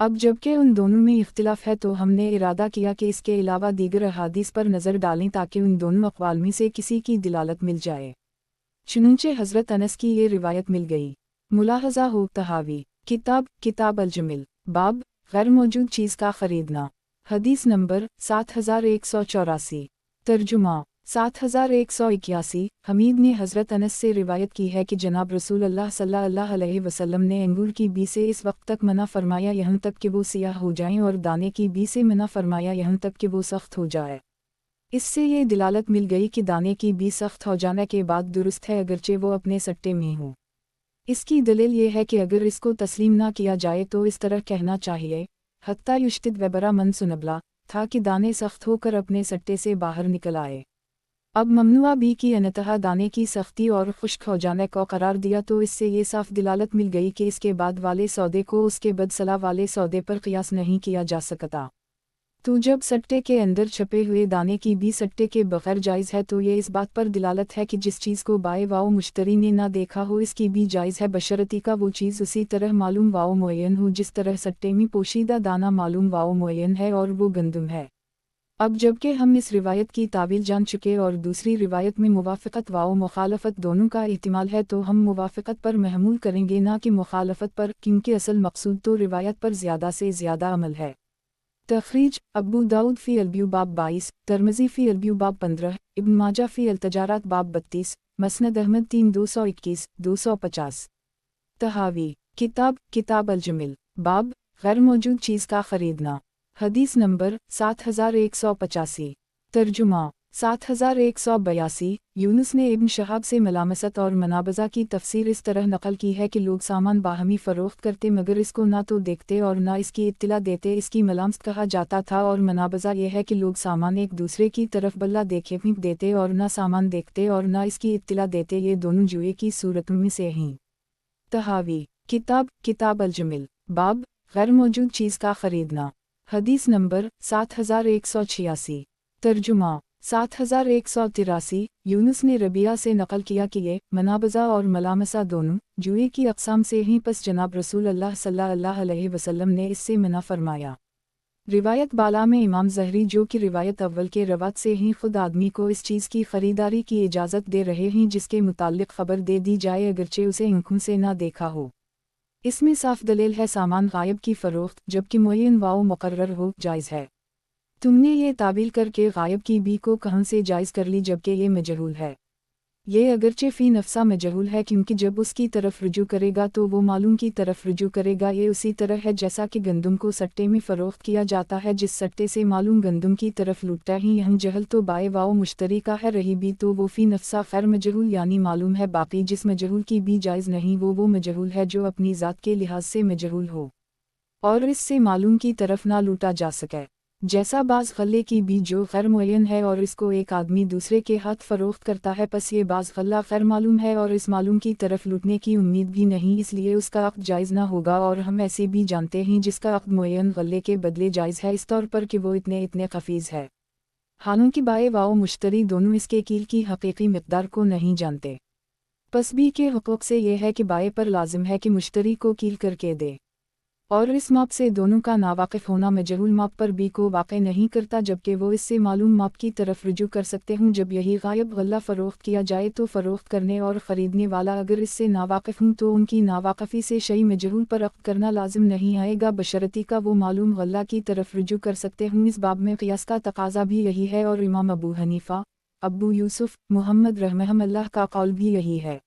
अब जबकि उन दोनों में इख्तिलाफ़ है तो हमने इरादा किया कि इसके अलावा दीगर अहादीस पर नज़र डालें ताकि उन दोनों अक़वाल में से किसी की दिलालत मिल जाए। चुनूंचे हज़रत अनस की ये रिवायत मिल गई। मुलाहज़ा हो तहावी, किताब किताब अल-जमिल, बाब गैर मौजूद चीज़ का ख़रीदना। हदीस नंबर 7184। तर्जुमा 7181। हमीद ने हज़रत अनस से रिवायत की है कि जनाब रसूल अल्लाह सल्लल्लाहु अलैहि वसल्लम ने अंगूर की बी से इस वक्त तक मना फरमाया यहाँ तक कि वो सियाह हो जाएं, और दाने की बी से मना फरमाया यहाँ तक कि वो सख्त हो जाए। इससे ये दिलालत मिल गई कि दाने की बी सख्त हो जाने के बाद दुरुस्त है, अगरचे वो अपने सट्टे में हो। इसकी दलील ये है कि अगर इसको तस्लीम ना किया जाए तो इस तरह कहना चाहिए, हत्ता युश्तिद वबरा मन सुनबला, था कि दाने सख्त होकर अपने सट्टे से बाहर निकल आए। अब ममनुआ बी की अनतहा दाने की सख्ती और खुश्क हो जाने को करार दिया तो इससे ये साफ दिलालत मिल गई कि इसके बाद वाले सौदे को उसके बदसला वाले सौदे पर क़ियास नहीं किया जा सकता। तो जब सट्टे के अंदर छपे हुए दाने की भी सट्टे के बग़ैर जायज़ है तो ये इस बात पर दिलालत है कि जिस चीज़ को बाए वाओ मुश्तरी ने ना देखा हो इसकी भी जायज़ है, बशर्ती का वो चीज़ उसी तरह मालूम वाओ मुअय्यन हो जिस तरह सट्टे में पोशीदा दाना मालूम वाओ मुअय्यन है और वो गंदम है। अब जबकि हम इस रिवायत की तावील जान चुके और दूसरी रिवायत में मुवाफ़क़त व मुखालफत दोनों का एहतिमाल है तो हम मुवाफ़क़त पर महमूल करेंगे ना कि मुखालफत पर, क्योंकि असल मकसूद तो रिवायत पर ज़्यादा से ज़्यादा अमल है। तख़रीज अबू दाऊद फ़ी अल-ब्यू बाब 22, तिर्मिज़ी फ़ी अल-ब्यू बाब 15, इब्न माजा फ़ी अल-तजारात बाब 32, मस्नद अहमद 3 221 250। तहावी, किताब किताब अल-जमिल, बाब गैर मौजूद चीज़ का ख़रीदना। हदीस नंबर 7185। तर्जुमा 7182। यूनुस ने इब्न शहाब से मलामसत और मनाबज़ा की तफसीर इस तरह नकल की है कि लोग सामान बाहमी फ़रोख्त करते मगर इसको ना तो देखते और ना इसकी इत्तला देते, इसकी मलामत कहा जाता था। और मनाबज़ा यह है कि लोग सामान एक दूसरे की तरफ बल्ला देखे फेंक देते और ना सामान देखते और ना इसकी इत्तला देते, ये दोनों जुए की सूरतों में से हैं। तहावी किताब अल-जमिल, बाब गैर मौजूद चीज़ का ख़रीदना। हदीस नंबर 7186। तर्जुमा 7183। यूनुस ने रबिया से नकल किया कि ये मनाबज़ा और मलामसा दोनों जुए की अक़साम से हैं, पस जनाब रसूल अल्लाह सल्लल्लाहु अलैहि वसल्लम ने इससे मना फरमाया। रिवायत बाला में इमाम ज़हरी जो कि रिवायत अव्वल के रवात से ही खुद आदमी को इस चीज़ की ख़रीदारी की इजाज़त दे रहे हैं जिसके मुताल्लिक़ ख़बर दे दी जाए अगरचे उसे आँखों से ना देखा हो। इसमें साफ दलील है सामान गायब की फ़रोख्त, जबकि मुअय्यन व मुक़र्रर हो जायज़ है। तुमने ये तावील करके गायब की बी को कहाँ से जायज़ कर ली जबकि ये मजहूल है। ये अगरचे फ़ी नफ्सा मजहूल है क्योंकि जब उसकी तरफ रुजू करेगा तो वो मालूम की तरफ रुजू करेगा। ये उसी तरह है जैसा कि गंदम को सट्टे में फ़रोख्त किया जाता है, जिस सट्टे से मालूम गंदम की तरफ लुटता ही यहाँ जहल तो बाए वाओ मुश्तरी का है, रही भी तो वो फ़ी नफ्सा खैर मजहूल यानी मालूम है। बाकी जिस मजहूल की भी जायज़ नहीं वो मजहूल है जो अपनी ज़ात के लिहाज से मजहूल हो और इससे मालूम की तरफ ना लूटा जा सके। जैसा बाज़ गल्ले की भी जो गैर मुअय्यन है और इसको एक आदमी दूसरे के हाथ फ़रोख्त करता है, पस ये बाज़ गल्ला गैर मालूम है और इस मालूम की तरफ लूटने की उम्मीद भी नहीं, इसलिए उसका अक़्द जायज़ ना होगा। और हम ऐसे भी जानते हैं जिसका अक़्द मुअय्यन गल्ले के बदले जायज़ है, इस तौर पर कि वो इतने खफीज़ है, हालांकि बाए वाओ मुश्तरी दोनों इसके कील की हकीकी मिक़दार को नहीं जानते। पस बी के हुक़ूक़ से यह है कि बाए पर लाजिम है कि मुश्तरी को कील करके दे और इस माप से दोनों का नावाकिफ़ होना मजहूल माप पर बी को वाक़ई नहीं करता, जबकि वो इससे मालूम माप की तरफ रुजू कर सकते हों। जब यही गायब गल्ला फ़रोख्त किया जाए तो फ़रोख्त करने और ख़रीदने वाला अगर इससे नावाकिफ़ हों तो उनकी नावाकिफ़ी से शई मजहूल पर अक़्द करना लाजिम नहीं आएगा, बशर्ती का वो मालूम गल्ला की तरफ रुजू कर सकते हों। इस बाब में क़ियास का तकाज़ा भी यही है और इमाम अबू हनीफ़ा, अबू यूसुफ़, मुहम्मद रहमहुल्लाह का कौल भी यही है।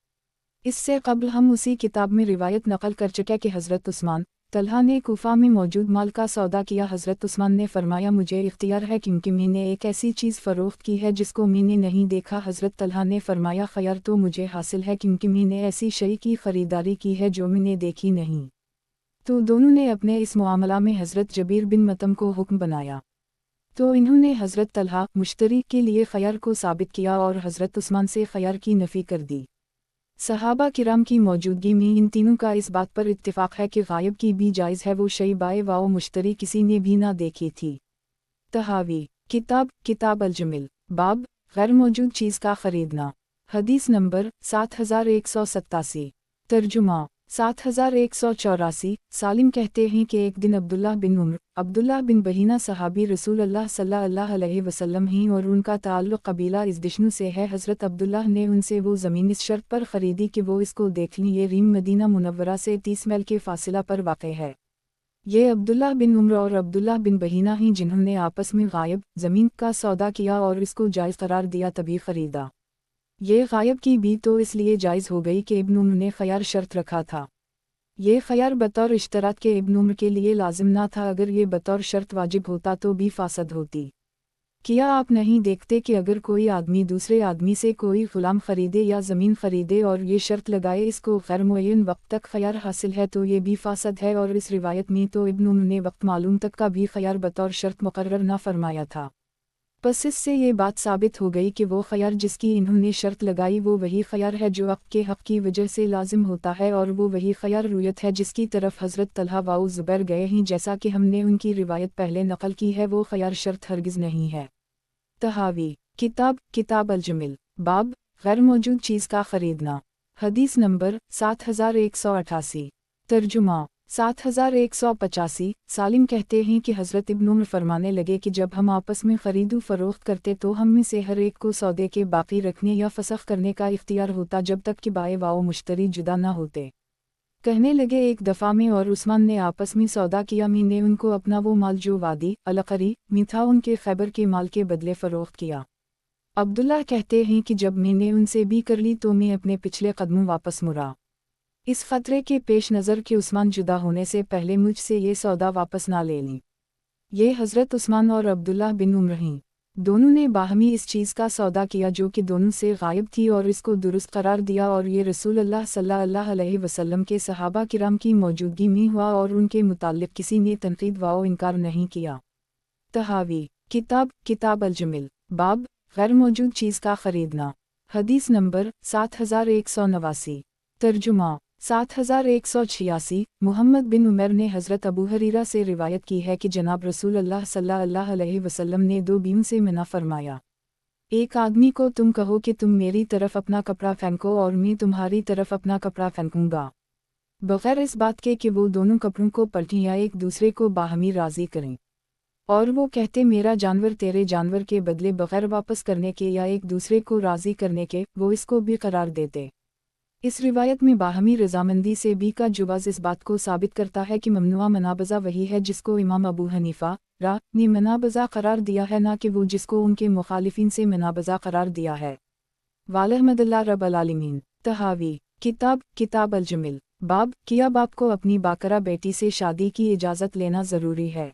इससे क़ब्ल हम उसी किताब में रिवायत नकल कर चुके कि हज़रत उस्मान तलहा ने कूफा में मौजूद माल का सौदा किया। हज़रत उस्मान ने फरमाया मुझे इख्तियार है क्योंकि मैंने एक ऐसी चीज़ फ़रोख्त की है जिसको मैंने नहीं देखा। हज़रत तलहा ने फरमाया खैर तो मुझे हासिल है क्योंकि मैंने ऐसी शई की ख़रीदारी की है जो मैंने देखी नहीं। तो दोनों ने अपने इस मामला में हज़रत जबीर बिन मतम को हुक्म बनाया, तो इन्होंने हज़रत तलहा मुश्तरी के लिए खैर को साबित किया और हज़रत उस्मान से खैर की नफ़ी कर दी। सहाबा किराम की मौजूदगी में इन तीनों का इस बात पर इत्तिफ़ाक़ है कि गायब की भी जायज़ है, वो शई बाए वाओ मुश्तरी किसी ने भी ना देखी थी। तहावी किताब अल-जमिल, बाब गैर मौजूद चीज़ का ख़रीदना। हदीस नंबर 7187। तर्जुमा 7184। सालिम कहते हैं कि एक दिन अब्दुल्लाह बिन बहीना सहाबी रसूल अल्लाह सल्लल्लाहु अलैहि वसल्लम हैं और उनका ताल्लुक़ कबीला इज़दिशनु से है। हज़रत अब्दुल्लाह ने उनसे वो ज़मीन इस शर्त पर ख़रीदी कि वो इसको देख लें। ये रीम मदीना मुनव्वरा से 30 मील के फ़ासिला पर वाक़ है। ये अब्दुल्लाह बिन उम्र और अब्दुल्लाह बिन बहीना हैं जिन्होंने आपस में गायब ज़मीन का सौदा किया और इसको जायज़ करार दिया, तभी ख़रीदा। ये गायब की भी तो इसलिए जायज़ हो गई कि इब्न उम्र ने ख़यार शर्त रखा था। ये ख़यार बतौर इश्तरात के इब्न उम्र के लिए लाजिम ना था, अगर ये बतौर शर्त वाजिब होता तो भी फासद होती। क्या आप नहीं देखते कि अगर कोई आदमी दूसरे आदमी से कोई ग़ुलाम ख़रीदे या ज़मीन ख़रीदे और ये शर्त लगाए इसको गैर मुअय्यन वक्त तक ख़यार हासिल है तो ये भी फासद है। और इस रिवायत में तो इब्न उम्र ने वक्त मालूम तक का भी ख़यार बतौर शर्त मुक़र्रर ना फरमाया था। बस इससे ये बात साबित हो गई कि वो ख़यार जिसकी इन्होंने शर्त लगाई वो वही ख़यार है जो अक़्द के हक़ की वजह से लाजिम होता है, और वो वही ख़यार रुयत है जिसकी तरफ हज़रत तलहा व ज़ुबैर गए हैं। जैसा कि हमने उनकी रिवायत पहले नकल की है, वो ख़यार शर्त हरगिज़ नहीं है। तहावी किताब अल-जमिल, बाब गैर मौजूद चीज़ का ख़रीदना। हदीस नंबर 7188। तर्जुमा 7185। सालिम कहते हैं कि हज़रत इब्न उम्र फरमाने लगे कि जब हम आपस में ख़रीदो फ़रोख्त करते तो हम में से हर एक को सौदे के बाकी रखने या फसख़ करने का इख्तियार होता जब तक कि बाए वाओ मुश्तरी जुदा ना होते। कहने लगे एक दफ़ा में और उस्मान ने आपस में सौदा किया, मैंने उनको अपना वो माल जो वादी अलक़री में था उनके खैबर के माल के बदले फ़रोख्त किया। अब्दुल्लाह कहते हैं कि जब मैंने उनसे भी कर ली तो मैं अपने पिछले कदमों वापस मुड़ा, इस ख़तरे के पेश नज़र के उस्मान जुदा होने से पहले मुझसे ये सौदा वापस ना ले लें। ये हज़रत उस्मान और अब्दुल्लाह बिन उम्र हैं। دونوں نے باہمی اس چیز کا سودا کیا جو کہ دونوں سے غائب تھی اور اس کو درست قرار دیا، اور یہ رسول اللہ صلی اللہ علیہ وسلم کے صحابہ کرام کی موجودگی میں ہوا اور ان کے متعلق کسی نے تنقید و انکار نہیں کیا۔ تحاوی کتاب الجمل باب غیر موجود چیز کا خریدنا۔ حدیث نمبر 7189۔ ترجمہ 7186۔ محمد بن عمر نے حضرت ابو ہریرہ سے روایت کی ہے کہ جناب رسول اللہ صلی اللہ علیہ وسلم نے دو بیووں سے منع فرمایا۔ ایک آدمی کو تم کہو کہ تم میری طرف اپنا کپڑا پھینکو اور میں تمہاری طرف اپنا کپڑا پھینکوں گا، بغیر اس بات کے کہ وہ دونوں کپڑوں کو پلٹیں یا ایک دوسرے کو باہمی راضی کریں، اور وہ کہتے میرا جانور تیرے جانور کے بدلے بغیر واپس کرنے کے یا ایک دوسرے کو راضی کرنے کے وہ اس کو بھی قرار دیتے۔ اس روایت میں باہمی رضامندی سے بھی کا جواز اس بات کو ثابت کرتا ہے کہ ممنوع منابذہ وہی ہے جس کو امام ابو حنیفہ نے منابذہ قرار دیا ہے، نہ کہ وہ جس کو ان کے مخالفین سے منابذہ قرار دیا ہے۔ والحمد للہ رب العالمین۔ تحاوی کتاب الجمل باب کیا باپ کو اپنی باکرہ بیٹی سے شادی کی اجازت لینا ضروری ہے۔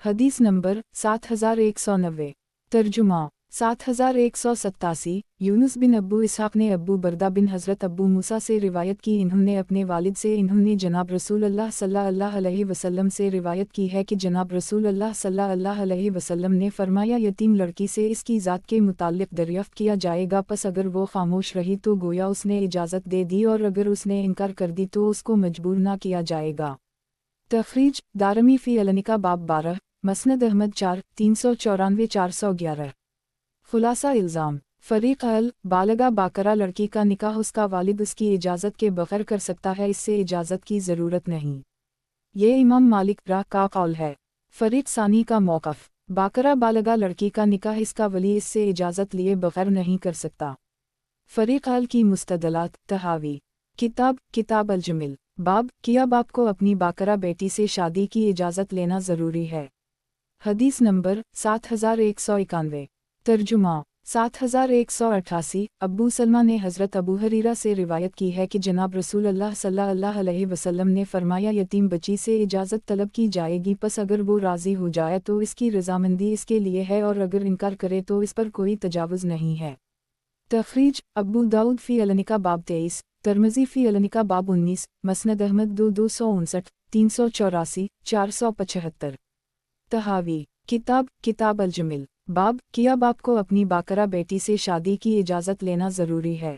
حدیث نمبر 7190۔ ترجمہ 7187۔ یونس بن ابو اسحاق نے ابو بردہ بن حضرت ابو موسیٰ سے روایت کی، انہوں نے اپنے والد سے، انہوں نے جناب رسول اللہ صلی اللہ علیہ وسلم سے روایت کی ہے کہ جناب رسول اللہ صلی اللہ علیہ وسلم نے فرمایا یتیم لڑکی سے اس کی ذات کے متعلق دریافت کیا جائے گا، پس اگر وہ خاموش رہی تو گویا اس نے اجازت دے دی، اور اگر اس نے انکار کر دی تو اس کو مجبور نہ کیا جائے گا۔ تخریج دارمی فی النکاح باب 12، مسند احمد 4 394 411۔ خلاصہ الزام فریق بالغہ باکرہ لڑکی کا نکاح اس کا والد اس کی اجازت کے بغیر کر سکتا ہے، اس سے اجازت کی ضرورت نہیں۔ یہ امام مالک کا قول ہے۔ فریق ثانی کا موقف باکرہ بالغہ لڑکی کا نکاح اس کا ولی اس سے اجازت لیے بغیر نہیں کر سکتا۔ فریق کی مستدلات۔ تحاوی کتاب الجمل باب کیا باپ کو اپنی باکرہ بیٹی سے شادی کی اجازت لینا ضروری ہے۔ حدیث نمبر 7191۔ ترجمہ 7188۔ ابو سلمہ نے حضرت ابو ہریرہ سے روایت کی ہے کہ جناب رسول اللہ صلی اللہ علیہ وسلم نے فرمایا یتیم بچی سے اجازت طلب کی جائے گی، پس اگر وہ راضی ہو جائے تو اس کی رضامندی اس کے لیے ہے، اور اگر انکار کرے تو اس پر کوئی تجاوز نہیں ہے۔ تخریج ابو داؤد فی النکاح باب 23، ترمذی فی النکاح باب 19، مسند احمد 259 384 475۔ تحاوی کتاب الجمل باب کیا باپ کو اپنی باکرہ بیٹی سے شادی کی اجازت لینا ضروری ہے۔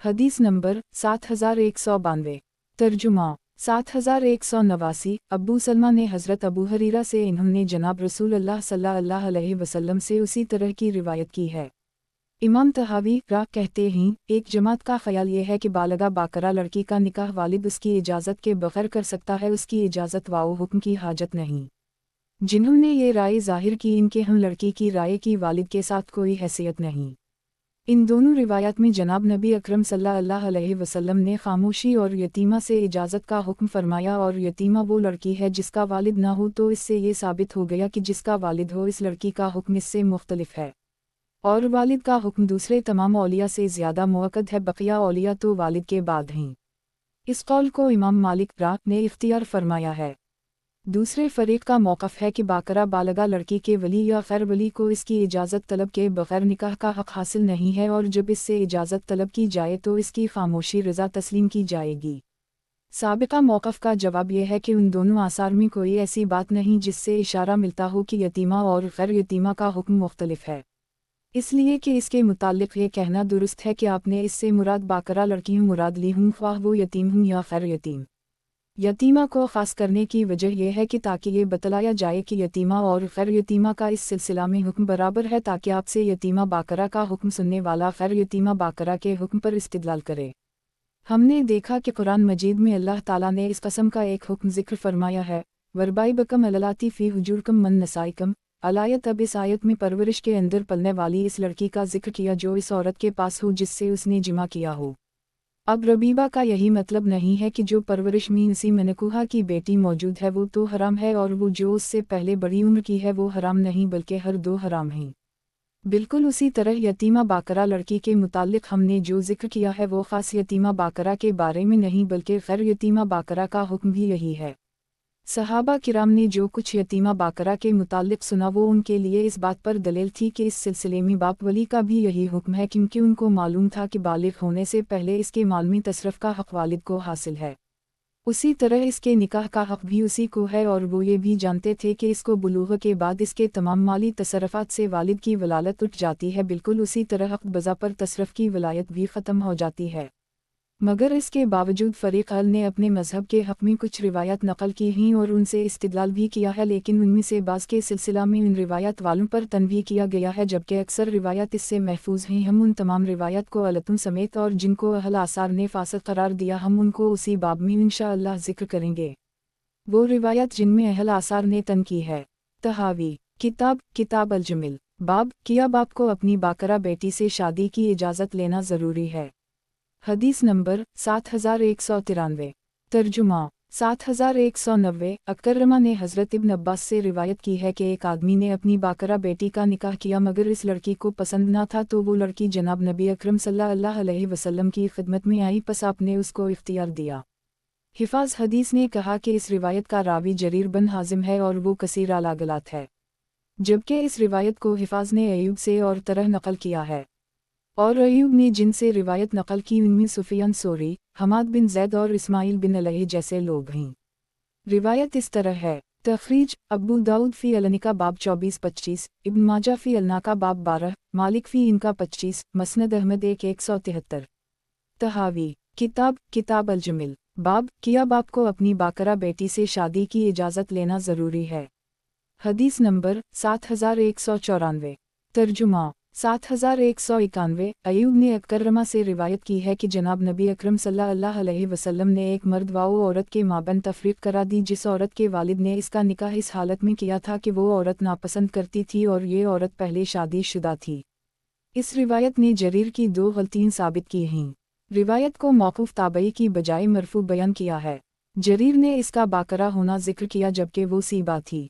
حدیث نمبر 7192۔ ترجمہ 7189۔ ابو سلمہ نے حضرت ابو ہریرہ سے، انہوں نے جناب رسول اللہ صلی اللہ علیہ وسلم سے اسی طرح کی روایت کی ہے۔ امام تحاوی کہتے ہیں ایک جماعت کا خیال یہ ہے کہ بالغہ باکرہ لڑکی کا نکاح والد اس کی اجازت کے بغیر کر سکتا ہے، اس کی اجازت و حکم کی حاجت نہیں۔ جنہوں نے یہ رائے ظاہر کی ان کے ہم لڑکی کی رائے کی والد کے ساتھ کوئی حیثیت نہیں۔ ان دونوں روایات میں جناب نبی اکرم صلی اللہ علیہ وسلم نے خاموشی اور یتیمہ سے اجازت کا حکم فرمایا، اور یتیمہ وہ لڑکی ہے جس کا والد نہ ہو، تو اس سے یہ ثابت ہو گیا کہ جس کا والد ہو اس لڑکی کا حکم اس سے مختلف ہے، اور والد کا حکم دوسرے تمام اولیاء سے زیادہ موقد ہے، بقیہ اولیاء تو والد کے بعد ہیں۔ اس قول کو امام مالک نے اختیار فرمایا ہے۔ دوسرے فریق کا موقف ہے کہ باکرہ بالغہ لڑکی کے ولی یا غیر ولی کو اس کی اجازت طلب کے بغیر نکاح کا حق حاصل نہیں ہے، اور جب اس سے اجازت طلب کی جائے تو اس کی خاموشی رضا تسلیم کی جائے گی۔ سابقہ موقف کا جواب یہ ہے کہ ان دونوں آثار میں کوئی ایسی بات نہیں جس سے اشارہ ملتا ہو کہ یتیمہ اور غیر یتیمہ کا حکم مختلف ہے، اس لیے کہ اس کے متعلق یہ کہنا درست ہے کہ آپ نے اس سے مراد باکرہ لڑکیوں مراد لی ہوں، خواہ وہ یتیم ہوں یا غیر یتیم۔ یتیمہ کو خاص کرنے کی وجہ یہ ہے کہ تاکہ یہ بتلایا جائے کہ یتیمہ اور غیر یتیمہ کا اس سلسلہ میں حکم برابر ہے، تاکہ آپ سے یتیمہ باکرہ کا حکم سننے والا غیر یتیمہ باکرہ کے حکم پر استدلال کرے۔ ہم نے دیکھا کہ قرآن مجید میں اللہ تعالیٰ نے اس قسم کا ایک حکم ذکر فرمایا ہے، وربائبکم الاتی فی حجورکم من نسائکم۔ الایت اب اس آیت میں پرورش کے اندر پلنے والی اس لڑکی کا ذکر کیا جو اس عورت کے پاس ہو جس سے اس نے جمع کیا ہو۔ اب ربیبہ کا یہی مطلب نہیں ہے کہ جو پرورش میں اسی منکوحہ کی بیٹی موجود ہے وہ تو حرام ہے، اور وہ جو اس سے پہلے بڑی عمر کی ہے وہ حرام نہیں، بلکہ ہر دو حرام ہیں۔ بالکل اسی طرح یتیمہ باکرہ لڑکی کے متعلق ہم نے جو ذکر کیا ہے وہ خاص یتیمہ باکرہ کے بارے میں نہیں، بلکہ غیر یتیمہ باکرہ کا حکم بھی یہی ہے۔ सहाबा किराम ने जो कुछ यतीमा बाकरा के मुतालिक सुना वो उनके लिए इस बात पर दलील थी कि इस सिलसिले में बाप वली का भी यही हुक्म है, क्योंकि उनको मालूम था कि बालिग होने से पहले इसके मालमी तसरफ का हक़ वालिद को हासिल है। उसी तरह इसके निकाह का हक़ भी उसी को है, और वो ये भी जानते थे कि इसको बुलूग़ के बाद इसके तमाम माली तसरफ़ात से वालिद की वलायत उठ जाती है। बिल्कुल उसी तरह हक़ बज़ा पर तसरफ़ की वलायत भी ख़त्म हो जाती है। मगर इसके बावजूद फ़रीक़ अल ने अपने मज़हब के हक़ में कुछ रिवायत नक़ल की हैं और उनसे इस्तिदलाल भी किया है, लेकिन उनमें से बाज़ के सिलसिला में इन रिवायत वालों पर तनवीह किया गया है, जबकि अक्सर रिवायत इससे महफूज हैं। हम उन तमाम रिवायत को अलतुन समेत और जिनको अहल आसार ने फ़ासिक़ करार दिया, हम उनको उसी बाब में इंशाअल्लाह ज़िक्र करेंगे। वो रिवायत जिनमें अहल आसार ने तन की है। तहावी किताब अल जमिल। बाब किया बाप को अपनी बाकरा बेटी से शादी की इजाज़त लेना ज़रूरी है। हदीस नंबर 7193। तर्जुमा 7190। अकरमा ने हज़रत इब्न अब्बास से रिवायत की है कि एक आदमी ने अपनी बाकरा बेटी का निकाह किया, मगर इस लड़की को पसंद न था, तो वो लड़की जनाब नबी अकरम सल्लल्लाहु अलैहि वसल्लम की खिदमत में आई, पस आपने उसको इख्तियार दिया। हिफाज हदीस ने कहा कि इस रिवायत का रावी जरीर बन हाजिम है और वो कसीर अला गलात है, जबकि इस रिवायत को हिफाज ने अयूब से और तरह नकल किया है, और अयूब ने जिनसे रिवायत नकल की उनमें सुफियान सोरी, हमाद बिन जैद और इस्माइल बिन अलैह जैसे लोग हैं। रिवायत इस तरह है। तखरीज अबू दाऊद फ़ी अलनिका बाब 24-25, इब्न माजा फ़ी अलनाका बाब 12, मालिक फ़ी इनका 25, मसनद अहमद 173। तहावी किताब अल जमिल। बाब किया बाप को अपनी बाकरा बेटी से शादी की इजाज़त लेना ज़रूरी है। हदीस नंबर 7194। तर्जुमा 7191। अयूब ने अकरमा से रिवायत की है कि जनाब नबी अकरम सल्लल्लाहु अलैहि वसल्लम ने एक मर्द व औरत के माबैन तफरीक करा दी, जिस औरत के वालिद ने इसका निकाह इस हालत में किया था कि वो औरत नापसंद करती थी और ये औरत पहले शादीशुदा थी। इस रिवायत ने जरीर की दो गलतियाँ साबित की हैं। रिवायत को मौकूफ़ ताबई की बजाय मरफू बयान किया है। जरीर ने इसका बाकरा होना जिक्र किया, जबकि वो सीबा थी।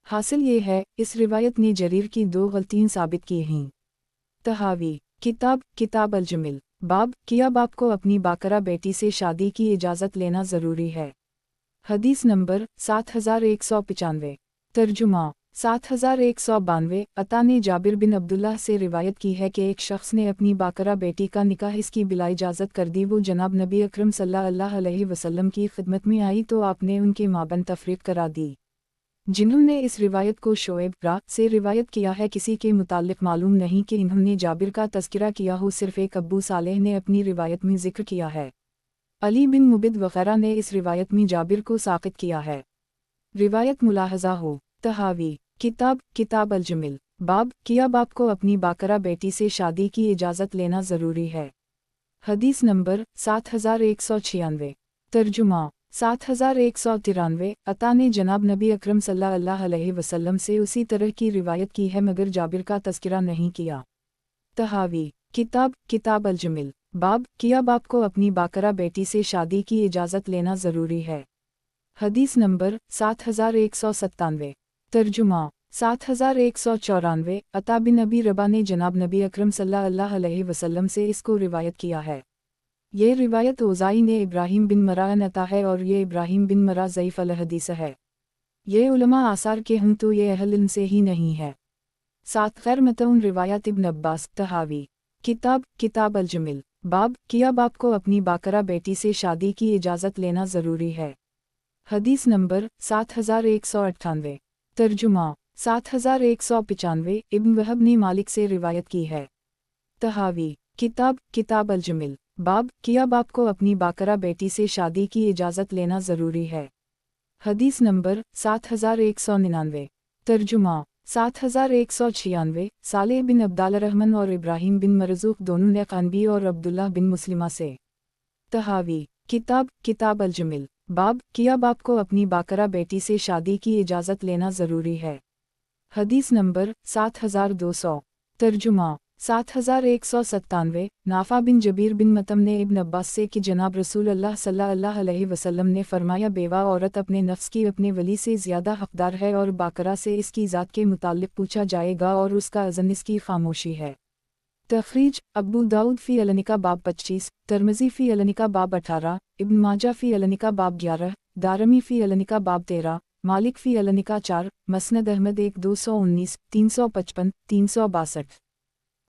हासिल ये है, इस रिवायत ने जरीर की दो गलतियाँ साबित की हैं। तहावी किताब अल जमिल। बाब किया बाप को अपनी बाकरा बेटी से शादी की इजाज़त लेना ज़रूरी है। हदीस नंबर 7195। तर्जुमा 7192। अता ने जाबिर बिन अब्दुल्लाह से रिवायत की है कि एक शख्स ने अपनी बाकरा बेटी का निकाह इसकी बिला इजाज़त कर दी। वो जनाब नबी अकरम सल्लल्लाहु अलैहि वसल्लम की खिदमत में आई, तो आपने उनके माबैन तफरीक करा दी। जिन्होंने इस रिवायत को शोएब से रिवायत किया है, किसी के मुतालिक मालूम नहीं कि इन्होंने जाबिर का तज़किरा किया हो, सिर्फ एक अब्बू सालेह ने अपनी रिवायत में जिक्र किया है। अली बिन मुबिद वग़ैरह ने इस रिवायत में जाबिर को साक़ित किया है। रिवायत मुलाहज़ा हो। तहावी किताब अल जमिल। बाब किया बाप को अपनी बाकरा बेटी से शादी की इजाज़त लेना ज़रूरी है। हदीस नंबर 7196। तर्जुमा 7193। अता ने जनाब नबी अकरम सल्लल्लाहु अलैहि वसल्लम से उसी तरह की रिवायत की है, मगर जाबिर का तज़किरा नहीं किया। तहावी किताब अल जमिल। बाब किया बाप को अपनी बाकरा बेटी से शादी की इजाज़त लेना ज़रूरी है। हदीस नंबर 7197। तर्जुमा 7194। अता बिन अबी रबा ने जनाब नबी अकरम सल्लल्लाहु अलैहि वसल्लम से इसको रिवायत किया है। ये रिवायत ओज़ाई ने इब्राहिम बिन मरा नता है, और ये इब्राहिम बिन मरा ज़ईफ़ अल हदीस है। ये उलमा आसार के हूँ तो ये अहल इल्म से ही नहीं है। साथ गैर मतऊन रिवायत इब्न अब्बास। तहावी किताब अल जमिल। बाब किया बाप को अपनी बाकरा बेटी से शादी की इजाज़त लेना ज़रूरी है। हदीस नंबर 7198। तर्जुमा 7195। इब्न वहब ने मालिक से रिवायत की है। तहावी किताब अल जमिल। बाब किया बाप को अपनी बाकरा बेटी से शादी की इजाज़त लेना ज़रूरी है। हदीस नंबर 7199। तर्जुमा 7196। सालेह बिन अब्दाल रहमान और इब्राहिम बिन मरज़ूक़ दोनों ने क़ानबी और अब्दुल्लाह बिन मुस्लिमा से। तहावी किताब अल जमिल। बाब किया बाप को अपनी बाकरा बेटी से शादी की इजाज़त लेना ज़रूरी है। हदीस नंबर 7200। तर्जुमा 7197। नाफा बिन जबीर बिन मतम ने इब्न अब्बास से कि जनाब रसूल अल्लाह सल्लल्लाहु अलैहि वसल्लम ने फरमाया, बेवा औरत अपने नफ्स की अपने वली से ज़्यादा हक़दार है, और बाकरा से इसकी ज़ात के मुताल्लिक़ पूछा जाएगा, और उसका अज़न इसकी खामोशी है। तखरीज अबू दाऊद फ़ी अलनिका बाब 25, तिरमिज़ी फ़ी अलनिका बाब 18, इब्न माजा फ़ी अलनिका बाब 11, دارمی فی النکا باب 13، مالک فی النکا 4، مسند احمد 1 219 355 362۔